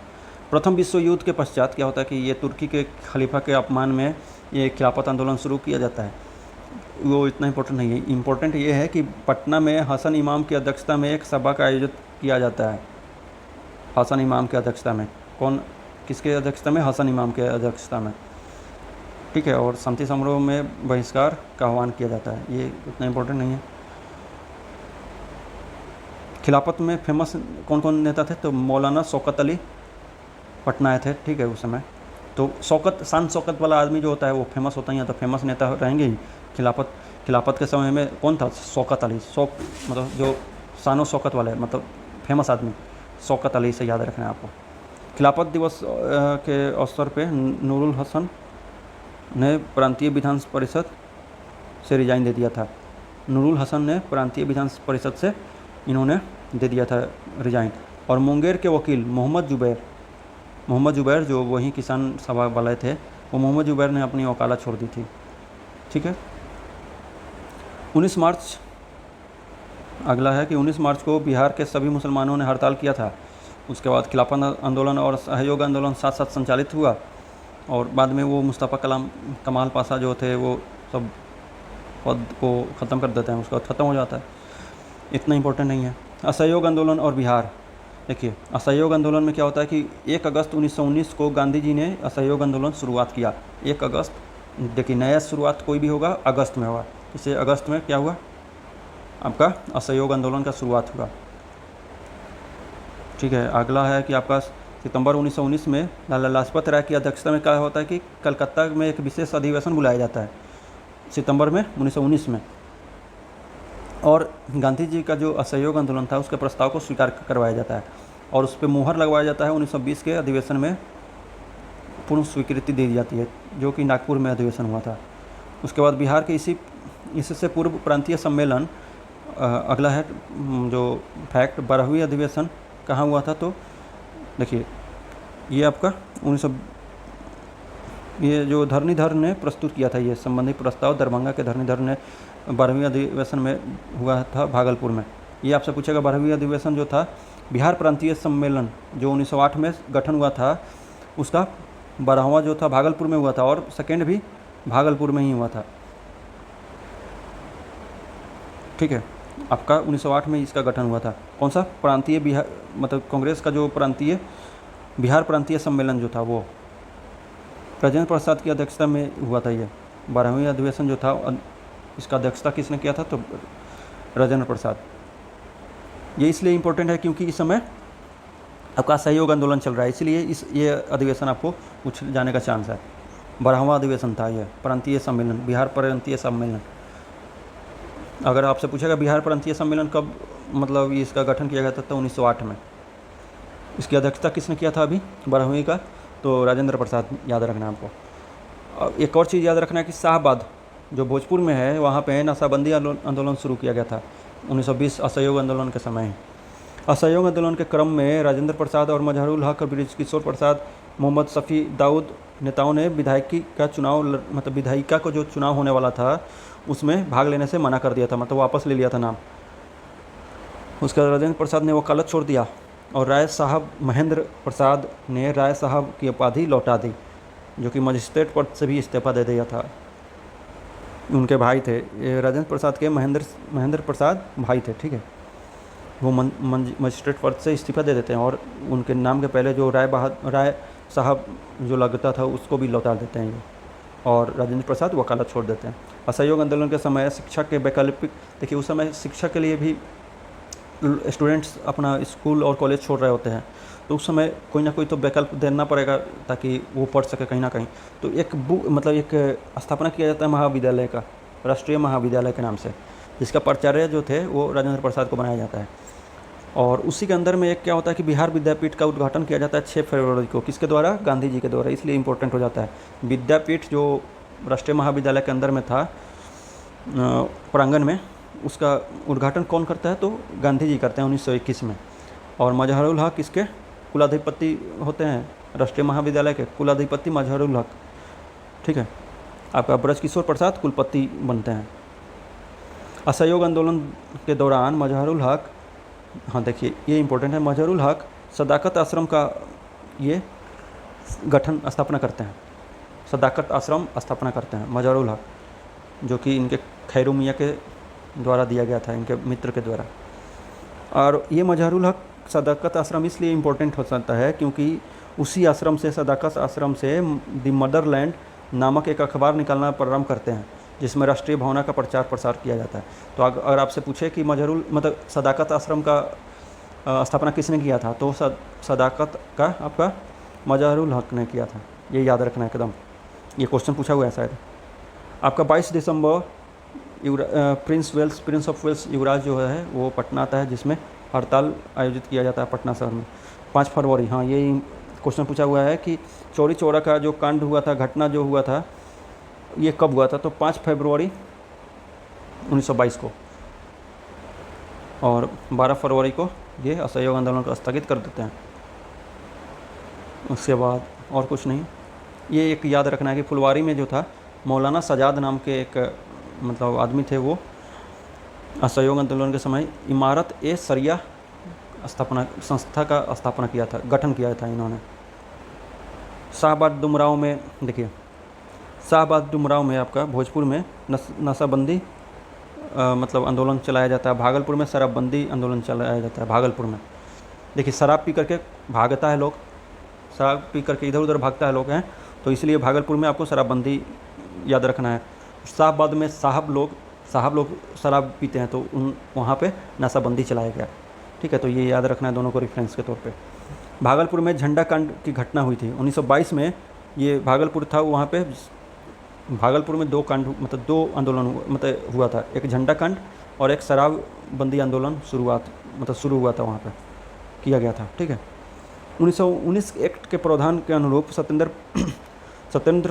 Speaker 1: प्रथम विश्व युद्ध के पश्चात क्या होता है कि ये तुर्की के खलीफा के अपमान में ये खिलाफत आंदोलन शुरू किया जाता है, वो इतना इम्पोर्टेंट नहीं है। इम्पोर्टेंट ये है कि पटना में हसन इमाम की अध्यक्षता में एक सभा का आयोजित किया जाता है। हसन इमाम की अध्यक्षता में, कौन, किसके अध्यक्षता में? हसन इमाम के अध्यक्षता में, ठीक है। और शांति समारोह में बहिष्कार का आह्वान किया जाता है, ये उतना इम्पोर्टेंट नहीं है। खिलाफत में फेमस कौन कौन नेता थे? तो मौलाना शौकत अली पटना आए थे, ठीक है, उस समय। तो शान शौकत वाला आदमी जो होता है वो फेमस होता ही है, तो फेमस नेता रहेंगे ही। खिलाफत के समय में कौन था? शौकत अली। मतलब जो शान शौकत वाले, मतलब फेमस आदमी, शौकत अली से याद रखना है आपको। खिलाफत दिवस के अवसर पे नूरुल हसन ने प्रांतीय विधान परिषद से रिजाइन दे दिया था। नूरुल हसन ने प्रांतीय विधान परिषद से इन्होंने दे दिया था रिजाइन। और मुंगेर के वकील मोहम्मद जुबैर जो वहीं किसान सभा वाले थे, वो मोहम्मद जुबैर ने अपनी वकालत छोड़ दी थी, ठीक है। 19 मार्च अगला है कि 19 मार्च को बिहार के सभी मुसलमानों ने हड़ताल किया था। उसके बाद खिलाफत आंदोलन और सहयोग आंदोलन साथ साथ संचालित हुआ, और बाद में वो मुस्तफ़ा कमाल पाशा जो थे वो सब पद को ख़त्म कर देते हैं, उसका ख़त्म हो जाता है, इतना इम्पोर्टेंट नहीं है। असहयोग आंदोलन और बिहार, देखिए असहयोग आंदोलन में क्या होता है कि 1 अगस्त 1919 को गांधी जी ने असहयोग आंदोलन शुरुआत किया। 1 अगस्त, देखिए नया शुरुआत कोई भी होगा अगस्त में होगा, इसे अगस्त में क्या हुआ? आपका असहयोग आंदोलन का शुरुआत हुआ, ठीक है। अगला है कि आपका सितंबर 1919 में लाला लाजपत राय की अध्यक्षता में क्या होता है कि कलकत्ता में एक विशेष अधिवेशन बुलाया जाता है सितंबर में 1919 में, और गांधी जी का जो असहयोग आंदोलन था उसके प्रस्ताव को स्वीकार करवाया जाता है, और उस पर मुहर लगवाया जाता है। 1920 के अधिवेशन में पूर्ण स्वीकृति दे दी जाती है, जो कि नागपुर में अधिवेशन हुआ था। उसके बाद बिहार के इससे पूर्व प्रांतीय सम्मेलन, अगला है जो फैक्ट, 12वीं अधिवेशन कहाँ हुआ था? तो देखिए ये आपका ये जो धरणीधर ने प्रस्तुत किया था, ये संबंधी प्रस्ताव दरभंगा के धरणीधर ने 12वीं अधिवेशन में हुआ था भागलपुर में। ये आपसे पूछेगा 12वीं अधिवेशन जो था बिहार प्रांतीय सम्मेलन जो 1908 में गठन हुआ था, उसका 12वां जो था भागलपुर में हुआ था, और सेकेंड भी भागलपुर में ही हुआ था, ठीक है। आपका 1908 में इसका गठन हुआ था। कौन सा? प्रांतीय बिहार, मतलब कांग्रेस का जो बिहार प्रांतीय सम्मेलन जो था वो राजेंद्र प्रसाद की अध्यक्षता में हुआ था। ये 12वीं अधिवेशन जो था इसका अध्यक्षता किसने किया था? तो राजेंद्र प्रसाद। ये इसलिए इम्पोर्टेंट है क्योंकि इस समय आपका सहयोग आंदोलन चल रहा है, इसलिए ये अधिवेशन आपको पूछ जाने का चांस है। 12वां अधिवेशन था ये प्रांतीय सम्मेलन, बिहार प्रांतीय सम्मेलन। अगर आपसे पूछेगा बिहार प्रांतीय सम्मेलन कब, मतलब इसका गठन किया गया था, तो 1908 में। इसकी अध्यक्षता किसने किया था अभी 12वीं का? तो राजेंद्र प्रसाद, याद रखना आपको। एक और चीज़ याद रखना है कि शाहबाद जो भोजपुर में है, वहाँ पे नशाबंदी आंदोलन शुरू किया गया था 1920 असहयोग आंदोलन के समय। असहयोग आंदोलन के क्रम में राजेंद्र प्रसाद और मजहरुल हक, बृजकिशोर प्रसाद, मोहम्मद शफी दाऊद नेताओं ने विधायिका को जो चुनाव होने वाला था उसमें भाग लेने से मना कर दिया था, मतलब वापस ले लिया था नाम। उसके बाद राजेंद्र प्रसाद ने वकालत छोड़ दिया, और राय साहब महेंद्र प्रसाद ने राय साहब की उपाधि लौटा दी, जो कि मजिस्ट्रेट पद से भी इस्तीफा दे दिया था। उनके भाई थे, राजेंद्र प्रसाद के महेंद्र प्रसाद भाई थे, ठीक है। वो मजिस्ट्रेट पद से इस्तीफा दे देते हैं, और उनके नाम के पहले जो राय साहब जो लगता था उसको भी लौटा देते हैं ये, और राजेंद्र प्रसाद वकालत छोड़ देते हैं। असहयोग आंदोलन के समय शिक्षा के वैकल्पिक, देखिए उस समय शिक्षा के लिए भी स्टूडेंट्स अपना स्कूल और कॉलेज छोड़ रहे होते हैं, तो उस समय कोई ना कोई तो विकल्प देना पड़ेगा ताकि वो पढ़ सके कहीं ना कहीं। तो एक स्थापना किया जाता है महाविद्यालय का, राष्ट्रीय महाविद्यालय के नाम से, जिसका प्राचार्य जो थे वो राजेंद्र प्रसाद को बनाया जाता है। और उसी के अंदर में एक क्या होता है कि बिहार विद्यापीठ का उद्घाटन किया जाता है 6 फरवरी को, किसके द्वारा? गांधी जी के द्वारा, इसलिए इम्पोर्टेंट हो जाता है। विद्यापीठ जो राष्ट्रीय महाविद्यालय के अंदर में था प्रांगण में, उसका उद्घाटन कौन करता है? तो गांधी जी करते हैं 1921 में। और मजहरुल हक इसके कुलाधिपति होते हैं, राष्ट्रीय महाविद्यालय के कुलाधिपति मजहरुल हक, ठीक है। आपका बृजकिशोर प्रसाद कुलपति बनते हैं। असहयोग आंदोलन के दौरान मजहरुल हक, हाँ देखिए ये इम्पोर्टेंट है, मजहरुल हक सदाकत आश्रम का ये स्थापना करते हैं। सदाकत आश्रम स्थापना करते हैं, मजहरुल हक, जो कि इनके खैरू मियाँ के द्वारा दिया गया था, इनके मित्र के द्वारा। और ये मजहरुल हक सदाकत आश्रम इसलिए इम्पोर्टेंट हो सकता है क्योंकि उसी आश्रम से, सदाकत आश्रम से द मदरलैंड नामक एक अखबार निकालना प्रारंभ करते हैं, जिसमें राष्ट्रीय भावना का प्रचार प्रसार किया जाता है। तो अगर आपसे पूछे कि मजहरुल मतलब सदाकत आश्रम का स्थापना किसने किया था, तो सदाकत का आपका मजहरुल हक ने किया था। ये याद रखना एकदम, ये क्वेश्चन पूछा हुआ है शायद। आपका 22 दिसंबर प्रिंस ऑफ वेल्स युवराज जो है वो पटना आता है, जिसमें हड़ताल आयोजित किया जाता है पटना शहर में। 5 फरवरी, हाँ ये क्वेश्चन पूछा हुआ है कि चौरी चौरा का जो कांड हुआ था, घटना जो हुआ था, ये कब हुआ था, तो 5 फरवरी 1922 को, और 12 फरवरी को ये असहयोग आंदोलन को स्थगित कर देते हैं। उसके बाद और कुछ नहीं। ये एक याद रखना है कि फुलवारी में जो था मौलाना सजाद नाम के एक मतलब आदमी थे, वो असहयोग आंदोलन के समय इमारत ए सरिया संस्था का स्थापना किया था, गठन किया था इन्होंने। शाहबाद डुमराव में देखिए, शाहबाद डुमराव में आपका भोजपुर में नशाबंदी मतलब आंदोलन चलाया जाता है। भागलपुर में शराबबंदी आंदोलन चलाया जाता है। भागलपुर में देखिए शराब पी करके भागता है लोग, शराब पी करके इधर उधर भागता है लोग हैं, तो इसलिए भागलपुर में आपको शराबबंदी याद रखना है। शाहबाद में साहब लोग शराब पीते हैं, तो वहाँ पे नशाबंदी चलाया गया, ठीक है। तो ये याद रखना है दोनों को रेफरेंस के तौर पे। भागलपुर में झंडा कांड की घटना हुई थी 1922 में, ये भागलपुर था, वहाँ पे भागलपुर में 2 कांड मतलब 2 आंदोलन मतलब हुआ था, एक झंडा कांड और एक शराबबंदी आंदोलन शुरू हुआ था, वहाँ पे किया गया था, ठीक है। 1919 एक्ट के प्रावधान के अनुरूप सत्येंद्र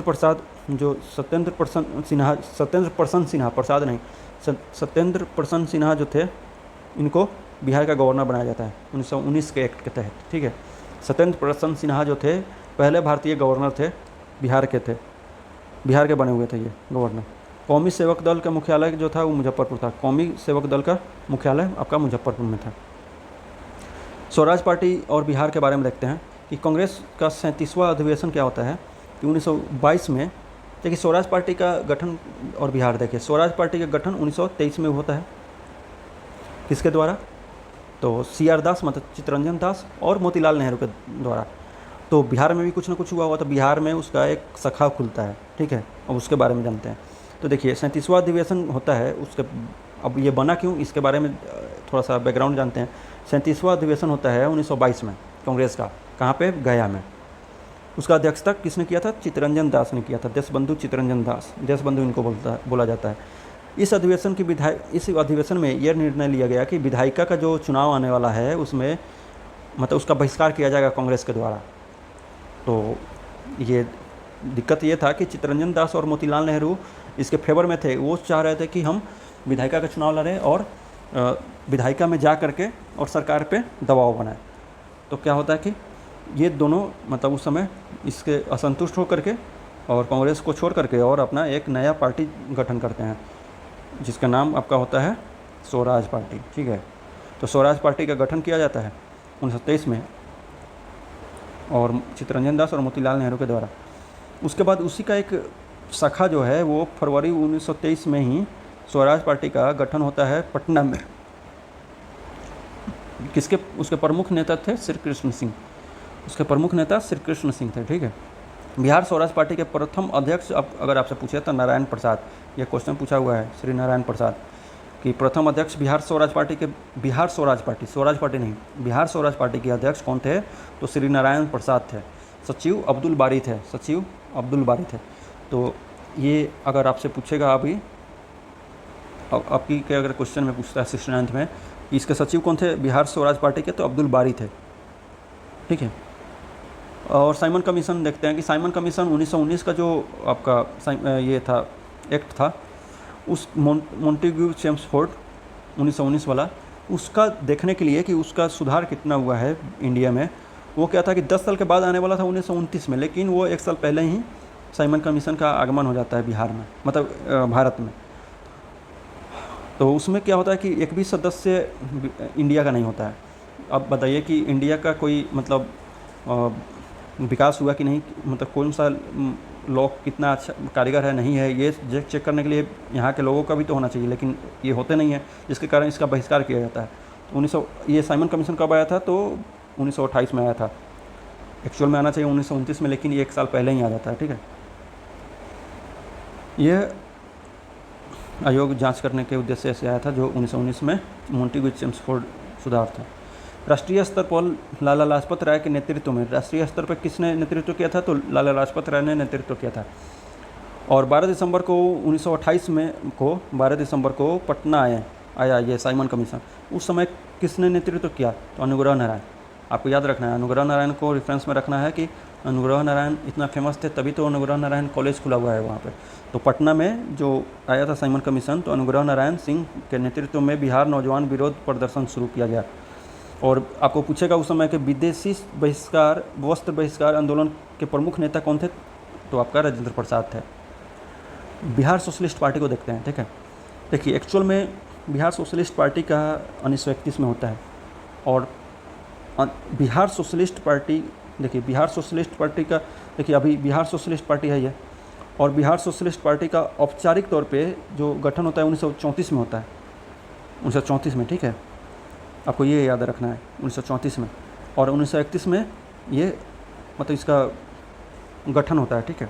Speaker 1: प्रसन्न सिन्हा जो थे, इनको बिहार का गवर्नर बनाया जाता है 1919 के एक्ट के तहत, ठीक है। सत्येंद्र प्रसन्न सिन्हा जो थे पहले भारतीय गवर्नर थे, बिहार के बने हुए थे ये गवर्नर। कौमी सेवक दल का मुख्यालय जो था वो मुजफ्फरपुर था। कौमी सेवक दल का मुख्यालय आपका मुजफ्फरपुर में था। स्वराज पार्टी और बिहार के बारे में देखते हैं कि कांग्रेस का 37वां अधिवेशन क्या होता है कि 1922 में। देखिए स्वराज पार्टी का गठन और बिहार देखिए, स्वराज पार्टी का गठन 1923 में होता है, किसके द्वारा, तो CR दास मतलब चित्तरंजन दास और मोतीलाल नेहरू के द्वारा। तो बिहार में भी कुछ ना कुछ हुआ हुआ, तो बिहार में उसका एक शाखा खुलता है, ठीक है। अब उसके बारे में जानते हैं। तो देखिए 37वां अधिवेशन होता है, उसके अब ये बना क्यों, इसके बारे में थोड़ा सा बैकग्राउंड जानते हैं। 37वां अधिवेशन होता है 1922 में कांग्रेस का, कहाँ पे, गया में। उसका अध्यक्षता किसने किया था, चित्तरंजन दास ने किया था, देशबंधु चित्तरंजन दास, देशबंधु इनको बोला जाता है। इस अधिवेशन में यह निर्णय लिया गया कि विधायिका का जो चुनाव आने वाला है उसमें मतलब उसका बहिष्कार किया जाएगा कांग्रेस के द्वारा। तो ये दिक्कत ये था कि चित्तरंजन दास और मोतीलाल नेहरू इसके फेवर में थे, वो चाह रहे थे कि हम विधायिका का चुनाव लड़ें और विधायिका में जा करके और सरकार पे दबाव बनाए। तो क्या होता है कि ये दोनों मतलब उस समय इसके असंतुष्ट होकर के और कांग्रेस को छोड़ करके और अपना एक नया पार्टी गठन करते हैं, जिसका नाम आपका होता है स्वराज पार्टी, ठीक है। तो स्वराज पार्टी का गठन किया जाता है 1923 में और चित्तरंजन दास और मोतीलाल नेहरू के द्वारा। उसके बाद उसी का एक शाखा जो है वो फरवरी 1923 में ही स्वराज पार्टी का गठन होता है पटना में। उसके प्रमुख नेता थे श्री कृष्ण सिंह, थे, ठीक है। बिहार स्वराज पार्टी के प्रथम अध्यक्ष, अब अगर आपसे पूछे तो नारायण प्रसाद, ये क्वेश्चन पूछा हुआ है, श्री नारायण प्रसाद कि प्रथम अध्यक्ष बिहार स्वराज पार्टी स्वराज पार्टी के अध्यक्ष कौन थे, तो श्री नारायण प्रसाद थे। सचिव अब्दुल बारी थे। तो ये अगर आपसे पूछेगा अभी आपकी के अगर क्वेश्चन में पूछता है 69th में कि इसके सचिव कौन थे बिहार स्वराज पार्टी के, तो अब्दुल बारी थे, ठीक है। और साइमन कमीशन देखते हैं कि साइमन कमीशन 1919 का जो आपका ये था एक्ट था, उस मोंटेग्यू चेम्सफोर्ड 1919 वाला, उसका देखने के लिए कि उसका सुधार कितना हुआ है इंडिया में। वो क्या था कि 10 साल के बाद आने वाला था 1929 में, लेकिन वो 1 साल पहले ही साइमन कमीशन का आगमन हो जाता है बिहार में, मतलब भारत में। तो उसमें क्या होता है कि एक भी सदस्य इंडिया का नहीं होता है। अब बताइए कि इंडिया का कोई मतलब विकास हुआ कि नहीं, मतलब कौन सा लॉक कितना अच्छा कारीगर है नहीं है, ये चेक करने के लिए यहाँ के लोगों का भी तो होना चाहिए, लेकिन ये होते नहीं है, जिसके कारण इसका बहिष्कार किया जाता है। तो ये साइमन कमीशन कब आया था? तो 1928 में आया था। एक्चुअल में आना चाहिए 1929 में, लेकिन ये 1 साल पहले ही आ जाता है। ठीक है, यह आयोग जांच करने के उद्देश्य से आया था, जो 1919 में मोंटेग्यू चेम्सफोर्ड सुधार था। राष्ट्रीय स्तर पर लाला लाजपत राय के नेतृत्व में, राष्ट्रीय स्तर पर किसने नेतृत्व किया था? तो लाला लाजपत राय ने नेतृत्व किया था। और 12 दिसंबर को 1928 में 12 दिसंबर को पटना आया ये साइमन कमीशन। उस समय किसने नेतृत्व किया? तो अनुग्रह नारायण। आपको याद रखना है, अनुग्रह नारायण को रेफरेंस में रखना है कि अनुग्रह नारायण इतना फेमस थे, तभी तो अनुग्रह नारायण कॉलेज खुला हुआ है वहाँ पे। तो पटना में जो आया था साइमन कमीशन, तो अनुग्रह नारायण सिंह के नेतृत्व में बिहार नौजवान विरोध प्रदर्शन शुरू किया गया। और आपको पूछेगा उस समय के विदेशी बहिष्कार, वस्त्र बहिष्कार आंदोलन के प्रमुख नेता कौन थे? तो आपका राजेंद्र प्रसाद थे। बिहार सोशलिस्ट पार्टी को देखते हैं। ठीक है, देखिए एक्चुअल में बिहार सोशलिस्ट पार्टी का 1931 में होता है। और बिहार सोशलिस्ट पार्टी, देखिए बिहार सोशलिस्ट पार्टी का, देखिए अभी बिहार सोशलिस्ट पार्टी है ये, और बिहार सोशलिस्ट पार्टी का औपचारिक तौर पे जो गठन होता है 1934 में होता है, 1934 में। ठीक है, आपको ये याद रखना है, 1934 में। और 1931 में ये मतलब इसका गठन होता है। ठीक है,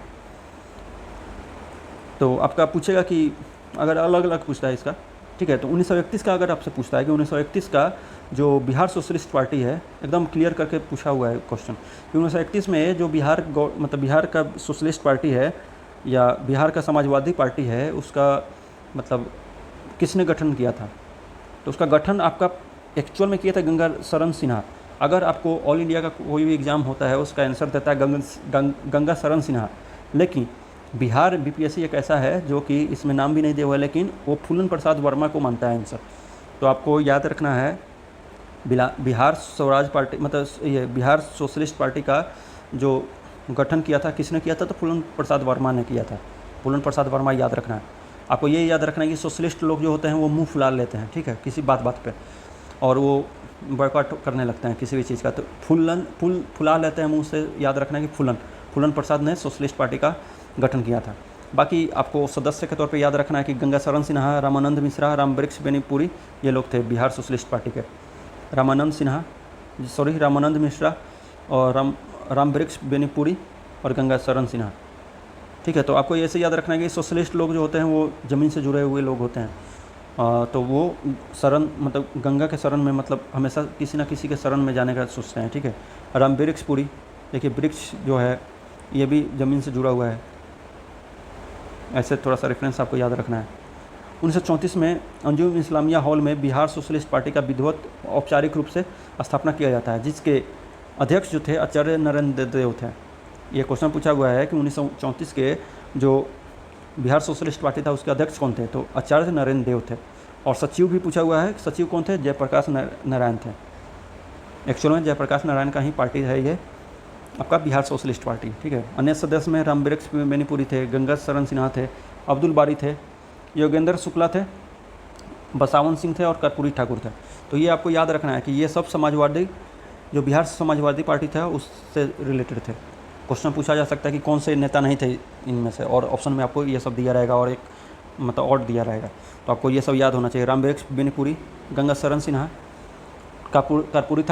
Speaker 1: तो आपका पूछेगा कि अगर अलग अलग पूछता है इसका, ठीक है, तो 1931 का अगर आपसे पूछता है कि 1931 का जो बिहार सोशलिस्ट पार्टी है, एकदम क्लियर करके पूछा हुआ है क्वेश्चन कि 1931 में जो मतलब बिहार का सोशलिस्ट पार्टी है या बिहार का समाजवादी पार्टी है, उसका मतलब किसने गठन किया था? तो उसका गठन आपका एक्चुअल में किया था गंगा शरण सिन्हा। अगर आपको ऑल इंडिया का कोई भी एग्ज़ाम होता है उसका आंसर देता है गंगा शरण सिन्हा, लेकिन बिहार बीपीएससी एक ऐसा है जो कि इसमें नाम भी नहीं दिया हुआ है, लेकिन वो फूलन प्रसाद वर्मा को मानता है आंसर। तो आपको याद रखना है बिहार स्वराज पार्टी, मतलब ये बिहार सोशलिस्ट पार्टी का जो गठन किया था किसने किया था? तो फूलन प्रसाद वर्मा ने किया था। फूलन प्रसाद वर्मा याद रखना है। आपको ये याद रखना है कि सोशलिस्ट लोग जो होते हैं वो मुंह फुला लेते हैं, ठीक है, किसी बात पे, और वो बॉयकॉट करने लगते हैं किसी भी चीज़ का, तो फुला लेते हैं मुंह से। याद रखना है कि फूलन प्रसाद ने सोशलिस्ट पार्टी का गठन किया था। बाकी आपको सदस्य के तौर पे याद रखना है कि गंगा शरण सिन्हा, रामानंद मिश्रा, रामवृक्ष बेनीपुरी, ये लोग थे बिहार सोशलिस्ट पार्टी के। रामानंद मिश्रा और रामवृक्ष बेनीपुरी और गंगा शरण सिन्हा। ठीक है, तो आपको ऐसे याद रखना है कि सोशलिस्ट लोग जो होते हैं वो ज़मीन से जुड़े हुए लोग होते हैं। तो वो शरण मतलब गंगा के शरण में मतलब हमेशा किसी न किसी के शरण में जाने का सोचते हैं। ठीक है, रामवृक्ष पुरी, देखिए वृक्ष जो है ये भी ज़मीन से जुड़ा हुआ है, ऐसे थोड़ा सा रेफरेंस आपको याद रखना है। 1934 में अंजुम इस्लामिया हॉल में बिहार सोशलिस्ट पार्टी का विधिवत औपचारिक रूप से स्थापना किया जाता है, जिसके अध्यक्ष जो थे आचार्य नरेंद्र देव थे। ये क्वेश्चन पूछा हुआ है कि 1934 के जो बिहार सोशलिस्ट पार्टी था उसके अध्यक्ष कौन थे? तो आचार्य नरेंद्र देव थे। और सचिव भी पूछा हुआ है, सचिव कौन थे? जयप्रकाश नारायण थे। एक्चुअल में जयप्रकाश नारायण का ही पार्टी है ये आपका बिहार सोशलिस्ट पार्टी। ठीक है, अन्य सदस्य में रामवृक्ष बेनीपुरी थे, गंगा शरण सिन्हा थे, अब्दुल बारी थे, योगेंद्र शुक्ला थे, बसावन सिंह थे और कर्पूरी ठाकुर थे। तो ये आपको याद रखना है कि ये सब समाजवादी, जो बिहार समाजवादी पार्टी था उससे रिलेटेड थे। क्वेश्चन पूछा जा सकता है कि कौन से नेता नहीं थे इनमें से, और ऑप्शन में आपको ये सब दिया रहेगा और एक मतलब और दिया रहेगा, तो आपको ये सब याद होना चाहिए। रामवृक्ष बेनीपुरी, गंगा शरण सिन्हा, कर्पूरी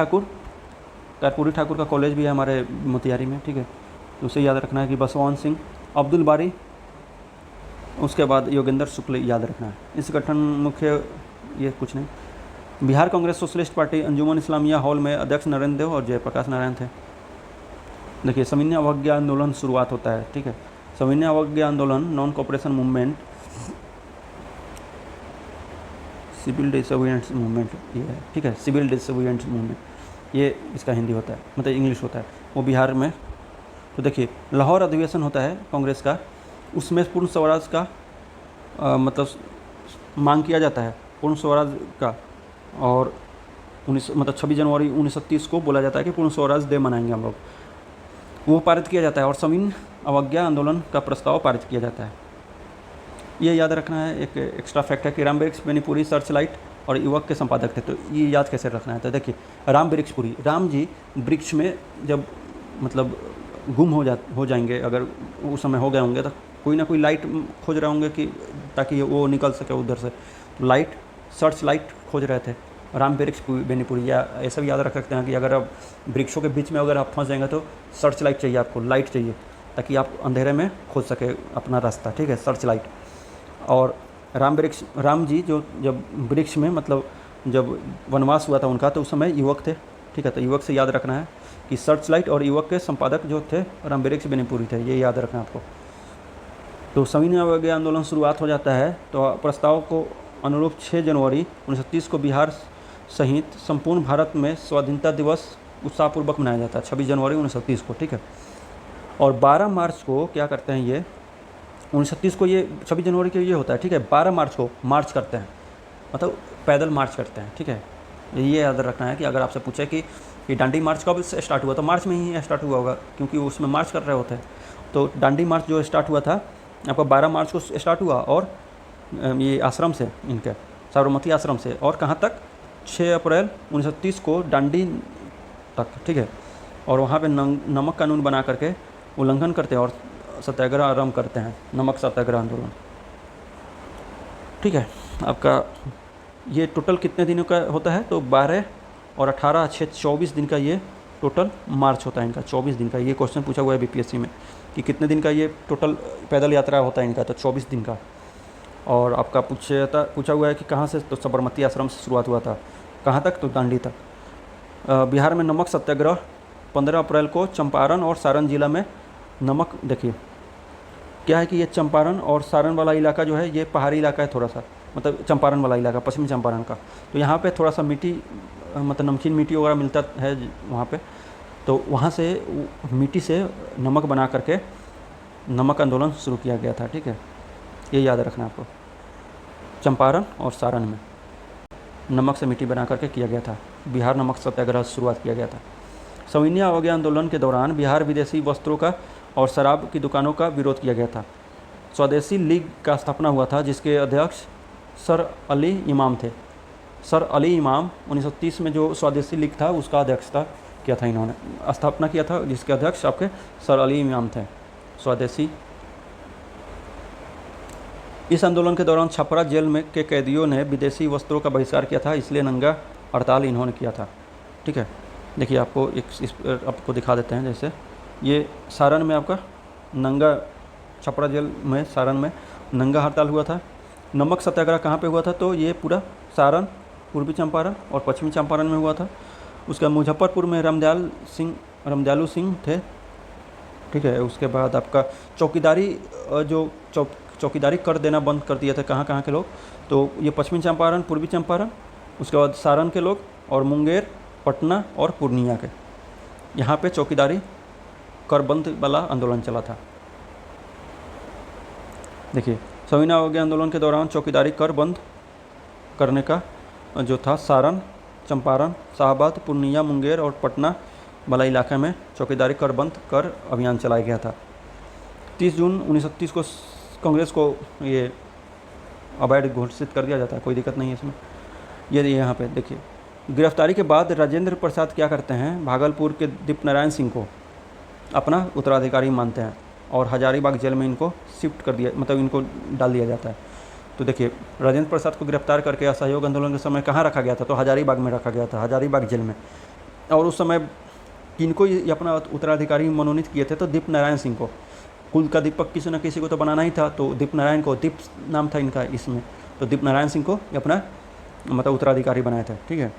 Speaker 1: ठाकुर का कॉलेज भी है हमारे मोतिहारी में। ठीक है, तो उसे याद रखना है कि बसवान सिंह, अब्दुल बारी, उसके बाद योगेंद्र शुक्ल याद रखना है। इस गठन मुख्य ये कुछ नहीं। बिहार कांग्रेस सोशलिस्ट पार्टी अंजुमन इस्लामिया हॉल में अध्यक्ष नरेंद्र देव और जयप्रकाश नारायण थे। देखिए सविनय अवज्ञा आंदोलन शुरुआत होता है। ठीक है, सविनय अवज्ञा आंदोलन non cooperation movement, civil disobedience movement ये है। ठीक है, सिविल डिसोबिडियंस मूवमेंट ये इसका हिंदी होता है, मतलब इंग्लिश होता है, वो बिहार में। तो देखिए लाहौर अधिवेशन होता है कांग्रेस का, उसमें पूर्ण स्वराज का मतलब मांग किया जाता है, पूर्ण स्वराज का। और 26 जनवरी 1930 को बोला जाता है कि पूर्ण स्वराज डे मनाएंगे हम लोग, वो पारित किया जाता है। और सविनय अवज्ञा आंदोलन का प्रस्ताव पारित किया जाता है। ये याद रखना है। एक एक्स्ट्रा फैक्ट है कि रामवृक्ष बेनीपुरी सर्चलाइट और युवक के संपादक थे। तो ये याद कैसे रखना है? तो देखिए रामवृक्ष पुरी, राम जी वृक्ष में जब मतलब गुम हो जाएंगे, अगर उस समय हो गए होंगे तो कोई ना कोई लाइट खोज रहे होंगे कि ताकि वो निकल सके उधर से। तो लाइट, सर्च लाइट खोज रहे थे राम वृक्ष बेनीपुरी। या ऐसा भी याद रख सकते हैं कि अगर आप वृक्षों के बीच में अगर आप फंस जाएंगे तो सर्च लाइट चाहिए, आपको लाइट चाहिए ताकि आप अंधेरे में खोज सके अपना रास्ता, ठीक है, सर्च लाइट। और राम जी जो जब वृक्ष में मतलब जब वनवास हुआ था उनका, तो उस समय युवक थे, ठीक है। तो युवक से याद रखना है कि सर्च लाइट और युवक के संपादक जो थे राम वृक्ष बेनीपुरी थे, ये याद रखना है आपको। तो सविनय अवज्ञा आंदोलन शुरुआत हो जाता है। तो प्रस्ताव को अनुरूप 6 जनवरी 1930 को बिहार सहित संपूर्ण भारत में स्वाधीनता दिवस उत्साहपूर्वक मनाया जाता है, 26 जनवरी 1930 को, ठीक है। और 12 मार्च को क्या करते हैं, ये 1930 को, ये 26 जनवरी के ये होता है, ठीक है। 12 मार्च को मार्च करते हैं, मतलब पैदल मार्च करते हैं, ठीक है। ये याद रखना है कि अगर आपसे पूछे कि डांडी मार्च कब से स्टार्ट हुआ, तो मार्च में ही स्टार्ट हुआ होगा, क्योंकि उसमें मार्च कर रहे होते हैं। तो डांडी मार्च जो स्टार्ट हुआ था आपका 12 मार्च को स्टार्ट हुआ, और ये आश्रम से, इनके साबरमती आश्रम से, और कहाँ तक, 6 अप्रैल 1930 को डांडी तक, ठीक है। और वहाँ पे नमक कानून बना करके उल्लंघन करते हैं और सत्याग्रह आरंभ करते हैं, नमक सत्याग्रह आंदोलन, ठीक है। आपका ये टोटल कितने दिनों का होता है, तो 12 और 18 6 24 दिन का ये टोटल मार्च होता है इनका, 24 दिन का। ये क्वेश्चन पूछा हुआ है बीपीएससी में कि कितने दिन का ये टोटल पैदल यात्रा होता है इनका, तो 24 दिन का। और आपका पूछा हुआ है कि कहाँ से, तो साबरमती आश्रम से शुरुआत हुआ था, कहाँ तक, तो दांडी तक। बिहार में नमक सत्याग्रह 15 अप्रैल को चंपारण और सारण जिला में नमक, देखिए क्या है कि ये चंपारण और सारण वाला इलाका जो है ये पहाड़ी इलाका है थोड़ा सा, मतलब चंपारण वाला इलाका, पश्चिमी चंपारण का। तो यहाँ पे थोड़ा सा मिट्टी, मतलब नमकीन मिट्टी वगैरह मिलता है वहाँ पे, तो वहाँ से मिट्टी से नमक बना करके नमक आंदोलन शुरू किया गया था, ठीक है। ये याद रखना आपको, चंपारण और सारण में नमक से मिट्टी बना करके किया गया था, बिहार नमक सत्याग्रह शुरुआत किया गया था। सविनय अवज्ञा आंदोलन के दौरान बिहार विदेशी वस्त्रों का और शराब की दुकानों का विरोध किया गया था। स्वदेशी लीग का स्थापना हुआ था, जिसके अध्यक्ष सर अली इमाम थे। सर अली इमाम 1930 में जो स्वदेशी लीग था उसका अध्यक्षता किया था, इन्होंने स्थापना किया था, जिसके अध्यक्ष आपके सर अली इमाम थे, स्वदेशी। इस आंदोलन के दौरान छपरा जेल में के कैदियों ने विदेशी वस्त्रों का बहिष्कार किया था, इसलिए नंगा हड़ताल इन्होंने किया था, ठीक है। देखिए आपको आपको दिखा देते हैं, जैसे ये सारण में आपका नंगा, छपरा जेल में सारण में नंगा हड़ताल हुआ था। नमक सत्याग्रह कहाँ पे हुआ था, तो ये पूरा सारण, पूर्वी चंपारण और पश्चिमी चंपारण में हुआ था। उसका मुजफ्फरपुर में रामदयालु सिंह थे, ठीक है। उसके बाद आपका चौकीदारी, जो चौकीदारी कर देना बंद कर दिए थे कहाँ के लोग, तो ये पश्चिमी चंपारण, पूर्वी चंपारण, उसके बाद सारण के लोग, और मुंगेर, पटना और पूर्णिया के, यहाँ पे चौकीदारी कर बंद वाला आंदोलन चला था। देखिए सविनय अवज्ञा आंदोलन के दौरान चौकीदारी कर बंद करने का जो था, सारण, चंपारण, शाहबाद, पूर्णिया, मुंगेर और पटना वाला इलाके में चौकीदारी कर बंद कर अभियान चलाया गया था। 30 जून 1930 को कांग्रेस को ये अवैध घोषित कर दिया जाता है, कोई दिक्कत नहीं है इसमें। ये यहाँ पे देखिए, गिरफ्तारी के बाद राजेंद्र प्रसाद क्या करते हैं, भागलपुर के दीपनारायण सिंह को अपना उत्तराधिकारी मानते हैं और हजारीबाग जेल में इनको शिफ्ट कर दिया, मतलब इनको डाल दिया जाता है। तो देखिए राजेंद्र प्रसाद को गिरफ्तार करके असहयोग आंदोलन के समय कहाँ रखा गया था, तो हजारीबाग में रखा गया था, हजारीबाग जेल में। और उस समय किनको ये अपना उत्तराधिकारी मनोनीत किए थे, तो दीपनारायण सिंह को। कुल का दीपक किसी न किसी को तो बनाना ही था, तो दीपनारायण को, दीप नाम था इनका इसमें, तो दीपनारायण सिंह को अपना मतलब उत्तराधिकारी बनाए थे, ठीक है।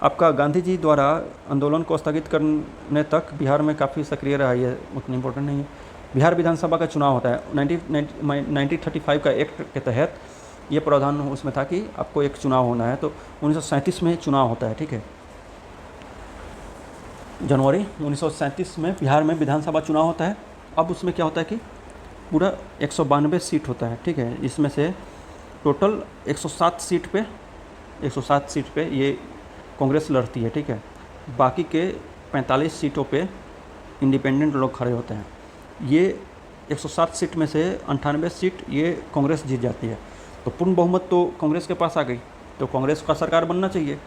Speaker 1: आपका गांधी जी द्वारा आंदोलन को स्थगित करने तक बिहार में काफ़ी सक्रिय रहा, ये उतना इम्पोर्टेंट नहीं है। बिहार विधानसभा का चुनाव होता है 1935 का एक्ट के तहत, ये प्रावधान उसमें था कि आपको एक चुनाव होना है, तो 1937 में चुनाव होता है, ठीक है। जनवरी 1937 में बिहार में विधानसभा चुनाव होता है। अब उसमें क्या होता है कि पूरा 192 सीट होता है, ठीक है। इसमें से टोटल 107 सीट पे ये कांग्रेस लड़ती है, ठीक है। बाकी के 45 सीटों पे इंडिपेंडेंट लोग खड़े होते हैं। ये 107 सीट में से 98 सीट ये कांग्रेस जीत जाती है, तो पूर्ण बहुमत तो कांग्रेस के पास आ गई, तो कांग्रेस का सरकार बनना चाहिए।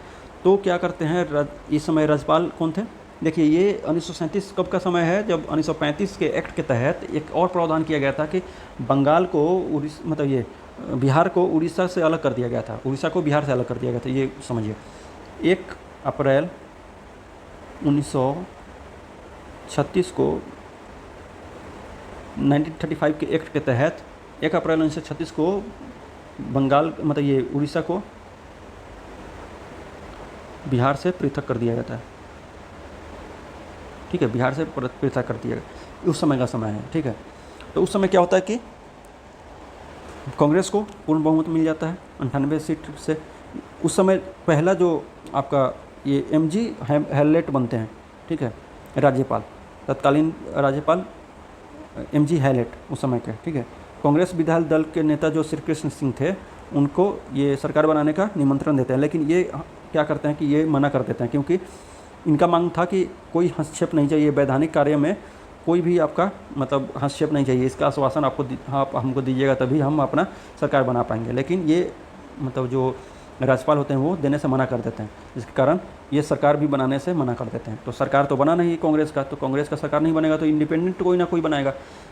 Speaker 1: तो क्या करते हैं, इस समय राज्यपाल कौन थे, देखिए ये 1937 कब का समय है, जब 1935 के एक्ट के तहत एक और प्रावधान किया गया था कि बंगाल को मतलब ये बिहार को उड़ीसा से अलग कर दिया गया था, उड़ीसा को बिहार से अलग कर दिया गया था। ये समझिए 1 अप्रैल 1936 को 1935 के एक्ट के तहत 1 अप्रैल 1936 को बंगाल मतलब ये उड़ीसा को बिहार से पृथक कर दिया जाता है, ठीक है, बिहार से पृथक कर दिया गया। उस समय का समय है, ठीक है। तो उस समय क्या होता है कि कांग्रेस को पूर्ण बहुमत मिल जाता है 98 सीट से। उस समय पहला जो आपका ये MG हैलेट बनते हैं, ठीक है, राज्यपाल, तत्कालीन राज्यपाल MG हैलेट उस समय के, ठीक है। कांग्रेस विधायक दल के नेता जो श्री कृष्ण सिंह थे, उनको ये सरकार बनाने का निमंत्रण देते हैं, लेकिन ये क्या करते हैं कि ये मना कर देते हैं, क्योंकि इनका मांग था कि कोई हस्तक्षेप नहीं चाहिए, वैधानिक कार्य में कोई भी आपका मतलब हस्तक्षेप नहीं चाहिए, इसका आश्वासन आप हमको दीजिएगा तभी हम अपना सरकार बना पाएंगे। लेकिन ये मतलब जो राज्यपाल होते हैं वो देने से मना कर देते हैं, जिसके कारण ये सरकार भी बनाने से मना कर देते हैं। तो सरकार तो बना नहीं कांग्रेस का, तो कांग्रेस का सरकार नहीं बनेगा तो इंडिपेंडेंट कोई ना कोई बनाएगा।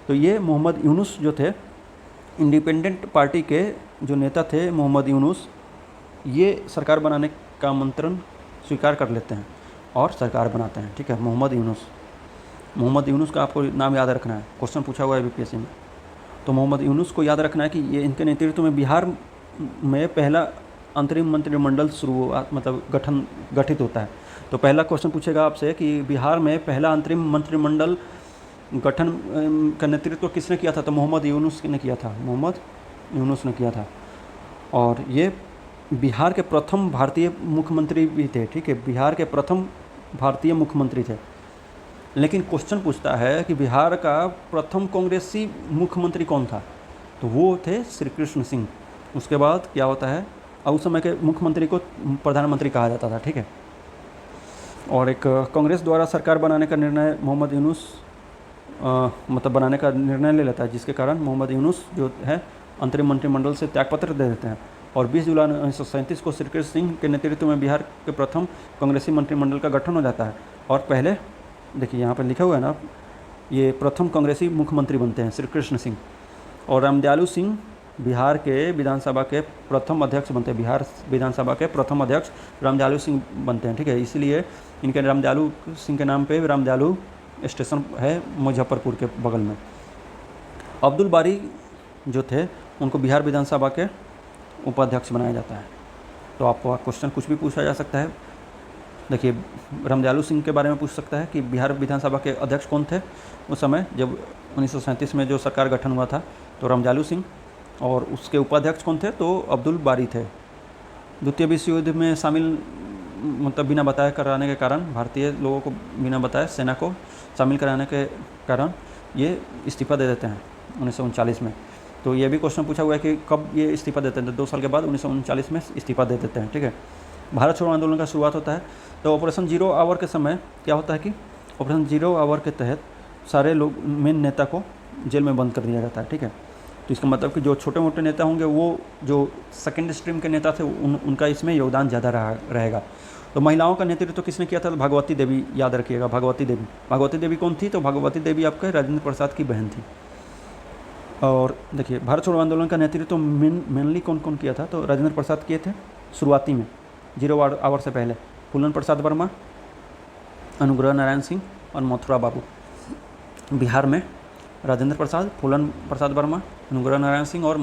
Speaker 1: तो ये मोहम्मद यूनुस जो थे, इंडिपेंडेंट पार्टी के जो नेता थे मोहम्मद यूनुस, ये सरकार बनाने का आमंत्रण स्वीकार कर लेते हैं और सरकार बनाते हैं, ठीक है। मोहम्मद यूनुस का आपको नाम याद रखना है, क्वेश्चन पूछा हुआ है BPSC में। तो मोहम्मद यूनुस को याद रखना है कि ये इनके नेतृत्व में बिहार में पहला अंतरिम मंत्रिमंडल मतलब गठित होता है। तो पहला क्वेश्चन पूछेगा आपसे कि बिहार में पहला अंतरिम मंत्रिमंडल गठन का नेतृत्व किसने किया था, तो मोहम्मद यूनुस ने किया था, मोहम्मद यूनुस ने किया था। और ये बिहार के प्रथम भारतीय मुख्यमंत्री भी थे, ठीक है, बिहार के प्रथम भारतीय मुख्यमंत्री थे। लेकिन क्वेश्चन पूछता है कि बिहार का प्रथम कांग्रेसी मुख्यमंत्री कौन था, तो वो थे श्री कृष्ण सिंह। उसके बाद क्या होता है, और उस समय के मुख्यमंत्री को प्रधानमंत्री कहा जाता था, ठीक है। और एक कांग्रेस द्वारा सरकार बनाने का निर्णय मोहम्मद यूनुस मतलब बनाने का निर्णय ले लेता है, जिसके कारण मोहम्मद यूनुस जो है अंतरिम मंत्रिमंडल से त्यागपत्र दे देते हैं। और 20 जुलाई 1937 को श्री कृष्ण सिंह के नेतृत्व में बिहार के प्रथम कांग्रेसी मंत्रिमंडल का गठन हो जाता है। और पहले देखिए यहाँ पर लिखा हुआ है ना, ये प्रथम कांग्रेसी मुख्यमंत्री बनते हैं श्री कृष्ण सिंह। और रामदयालु सिंह बिहार के विधानसभा के प्रथम अध्यक्ष बनते हैं, बिहार विधानसभा के प्रथम अध्यक्ष रामदयालु सिंह बनते हैं, ठीक है। इसलिए इनके रामदयालु सिंह के नाम पे रामदयालु स्टेशन है मुजफ्फरपुर के बगल में। अब्दुल बारी जो थे उनको बिहार विधानसभा के उपाध्यक्ष बनाया जाता है। तो आपको क्वेश्चन कुछ भी पूछा जा सकता है। देखिए रामदयालु सिंह के बारे में पूछ सकता है कि बिहार विधानसभा के अध्यक्ष कौन थे उस समय जब 1937 में जो सरकार गठन हुआ था, तो रामदयालु सिंह। और उसके उपाध्यक्ष कौन थे, तो अब्दुल बारी थे। द्वितीय विश्व युद्ध में शामिल मतलब बिना बताए कराने के कारण, भारतीय लोगों को बिना बताए सेना को शामिल कराने के कारण ये इस्तीफा दे देते हैं 1939 में। तो ये भी क्वेश्चन पूछा हुआ है कि कब ये इस्तीफा देते हैं, तो 2 साल के बाद 1939 में इस्तीफा दे देते हैं, ठीक है। भारत छोड़ो आंदोलन का शुरुआत होता है। तो ऑपरेशन जीरो आवर के समय क्या होता है कि ऑपरेशन जीरो आवर के तहत सारे लोग मेन नेता को जेल में बंद कर दिया जाता है, ठीक है। तो इसका मतलब कि जो छोटे मोटे नेता होंगे वो जो सेकेंड स्ट्रीम के नेता थे उनका इसमें योगदान ज़्यादा रहेगा। तो महिलाओं का नेतृत्व किसने किया था, तो भगवती देवी, याद रखिएगा भगवती देवी कौन थी, तो भगवती देवी आपके राजेंद्र प्रसाद की बहन थी। और देखिए भारत छोड़ो आंदोलन का नेतृत्व मेनली कौन कौन किया था, तो राजेंद्र प्रसाद किए थे शुरुआती में, जीरो आवर से पहले फूलन प्रसाद वर्मा, अनुग्रह नारायण सिंह और मथुरा बाबू। बिहार में राजेंद्र प्रसाद, फूलन प्रसाद वर्मा, अनुग्रह नारायण सिंह और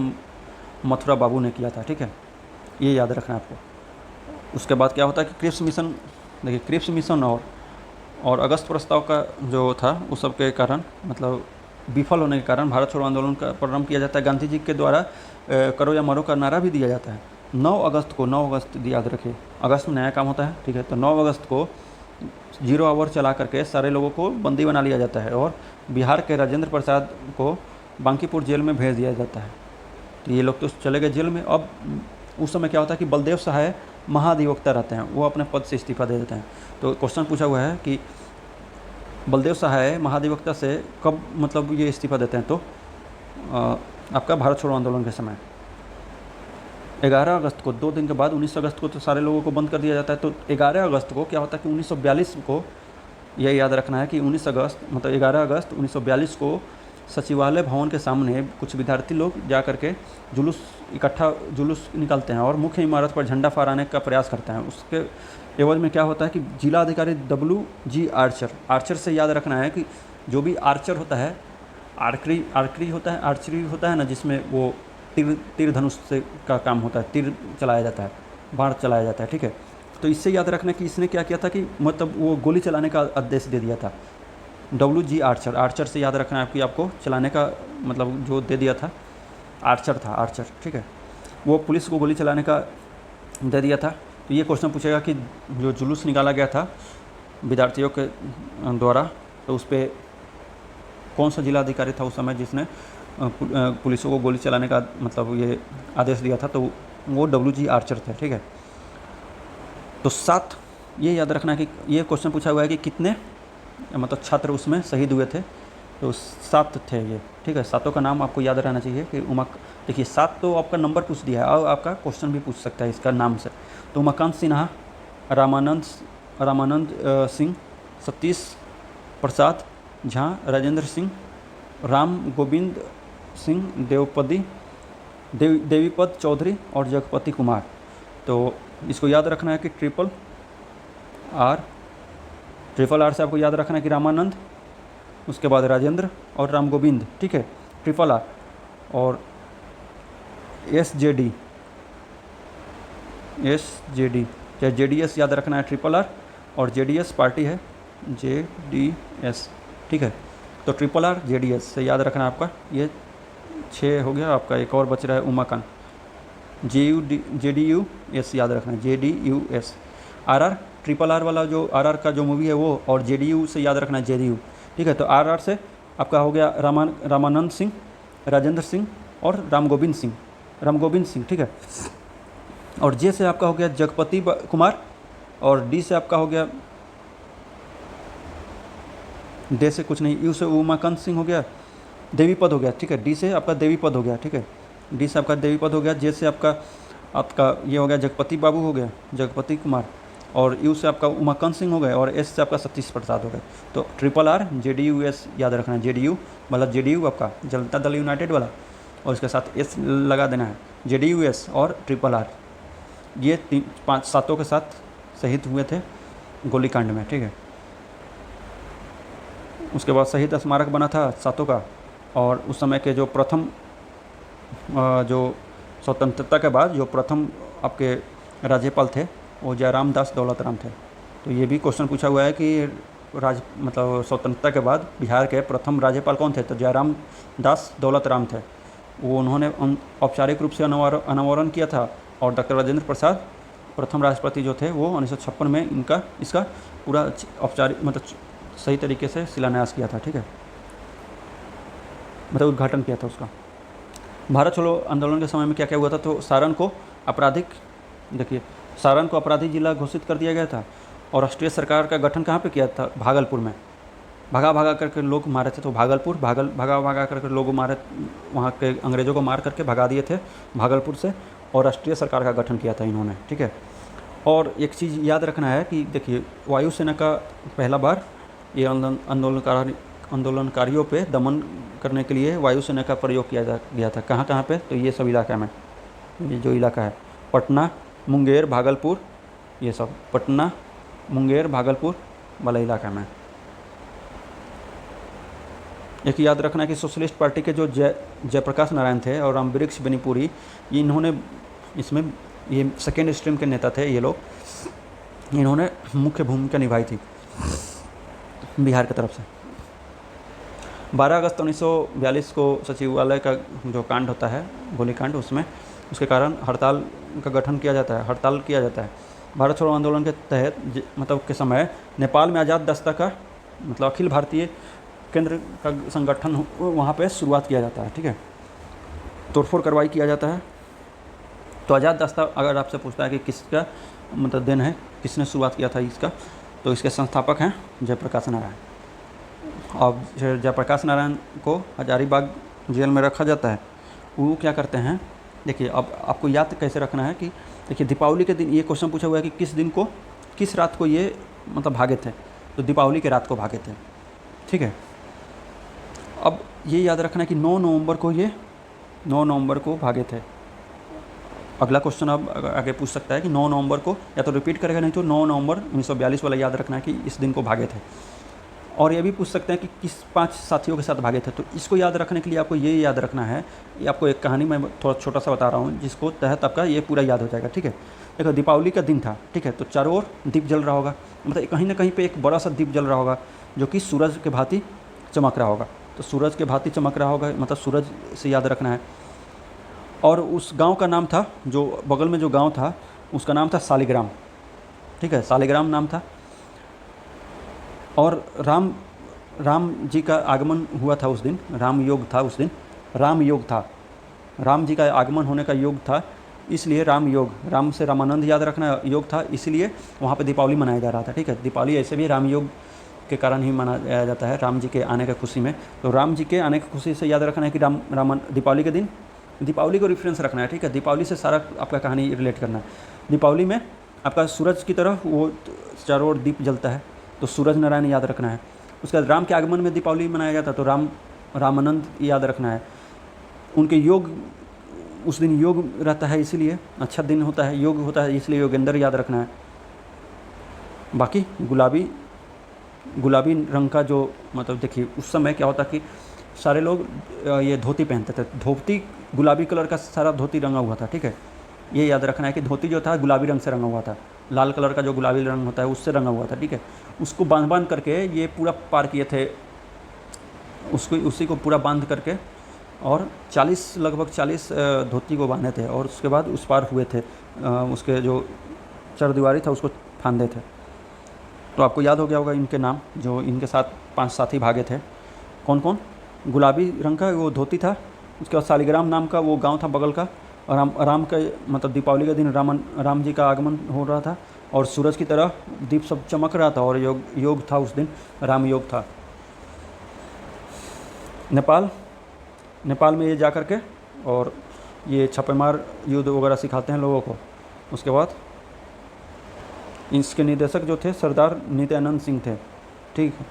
Speaker 1: मथुरा बाबू ने किया था, ठीक है, ये याद रखना है आपको। उसके बाद क्या होता है कि क्रिप्स मिशन, देखिए क्रिप्स मिशन और अगस्त प्रस्ताव का जो था उस सब के कारण मतलब विफल होने के कारण भारत छोड़ो आंदोलन का प्रारंभ किया जाता है। गांधी जी के द्वारा करो या मरो का नारा भी दिया जाता है। 9 अगस्त याद रखिए, अगस्त में नया काम होता है, ठीक है। तो 9 अगस्त को जीरो आवर चला करके सारे लोगों को बंदी बना लिया जाता है और बिहार के राजेंद्र प्रसाद को बांकीपुर जेल में भेज दिया जाता है। तो ये लोग तो चले गए जेल में। अब उस समय क्या होता है कि बलदेव सहाय महाधिवक्ता रहते हैं, वो अपने पद से इस्तीफा दे देते हैं। तो क्वेश्चन पूछा हुआ है कि बलदेव सहाय महाधिवक्ता से कब मतलब ये इस्तीफा देते हैं, तो आपका भारत छोड़ो आंदोलन के समय 11 अगस्त को, 2 दिन के बाद 19 अगस्त को तो सारे लोगों को बंद कर दिया जाता है। तो 11 अगस्त को क्या होता है कि 1942 को यह याद रखना है कि 19 अगस्त मतलब 11 अगस्त 1942 को सचिवालय भवन के सामने कुछ विद्यार्थी लोग जा कर के जुलूस निकालते हैं और मुख्य इमारत पर झंडा फहराने का प्रयास करते हैं। उसके एवज में क्या होता है कि जिला अधिकारी WG आर्चर से याद रखना है कि जो भी आर्चर होता है, आर्चरी होता है ना, जिसमें वो तीर धनुष से का काम होता है, तीर चलाया जाता है, बाण चलाया जाता है, ठीक है। तो इससे याद रखना कि इसने क्या किया था कि मतलब वो गोली चलाने का आदेश दे दिया था। WG आर्चर से याद रखना है कि आपको चलाने का मतलब जो दे दिया था आर्चर, ठीक है। वो पुलिस को गोली चलाने का दे दिया था। तो ये क्वेश्चन पूछेगा कि जो जुलूस निकाला गया था विद्यार्थियों के द्वारा, तो उस पर कौन सा जिला अधिकारी था उस समय जिसने पुलिसों को गोली चलाने का मतलब ये आदेश दिया था, तो वो WG आर्चर थे, ठीक है। तो 7 ये याद रखना है कि ये क्वेश्चन पूछा हुआ है कि कितने मतलब छात्र उसमें शहीद हुए थे, तो 7 थे ये, ठीक है। 7 का नाम आपको याद रहना चाहिए कि देखिए 7 तो आपका नंबर पूछ दिया है और आपका क्वेश्चन भी पूछ सकता है इसका नाम से। तो उमाकांत सिन्हा, रामानंद सिंह, सतीश प्रसाद झा, राजेंद्र सिंह, राम गोविंद सिंह, देवीपद चौधरी और जगपति कुमार। तो इसको याद रखना है कि ट्रिपल आर से आपको याद रखना है कि रामानंद, उसके बाद राजेंद्र और राम गोविंद, ठीक है, ट्रिपल आर। और SJD या JDS याद रखना है, ट्रिपल आर और JDS पार्टी है, JDS, ठीक है। तो ट्रिपल आर JDS से याद रखना है आपका। ये 6 हो गया आपका, एक और बच रहा है उमाकांत, JDUS याद रखना है, JDUS। RR ट्रिपल आर वाला जो RR का जो मूवी है वो, और JDU से याद रखना है JDU, ठीक है। तो RR से आपका हो गया रामानंद सिंह, राजेंद्र सिंह और राम गोविंद सिंह, ठीक है। और J से आपका हो गया जगपति कुमार, और D से आपका हो गया, D से कुछ नहीं, U से उमाकांत सिंह हो गया, देवीपद हो गया, ठीक है। D से आपका देवीपद हो गया, ठीक है, D से आपका देवीपद हो गया। J से आपका ये हो गया जगपति बाबू हो गया, जगपति कुमार, और U से आपका उमाकांत सिंह हो गए, और S से आपका सतीश प्रसाद हो गए। तो ट्रिपल आर JDUS याद रखना है, JDU मतलब JDU आपका जनता दल यूनाइटेड वाला, और इसके साथ S लगा देना है, JDUS और ट्रिपल आर। ये 7 के साथ शहीद हुए थे गोलीकांड में, ठीक है। उसके बाद शहीद स्मारक बना था 7 का, और उस समय के जो प्रथम जो स्वतंत्रता के बाद जो प्रथम आपके राज्यपाल थे वो जयराम दास दौलतराम थे। तो ये भी क्वेश्चन पूछा हुआ है कि मतलब स्वतंत्रता के बाद बिहार के प्रथम राज्यपाल कौन थे, तो जयराम दास दौलतराम थे। वो उन्होंने औपचारिक रूप से अनावरण किया था, और डॉक्टर राजेंद्र प्रसाद प्रथम राष्ट्रपति जो थे वो 1956 में इसका पूरा औपचारिक मतलब सही तरीके से शिलान्यास किया था, ठीक है, मतलब उद्घाटन किया था उसका। भारत छोड़ो आंदोलन के समय में क्या क्या हुआ था, तो सारण को अपराधी जिला घोषित कर दिया गया था, और राष्ट्रीय सरकार का गठन कहाँ पे किया था, भागलपुर में। भगा करके लोग मारे थे, तो भगा करके लोग मारे, वहाँ के अंग्रेज़ों को मार करके भगा दिए थे भागलपुर से, और राष्ट्रीय सरकार का गठन किया था इन्होंने, ठीक है। और एक चीज़ याद रखना है कि देखिए वायुसेना का पहला बार ये आंदोलनकारियों पे दमन करने के लिए वायुसेना का प्रयोग किया गया था। कहाँ पे, तो ये सब इलाका में, ये जो इलाका है पटना, मुंगेर, भागलपुर, ये सब पटना, मुंगेर, भागलपुर वाला इलाका में। एक याद रखना है कि सोशलिस्ट पार्टी के जो जयप्रकाश नारायण थे और रामवृक्ष बेनीपुरी, इन्होंने इसमें ये सेकेंड स्ट्रीम के नेता थे ये लोग, इन्होंने मुख्य भूमिका निभाई थी बिहार की तरफ से। 12 अगस्त 1942 को सचिवालय का जो कांड होता है गोलीकांड, उसके कारण हड़ताल का गठन किया जाता है, हड़ताल किया जाता है। भारत छोड़ो आंदोलन के तहत मतलब के समय नेपाल में आज़ाद दस्ता का मतलब अखिल भारतीय केंद्र का संगठन वहाँ पे शुरुआत किया जाता है, ठीक है, तोड़फोड़ कार्रवाई किया जाता है। तो आज़ाद दस्ता अगर आपसे पूछता है कि किसका मतलब देन है, किसने शुरुआत किया था इसका, तो इसके संस्थापक हैं जयप्रकाश नारायण। अब जयप्रकाश नारायण को हजारीबाग जेल में रखा जाता है। वो क्या करते हैं, देखिए अब आपको याद कैसे रखना है कि देखिए दीपावली के दिन ये क्वेश्चन पूछा हुआ है कि किस रात को ये मतलब भागे थे। तो दीपावली के रात को भागे थे, ठीक है। अब ये याद रखना है कि 9 नवंबर को ये 9 नवंबर को भागे थे। अगला क्वेश्चन अब आगे पूछ सकता है कि 9 नवंबर को, या तो रिपीट करेगा नहीं तो 9 नवंबर 1942 वाला याद रखना है कि इस दिन को भागे थे। और ये भी पूछ सकते हैं कि किस 5 साथियों के साथ भागे थे। तो इसको याद रखने के लिए आपको ये याद रखना है, ये आपको एक कहानी मैं थोड़ा छोटा सा बता रहा हूँ जिसको तहत आपका ये पूरा याद हो जाएगा, ठीक है। देखो दीपावली का दिन था, ठीक है, तो चारों ओर दीप जल रहा होगा, मतलब कहीं ना कहीं पे एक बड़ा सा दीप जल रहा होगा जो कि सूरज के भांति चमक रहा होगा। तो सूरज के भांति चमक रहा होगा मतलब सूरज से याद रखना है। और उस गांव का नाम था, जो बगल में जो गांव था उसका नाम था सालिग्राम, ठीक है, सालिग्राम नाम था। और राम जी का आगमन हुआ था उस दिन, राम योग था उस दिन, राम योग था, राम जी का आगमन होने का योग था, इसलिए राम योग, राम से रामानंद याद रखना योग था, इसलिए वहाँ पे दीपावली मनाया जा रहा था, ठीक है। दीपावली ऐसे भी राम योग के कारण ही मनाया जाता है, राम जी के आने की खुशी में। तो राम जी के आने की खुशी से याद रखना है कि दीपावली के दिन दीपावली को रेफरेंस रखना है, ठीक है। दीपावली से सारा आपका कहानी रिलेट करना है। दीपावली में आपका सूरज की तरफ वो चारों ओर दीप जलता है, तो सूरज नारायण याद रखना है। उसके बाद राम के आगमन में दीपावली मनाया जाता है, तो रामानंद याद रखना है। उनके योग, उस दिन योग रहता है इसलिए अच्छा दिन होता है, योग होता है इसलिए योगेंद्र याद रखना है। बाकी गुलाबी रंग का जो, मतलब देखिए उस समय क्या होता कि सारे लोग ये धोती पहनते थे, धोती गुलाबी कलर का सारा धोती रंगा हुआ था, ठीक है। ये याद रखना है कि धोती जो था गुलाबी रंग से रंगा हुआ था, लाल कलर का जो गुलाबी रंग होता है उससे रंगा हुआ था, ठीक है। उसको बांध करके ये पूरा पार किए थे, उसी को पूरा बांध करके, और लगभग 40 धोती को बांधे थे, और उसके बाद उस पार हुए थे, उसके जो चरदीवारी था उसको फांदे थे। तो आपको याद हो गया होगा इनके नाम, जो इनके साथ 5 साथी भागे थे, कौन कौन। गुलाबी रंग का वो धोती था, उसके बाद सालिग्राम नाम का वो गांव था बगल का, और राम का मतलब दीपावली के दिन राम जी का आगमन हो रहा था, और सूरज की तरह दीप सब चमक रहा था, और योग था उस दिन, राम योग था। नेपाल में ये जा कर के और ये छापेमार युद्ध वगैरह सिखाते हैं लोगों को। उसके बाद इसके निदेशक जो थे सरदार नित्यानंद सिंह थे, ठीक है।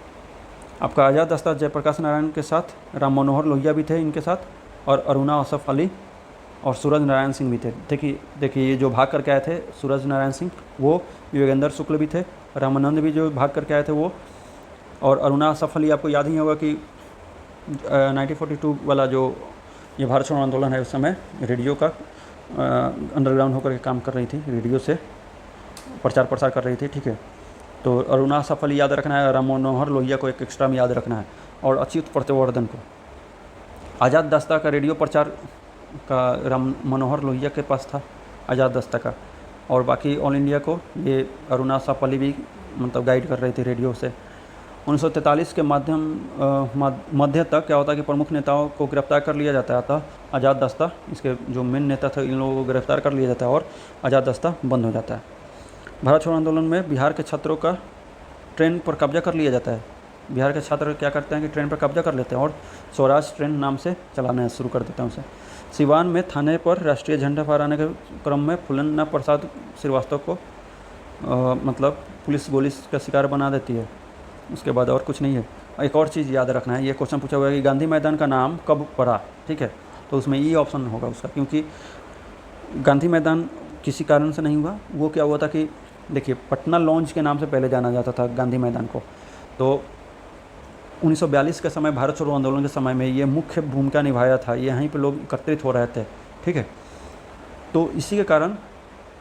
Speaker 1: आपका आज़ाद दस्ता जयप्रकाश नारायण के साथ राम मनोहर लोहिया भी थे इनके साथ, और अरुणा असफ अली और सूरज नारायण सिंह भी थे। देखिए ये जो भाग करके आए थे सूरज नारायण सिंह, वो योगेंद्र शुक्ल भी थे, रामानंद भी जो भाग करके आए थे वो, और अरुणा असफ अली आपको याद ही होगा कि 1942 वाला जो ये भारत छोड़ो आंदोलन है उस समय रेडियो का अंडरग्राउंड होकर के काम कर रही थी, रेडियो से प्रचार प्रसार कर रही थी, ठीक है। तो अरुणा असफ अली याद रखना है, राम मनोहर लोहिया को एक एक्स्ट्रा में याद रखना है, और अच्युत प्रत्यवर्धन को। आज़ाद दस्ता का रेडियो प्रचार का राम मनोहर लोहिया के पास था, आज़ाद दस्ता का, और बाकी ऑल इंडिया को ये अरुणा असफ अली भी मतलब गाइड कर रही थी रेडियो से। 1943 के मध्य तक क्या होता है कि प्रमुख नेताओं को गिरफ्तार कर लिया जाता था, आज़ाद दस्ता, इसके जो मेन नेता थे इन लोगों को गिरफ्तार कर लिया जाता है, और आज़ाद दस्ता बंद हो जाता है। भारत छोड़ो आंदोलन में बिहार के छात्रों का ट्रेन पर कब्जा कर लिया जाता है। बिहार के छात्र क्या करते हैं कि ट्रेन पर कब्जा कर लेते हैं और स्वराज ट्रेन नाम से चलाना शुरू कर देते हैं उसे। सिवान में थाने पर राष्ट्रीय झंडा फहराने के क्रम में फूलन प्रसाद श्रीवास्तव को मतलब पुलिस गोली का शिकार बना देती है। उसके बाद और कुछ नहीं है। एक और चीज़ याद रखना है, ये क्वेश्चन पूछा हुआ है कि गांधी मैदान का नाम कब पड़ा, ठीक है। तो उसमें ई ऑप्शन होगा उसका, क्योंकि गांधी मैदान किसी कारण से नहीं हुआ। वो क्या हुआ था कि देखिए पटना लॉन्च के नाम से पहले जाना जाता था गांधी मैदान को। तो 1942 के समय भारत छोड़ो आंदोलन के समय में ये मुख्य भूमिका निभाया था, ये यहीं पे लोग एकत्रित हो रहे थे, ठीक है। तो इसी के कारण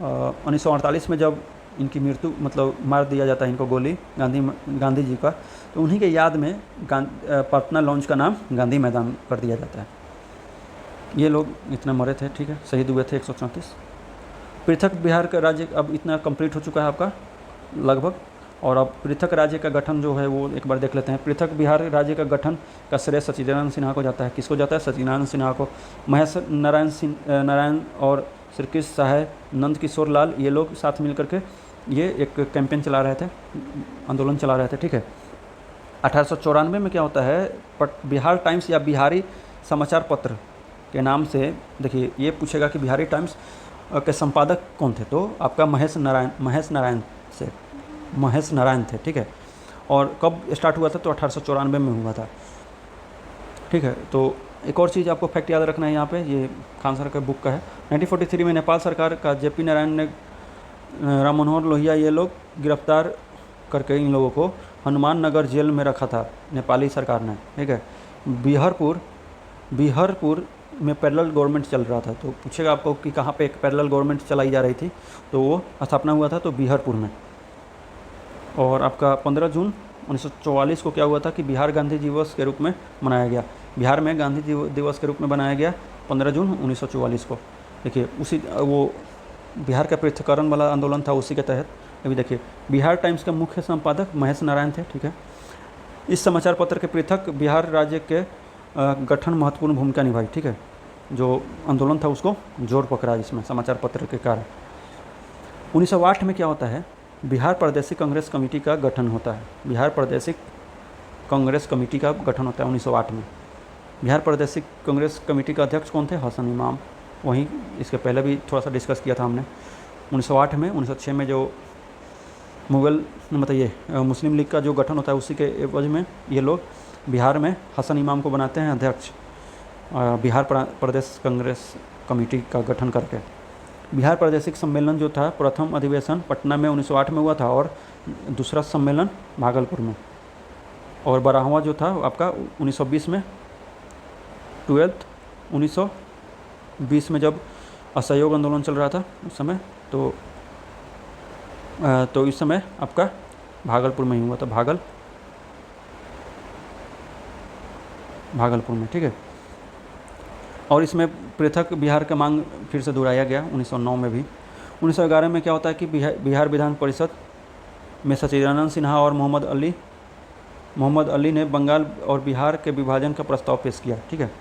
Speaker 1: 1948 में जब इनकी मृत्यु मतलब मार दिया जाता है इनको गोली गांधी जी का, तो उन्हीं के याद में पटना लॉन्च का नाम गांधी मैदान कर दिया जाता है। ये लोग इतना मरे थे, ठीक है, शहीद हुए थे 134। पृथक बिहार का राज्य अब इतना कंप्लीट हो चुका है आपका लगभग। और अब पृथक राज्य का गठन जो है वो एक बार देख लेते हैं। पृथक बिहार राज्य का गठन का श्रेय सचिदानंद सिन्हा को जाता है। किसको जाता है? सचिदानंद सिन्हा को। महेश नारायण और श्री कृष्ण सहाय, नंद किशोर लाल, ये लोग साथ मिल करके ये एक कैंपेन चला रहे थे, आंदोलन चला रहे थे, ठीक है। 1894 में क्या होता है, बिहार टाइम्स या बिहारी समाचार पत्र के नाम से, देखिए ये पूछेगा कि बिहारी टाइम्स के संपादक कौन थे, तो आपका महेश नारायण थे, ठीक है। और कब स्टार्ट हुआ था, तो 1894 में हुआ था। ठीक है, तो एक और चीज़ आपको फैक्ट याद रखना है यहाँ पे, ये खान सर का बुक का है। 1943 में नेपाल सरकार का जेपी नारायण ने राम मनोहर लोहिया ये लोग गिरफ्तार करके इन लोगों को हनुमान नगर जेल में रखा था नेपाली सरकार ने। ठीक है, बिहारपुर में पैरेलल गवर्नमेंट चल रहा था, तो पूछेगा आपको कि कहाँ पे एक पैरेलल गवर्नमेंट चलाई जा रही थी, तो वो स्थापना हुआ था तो बिहारपुर में। और आपका 15 जून 1944 को क्या हुआ था कि बिहार गांधी दिवस के रूप में मनाया गया। बिहार में गांधी दिवस के रूप में बनाया गया 15 जून 1944 को। देखिए उसी वो बिहार का पृथक्करण वाला आंदोलन था, उसी के तहत। अभी देखिए बिहार टाइम्स के मुख्य संपादक महेश नारायण थे। ठीक है, इस समाचार पत्र के पृथक बिहार राज्य के गठन महत्वपूर्ण भूमिका निभाई। ठीक है, जो आंदोलन था उसको जोर पकड़ा इसमें समाचार पत्र के कारण। 1908 में क्या होता है, बिहार प्रादेशिक कांग्रेस कमेटी का गठन होता है। बिहार प्रादेशिक कांग्रेस कमेटी का गठन होता है 1908 में। बिहार प्रादेशिक कांग्रेस कमेटी का अध्यक्ष कौन थे, हसन इमाम। वहीं इसके पहले भी थोड़ा सा डिस्कस किया था हमने 1908 में। 1906 में जो मुगल मतलब ये मुस्लिम लीग का जो गठन होता है, उसी के एवज में ये लोग बिहार में हसन इमाम को बनाते हैं अध्यक्ष, बिहार प्रदेश कांग्रेस कमेटी का गठन करके। बिहार प्रादेशिक सम्मेलन जो था, प्रथम अधिवेशन पटना में 1908 में हुआ था और दूसरा सम्मेलन भागलपुर में। और 12वां जो था आपका 1920 में, 1920 में जब असहयोग आंदोलन चल रहा था उस समय, तो इस समय आपका भागलपुर में ही हुआ था, भागलपुर में। ठीक है, और इसमें पृथक बिहार का मांग फिर से दोहराया गया 1909 में भी। 1911 में क्या होता है कि बिहार विधान परिषद में सचिदानंद सिन्हा और मोहम्मद अली ने बंगाल और बिहार के विभाजन का प्रस्ताव पेश किया। ठीक है,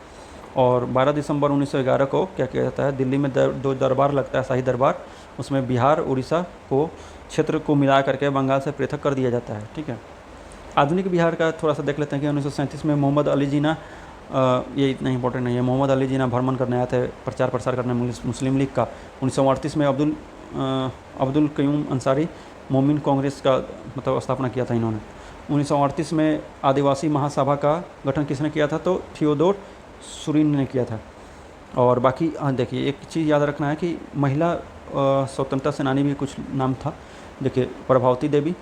Speaker 1: और 12 दिसंबर 1911 को क्या किया जाता है, दिल्ली में दो दरबार लगता है, शाही दरबार। उसमें बिहार उड़ीसा को क्षेत्र को मिला करके बंगाल से पृथक कर दिया जाता है। ठीक है, आधुनिक बिहार का थोड़ा सा देख लेते हैं कि 1937 में मोहम्मद अली जिन्ना, ये इतना इंपॉर्टेंट नहीं है, मोहम्मद अली जिन्ना भ्रमण करने आए थे, प्रचार प्रसार करने मुस्लिम लीग का। 1938 में अब्दुल कयूम अंसारी मोमिन कांग्रेस का मतलब स्थापना किया था इन्होंने। 1938 में आदिवासी महासभा का गठन किसने किया था, तो थियोडोर सुरीन ने किया था। और बाकी देखिए एक चीज़ याद रखना है कि महिला स्वतंत्रता सेनानी भी कुछ नाम था। देखिए प्रभावती देवी,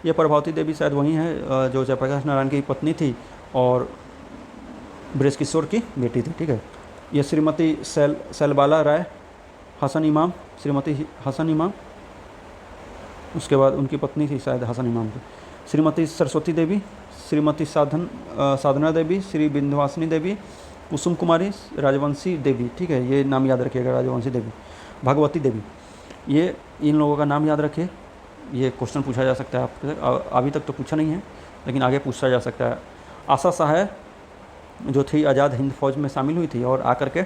Speaker 1: ये प्रभावती देवी शायद वही है जो जयप्रकाश नारायण की पत्नी थी और बृजकिशोर की बेटी थी। ठीक है, ये श्रीमती सैलबाला राय, हसन इमाम, श्रीमती हसन इमाम, उसके बाद उनकी पत्नी थी शायद हसन इमाम की, श्रीमती सरस्वती देवी, श्रीमती साधना देवी, श्री विंध्यवासिनी देवी, कुसुम कुमारी, राजवंशी देवी। ठीक है, ये नाम याद रखिएगा, राजवंशी देवी, भगवती देवी, ये इन लोगों का नाम याद रखिए। ये क्वेश्चन पूछा जा सकता है आपसे, अभी तक तो पूछा नहीं है लेकिन आगे पूछा जा सकता है। आशा साहब जो थी आज़ाद हिंद फौज में शामिल हुई थी और आकर के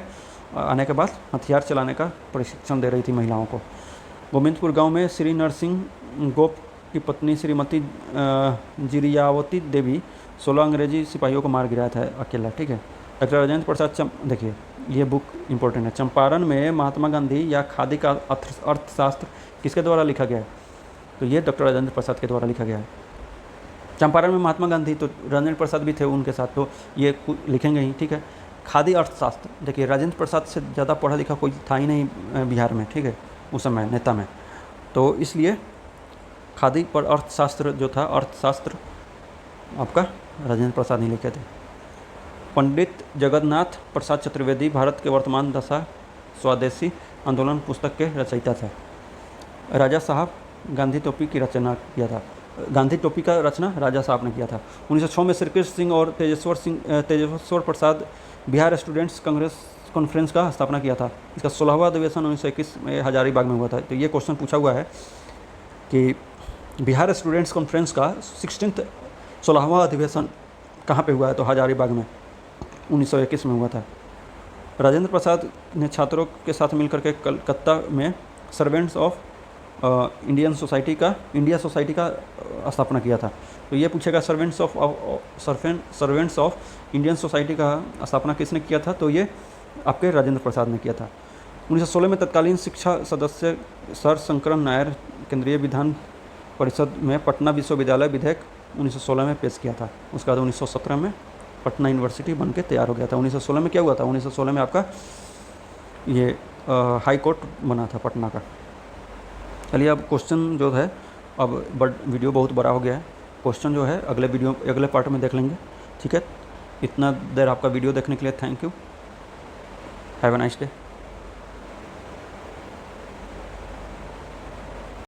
Speaker 1: आने के बाद हथियार चलाने का प्रशिक्षण दे रही थी महिलाओं को। गोविंदपुर गांव में श्री नरसिंह गोप की पत्नी श्रीमती जिरियावती देवी 16 अंग्रेजी सिपाहियों को मार गिराया था अकेला। ठीक है, डॉक्टर राजेंद्र प्रसाद देखिए ये बुक इंपॉर्टेंट है। चंपारण में महात्मा गांधी या खादी का अर्थशास्त्र किसके द्वारा लिखा गया है, तो ये डॉक्टर राजेंद्र प्रसाद के द्वारा लिखा गया है। चंपारण में महात्मा गांधी तो राजेंद्र प्रसाद भी थे उनके साथ, तो ये लिखेंगे ही। ठीक है, खादी अर्थशास्त्र, देखिए राजेंद्र प्रसाद से ज़्यादा पढ़ा लिखा कोई था ही नहीं बिहार में। ठीक है, उस समय नेता में, तो इसलिए खादी पर अर्थशास्त्र जो था, अर्थशास्त्र आपका राजेंद्र प्रसाद ही लिखे थे। पंडित जगन्नाथ प्रसाद चतुर्वेदी भारत के वर्तमान दशा स्वदेशी आंदोलन पुस्तक के रचयिता थे। राजा साहब गांधी टोपी की रचना किया था, गांधी टोपी का रचना राजा साहब ने किया था। 1906 में श्रीकृष्ण सिंह और तेजेश्वर प्रसाद बिहार स्टूडेंट्स कांग्रेस कॉन्फ्रेंस का स्थापना किया था। इसका 16वां अधिवेशन 1921 में हजारीबाग में हुआ था। तो ये क्वेश्चन पूछा हुआ है कि बिहार स्टूडेंट्स कॉन्फ्रेंस का 16वां अधिवेशन कहाँ पे हुआ है, तो हजारीबाग में 1921 में हुआ था। राजेंद्र प्रसाद ने छात्रों के साथ मिलकर के कलकत्ता में सर्वेंट्स ऑफ इंडिया सोसाइटी का स्थापना किया था। तो ये पूछेगा सर्वेंट्स ऑफ इंडियन सोसाइटी का स्थापना किसने किया था, तो ये आपके राजेंद्र प्रसाद ने किया था। 1916 में तत्कालीन शिक्षा सदस्य सर शंकरन नायर केंद्रीय विधान परिषद में पटना विश्वविद्यालय विधेयक 1916 में पेश किया था। उसके बाद 1917 में पटना यूनिवर्सिटी बन के तैयार हो गया था। 1916 में क्या हुआ था, 1916 में आपका ये हाई कोर्ट बना था पटना का। चलिए अब क्वेश्चन जो है, अब वीडियो बहुत बड़ा हो गया है, क्वेश्चन जो है अगले पार्ट में देख लेंगे। ठीक है, इतना देर आपका वीडियो देखने के लिए thank you. Have a nice day.